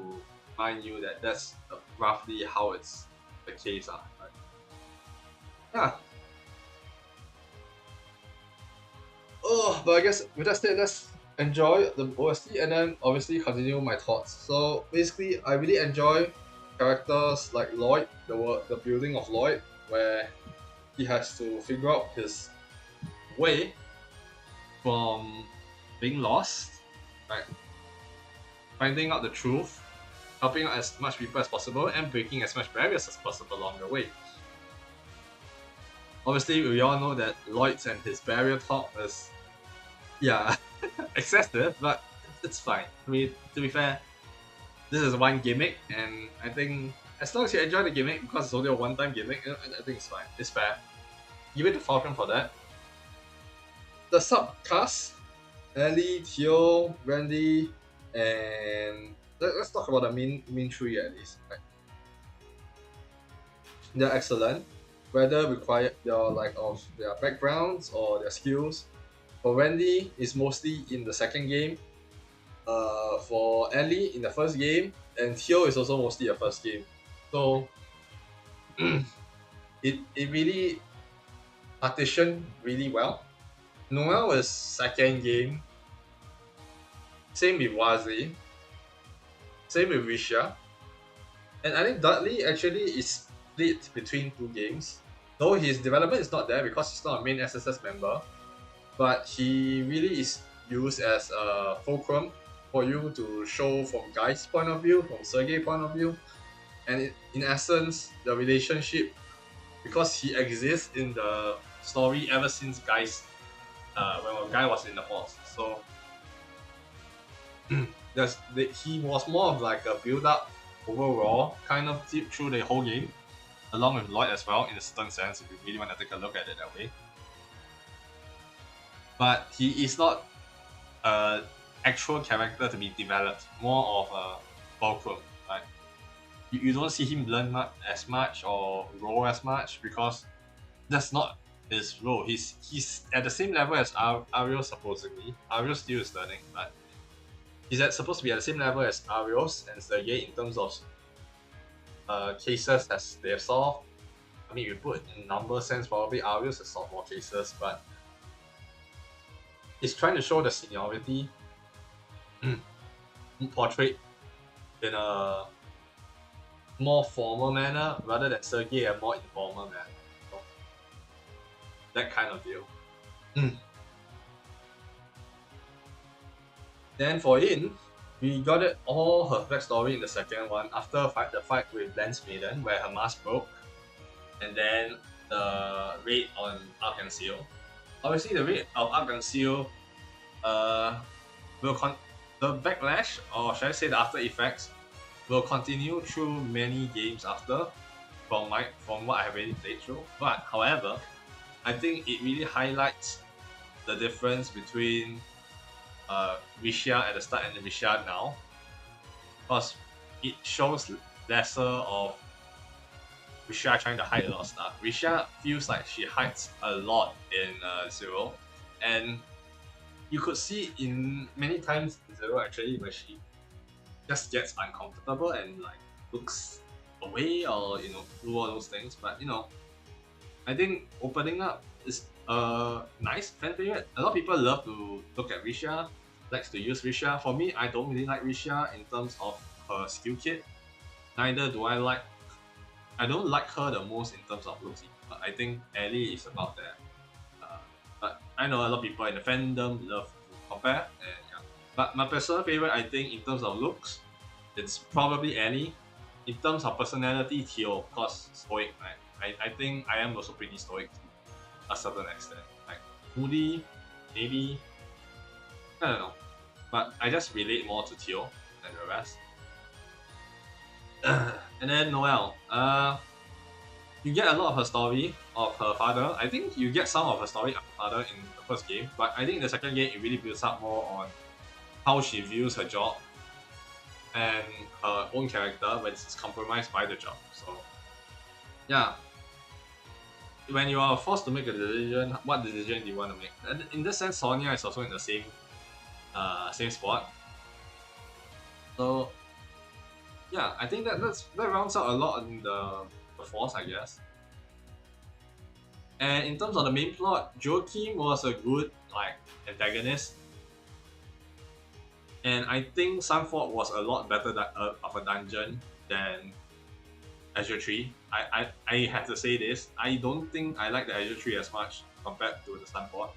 mind you that that's roughly how it's the case. Right? Yeah. Oh, but I guess with that said, let's enjoy the OST and then obviously continue my thoughts. So basically, I really enjoy characters like Lloyd, the building of Lloyd, where he has to figure out his way from being lost, right? Finding out the truth, helping out as much people as possible, and breaking as much barriers as possible along the way. Obviously, we all know that Lloyd's and his barrier talk is, yeah, excessive, but it's fine. I mean, to be fair, this is one gimmick, and I think as long as you enjoy the gimmick, because it's only a one-time gimmick, I think it's fine. It's fair. Give it to Falcon for that. The subcast, Ellie, Theo, Randy, and let's talk about the main three at least. Right? They're excellent, whether required of their backgrounds or their skills. For Randy, it's mostly in the second game. For Ellie in the first game, and Theo is also mostly the first game. So it really partitioned really well. Noel was second game. Same with Wazi. Same with Risha. And I think Dudley actually is split between two games. Though his development is not there because he's not a main SSS member. But he really is used as a fulcrum for you to show from Guy's point of view, from Sergei's point of view. And in essence, the relationship, because he exists in the story ever since Guy's when Guy was in the Force. So he was more of like a build-up overall kind of through the whole game, along with Lloyd as well in a certain sense if you really want to take a look at it that way. But he is not an actual character to be developed, more of a fulcrum. Right? You don't see him learn as much or grow as much because that's not his role. He's at the same level as Ariel supposedly. Ariel still is learning, but he's supposed to be at the same level as Arios and Sergei in terms of cases as they have solved. I mean, if you put in number sense, probably Arios has solved more cases, but he's trying to show the seniority portrayed in a more formal manner rather than Sergei a more informal manner. So, that kind of deal. Then for In, we got it all her backstory in the second one after the fight with Lance Maiden where her mask broke, and then the raid on Arkansas. Obviously, the raid of Arkansas the backlash, or should I say the after effects, will continue through many games after, from what I've already played through. But however, I think it really highlights the difference between Risha at the start and Risha now, because it shows lesser of Risha trying to hide a lot of stuff. Risha feels like she hides a lot in Zero, and you could see in many times in Zero actually where she just gets uncomfortable and like looks away or do all those things. But I think opening up is a nice fan favorite. A lot of people love to look at Risha, likes to use Risha. For me, I don't really like Risha in terms of her skill kit. Neither do I don't like her the most in terms of looks. But I think Ellie is about there. But I know a lot of people in the fandom love to compare, and yeah. But my personal favorite, I think, in terms of looks, it's probably Ellie. In terms of personality, Theo, of course, stoic. Right? I think I am also pretty stoic to a certain extent. Like moody, maybe. I don't know. But I just relate more to Theo than the rest. And then Noelle. You get a lot of her story of her father. I think you get some of her story of her father in the first game, but I think in the second game it really builds up more on how she views her job and her own character when it's compromised by the job. So yeah, when you are forced to make a decision, what decision do you want to make? And in this sense, Sonya is also in the same spot. So yeah, I think that rounds out a lot in the Force, I guess. And in terms of the main plot, Joachim was a good antagonist, and I think Sunford was a lot better of a dungeon than Azure Tree. I have to say this. I don't think I like the Azure Tree as much compared to the Sunford.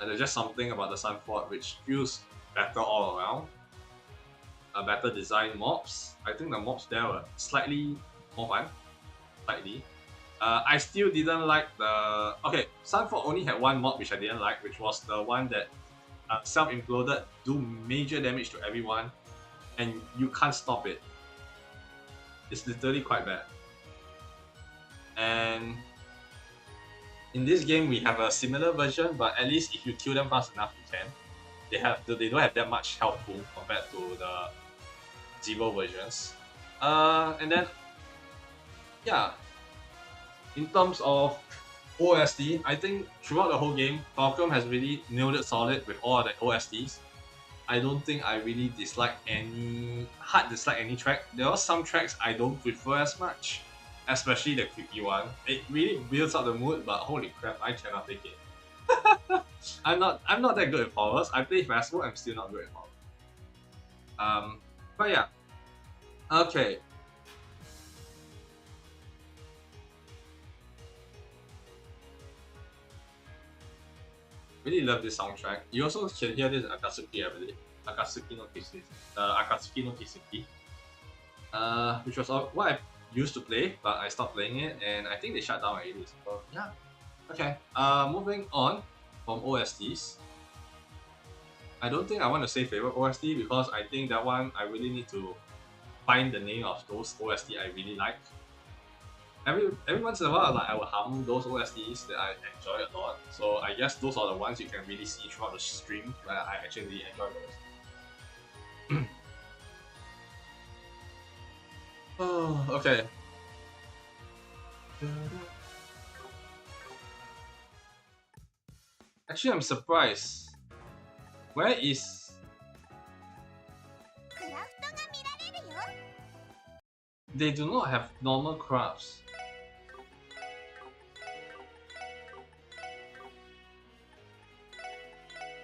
And there's just something about the Sunford which feels better all around. A better design mobs. I think the mobs there were slightly more fun. Slightly. I still didn't like the... Okay, Sunford only had one mob which I didn't like, which was the one that self-imploded, do major damage to everyone, and you can't stop it. It's literally quite bad. And in this game we have a similar version, but at least if you kill them fast enough, you can. They don't have that much health pool compared to the Zero versions. And then yeah, in terms of OST, I think throughout the whole game, Falcom has really nailed it solid with all the OSTs. I don't think I really dislike any track. There are some tracks I don't prefer as much, especially the creepy one. It really builds up the mood, but holy crap, I cannot take it. I'm not that good at powers. I play Fastball, I'm still not good at powers. But yeah. Okay. Really love this soundtrack. You also can hear this in Akatsuki, I believe. Akatsuki no Kisuki. Which was what I used to play, but I stopped playing it, and I think they shut down already. So yeah. Okay. Moving on from OSTs. I don't think I want to say favorite OST because I think that one I really need to find the name of those OST I really like. Every once in a while, I will hum those OSTs that I enjoy a lot. So I guess those are the ones you can really see throughout the stream where I actually really enjoy those. Oh, okay. Actually, I'm surprised. Where is... They do not have normal crafts.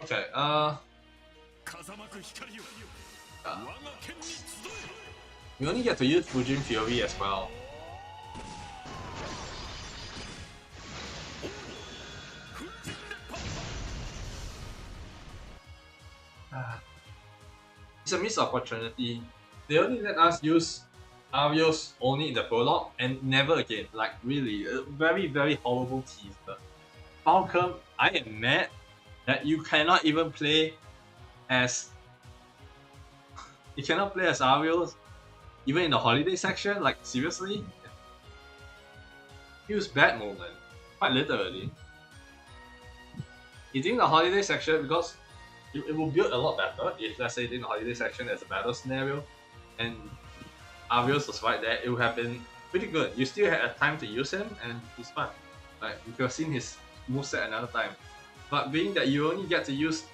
Okay, we only get to use Fujin Fury as well. It's a missed opportunity. They only let us use Arios only in the prologue and never again. Like really, a very, very horrible teaser. Falcom, I am mad that you cannot even play as... You cannot play as Arios even in the holiday section? Like seriously? Feels bad moment. Quite literally. You think the holiday section, because it will build a lot better if let's say in the holiday section there's a battle scenario and Arios was right there, it would have been pretty good. You still had a time to use him and he's fun. Like you could have seen his moveset another time. But being that you only get to use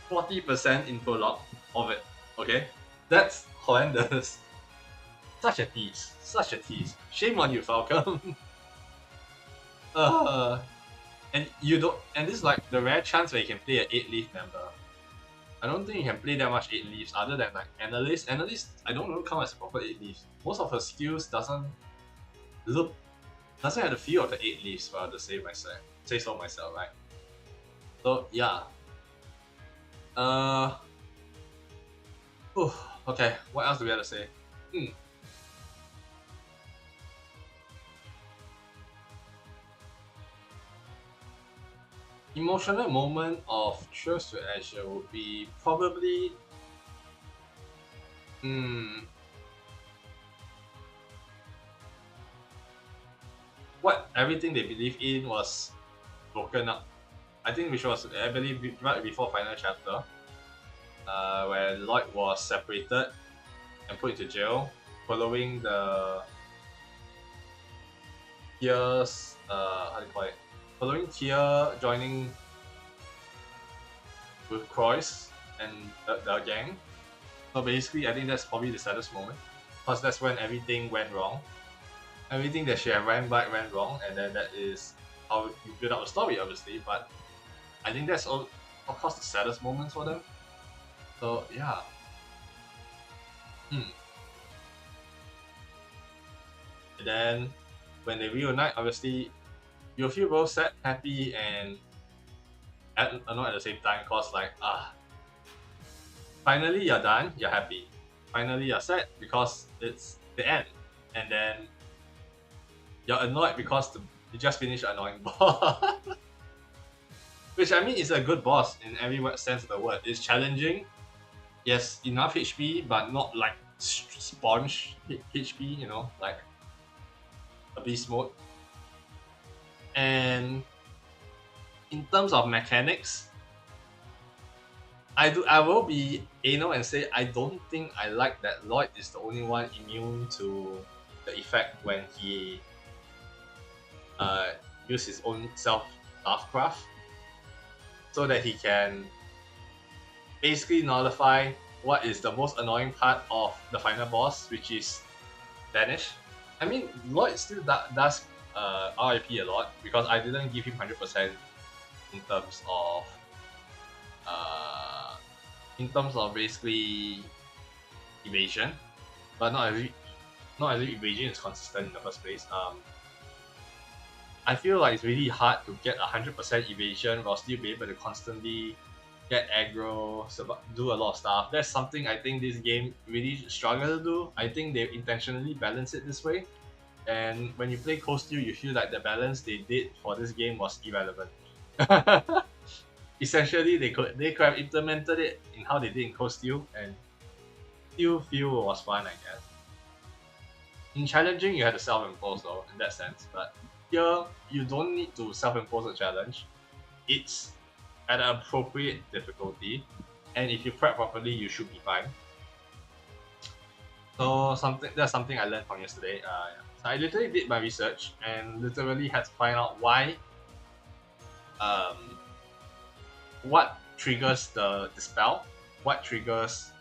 40% in prologue of it, okay? That's horrendous. Such a tease. Such a tease. Shame on you, Falcom. And you don't, and this is like the rare chance where you can play an 8-leaf member. I don't think you can play that much 8 leaves other than like Analyst. Analyst, I don't know count as a proper 8 leaves. Most of her skills doesn't have the feel of the 8 leaves, for to say so myself, right? So yeah. Okay, what else do we have to say? Emotional moment of Cheers to Azure would be probably what everything they believe in was broken up. I think which was I believe right before final chapter. where Lloyd was separated and put into jail following the Tier's how do you call it? Following Tier joining with Croix and the gang. So basically, I think that's probably the saddest moment, because that's when everything went wrong. Everything that should have went right went wrong, and then that is how you build up a story, obviously. But I think that's all, of course, the saddest moments for them. So yeah. And then when they reunite, obviously, you'll feel both sad, happy, and annoyed at the same time, cause like finally you're done, you're happy. Finally you're sad because it's the end, and then you're annoyed because you just finished an annoying boss. Which I mean is a good boss in every sense of the word. It's challenging, yes, enough HP, but not like sponge HP, you know, like a beast mode. And in terms of mechanics, I will be anal and say I don't think I like that Lloyd is the only one immune to the effect when he use his own self-craft, so that he can basically nullify what is the most annoying part of the final boss, which is Vanish. I mean, Lloyd still does RIP a lot, because I didn't give him 100% in terms of basically evasion, but not every evasion is consistent in the first place. I feel like it's really hard to get 100% evasion while still be able to constantly get aggro, do a lot of stuff. That's something I think this game really struggle to do. I think they intentionally balance it this way, and when you play Cold Steel, you feel like the balance they did for this game was irrelevant. Essentially, they could have implemented it in how they did in Cold Steel, and still feel it was fun, I guess. In challenging, you had to self-impose though, in that sense, but here you don't need to self-impose a challenge. It's at an appropriate difficulty, and if you prep properly, you should be fine. So that's something I learned from yesterday. So I literally did my research and literally had to find out why, what triggers the spell, what triggers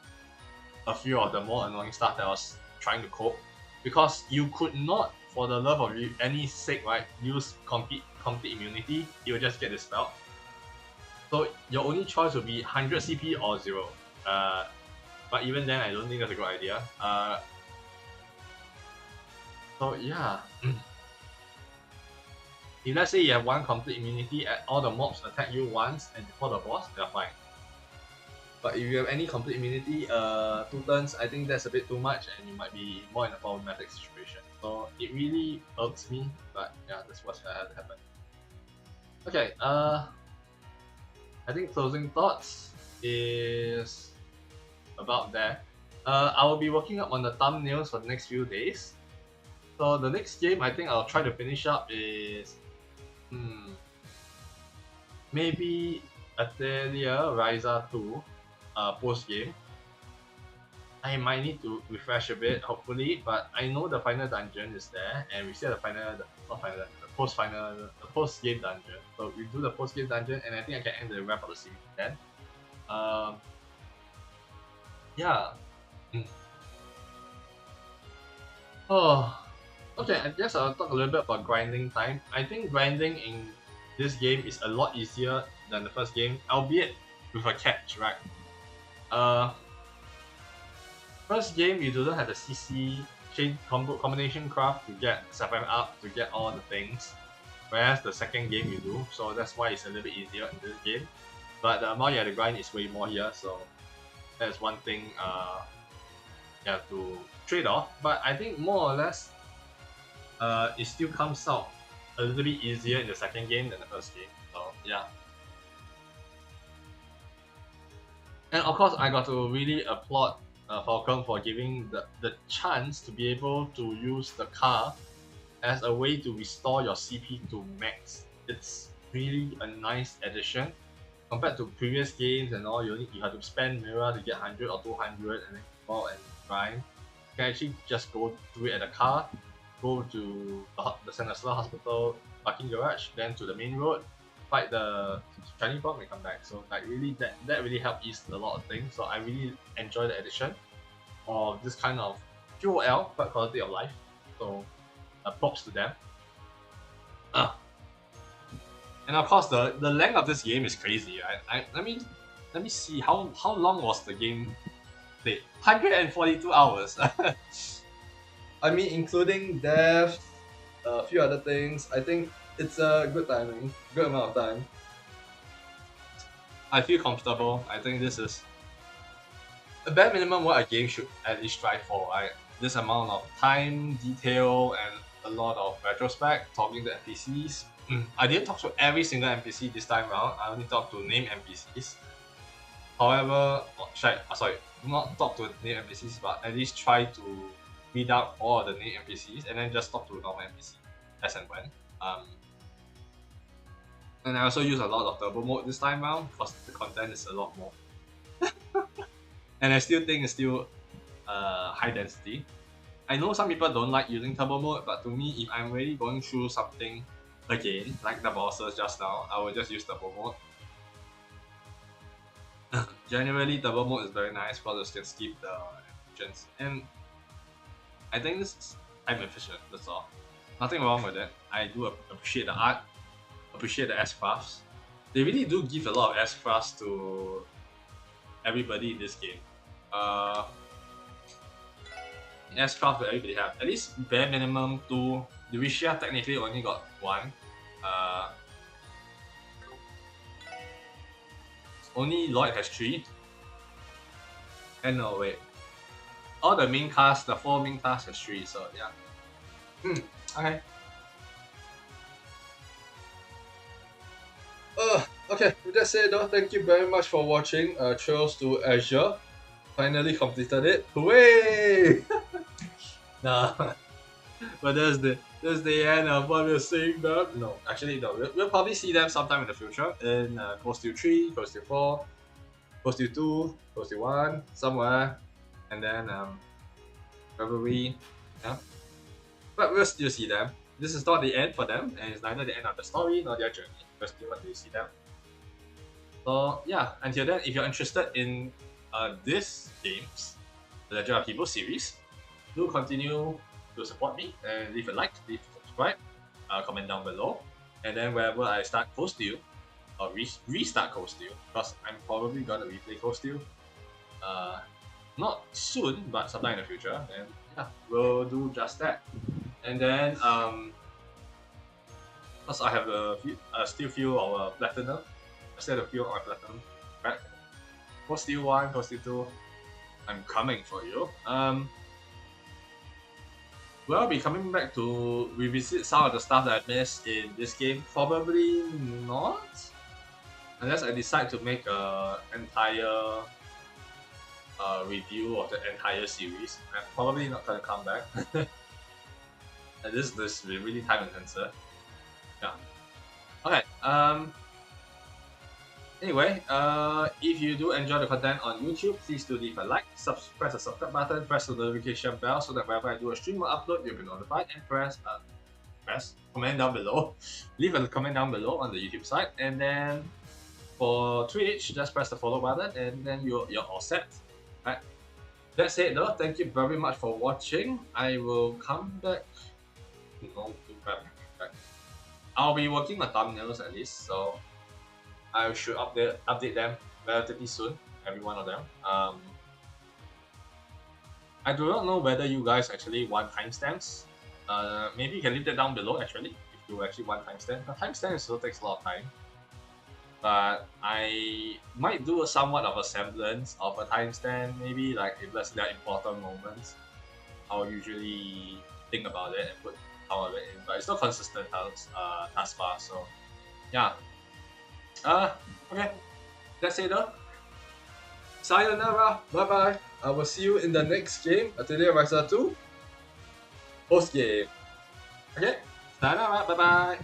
a few of the more annoying stuff that I was trying to cope, because you could not, for the love of any sake, right, use complete immunity. You will just get dispelled. So your only choice would be 100 CP or 0. But even then, I don't think that's a good idea. So yeah. If let's say you have one complete immunity, all the mobs attack you once and before the boss, they're fine. But if you have any complete immunity, 2 turns, I think that's a bit too much, and you might be more in a problematic situation. So it really irks me, but yeah, that's what had happened. Okay, I think closing thoughts is about that. I will be working up on the thumbnails for the next few days. So the next game I think I'll try to finish up is maybe Atelier Ryza 2 post game. I might need to refresh a bit, hopefully, but I know the final dungeon is there, and we see the post game dungeon. So we do the post game dungeon, and I think I can end the wrap up the series then. Yeah. Oh, okay. I guess I'll talk a little bit about grinding time. I think grinding in this game is a lot easier than the first game, albeit with a catch, right? First game you do not have the CC chain combination craft to get 7 up, to get all the things, whereas the second game you do, so that's why it's a little bit easier in this game. But the amount you have to grind is way more here, so that's one thing you have to trade off. But I think more or less it still comes out a little bit easier in the second game than the first game, so yeah. And of course I got to really applaud Falcon for giving the chance to be able to use the car as a way to restore your CP to max. It's really a nice addition, compared to previous games and all, you have to spend Mira to get 100 or 200 and then go out and grind. You can actually just go do it at the car, go to the Sanansula Hospital parking garage, then to the main road, fight the shiny bomb and come back. So like really that really helped ease a lot of things. So I really enjoy the addition of this kind of QOL, quality of life. So props to them. And of course the length of this game is crazy. Let me see how long was the game played. 142 hours. I mean, including death, a few other things. I think it's a good timing, good amount of time. I feel comfortable. I think this is a bare minimum what a game should at least strive for. Right? This amount of time, detail, and a lot of retrospect, talking to NPCs. I didn't talk to every single NPC this time around. I only talked to named NPCs. However, not talk to named NPCs, but at least try to read out all of the named NPCs and then just talk to normal NPC as and when. And I also use a lot of turbo mode this time around because the content is a lot more. And I still think it's still high density. I know some people don't like using turbo mode, but to me, if I'm really going through something again, like the bosses just now, I will just use turbo mode. Generally, turbo mode is very nice because you can skip the animations, and I think this is time efficient. That's all. Nothing wrong with it. I do appreciate the art, appreciate the S-crafts. They really do give a lot of S-crafts to everybody in this game. S-craft that everybody have. At least bare minimum 2. Lucia technically only got 1. Only Lloyd has 3. And no, wait. All the main cast, the 4 main cast has 3, so yeah. Okay. Okay, with that said though, thank you very much for watching Trails to Azure. Finally completed it. Hooray! Nah. But that's the end of what we're seeing now. No, actually no. We'll probably see them sometime in the future in Cold Steel 3, Cold Steel 4, Cold Steel 2, Cold Steel 1, somewhere. And then February. Yeah. But we'll still see them. This is not the end for them, and it's neither the end of the story nor their journey. We'll still continue to see them. So yeah, until then, if you're interested in this games, the Legend of Heroes series, do continue to support me and leave a like, leave a subscribe, comment down below, and then wherever I start Cold Steel or restart Cold Steel, because I'm probably gonna replay Cold Steel, not soon, but sometime in the future, and yeah, we'll do just that. And then because I have still few of a platinum, I still have a few of my platinum, right? Cold Steel 1, Cold Steel 2, I'm coming for you. Will I be coming back to revisit some of the stuff that I missed in this game? Probably not. Unless I decide to make an entire review of the entire series. I'm probably not gonna come back. And this is really time intensive. Yeah. Okay. Anyway, if you do enjoy the content on YouTube, please do leave a like, press the subscribe button, press the notification bell so that whenever I do a stream or upload, you'll be notified, and press comment down below. Leave a comment down below on the YouTube side, and then for Twitch, just press the follow button, and then you're all set. Right. That's it though. Thank you very much for watching. I will come back. I'll be working on thumbnails at least, so I should update them relatively soon, every one of them. I do not know whether you guys actually want timestamps. Maybe you can leave that down below actually, if you actually want timestamp. The timestamp still takes a lot of time. But I might do somewhat of a semblance of a timestamp, maybe like if let's say there are important moments, I'll usually think about it and put all of it in. But it's not consistent thus far, so yeah. Okay, that's it though. Sayonara, bye bye. I will see you in the next game, Atelier Rising 2 post game. Okay, sayonara, bye bye.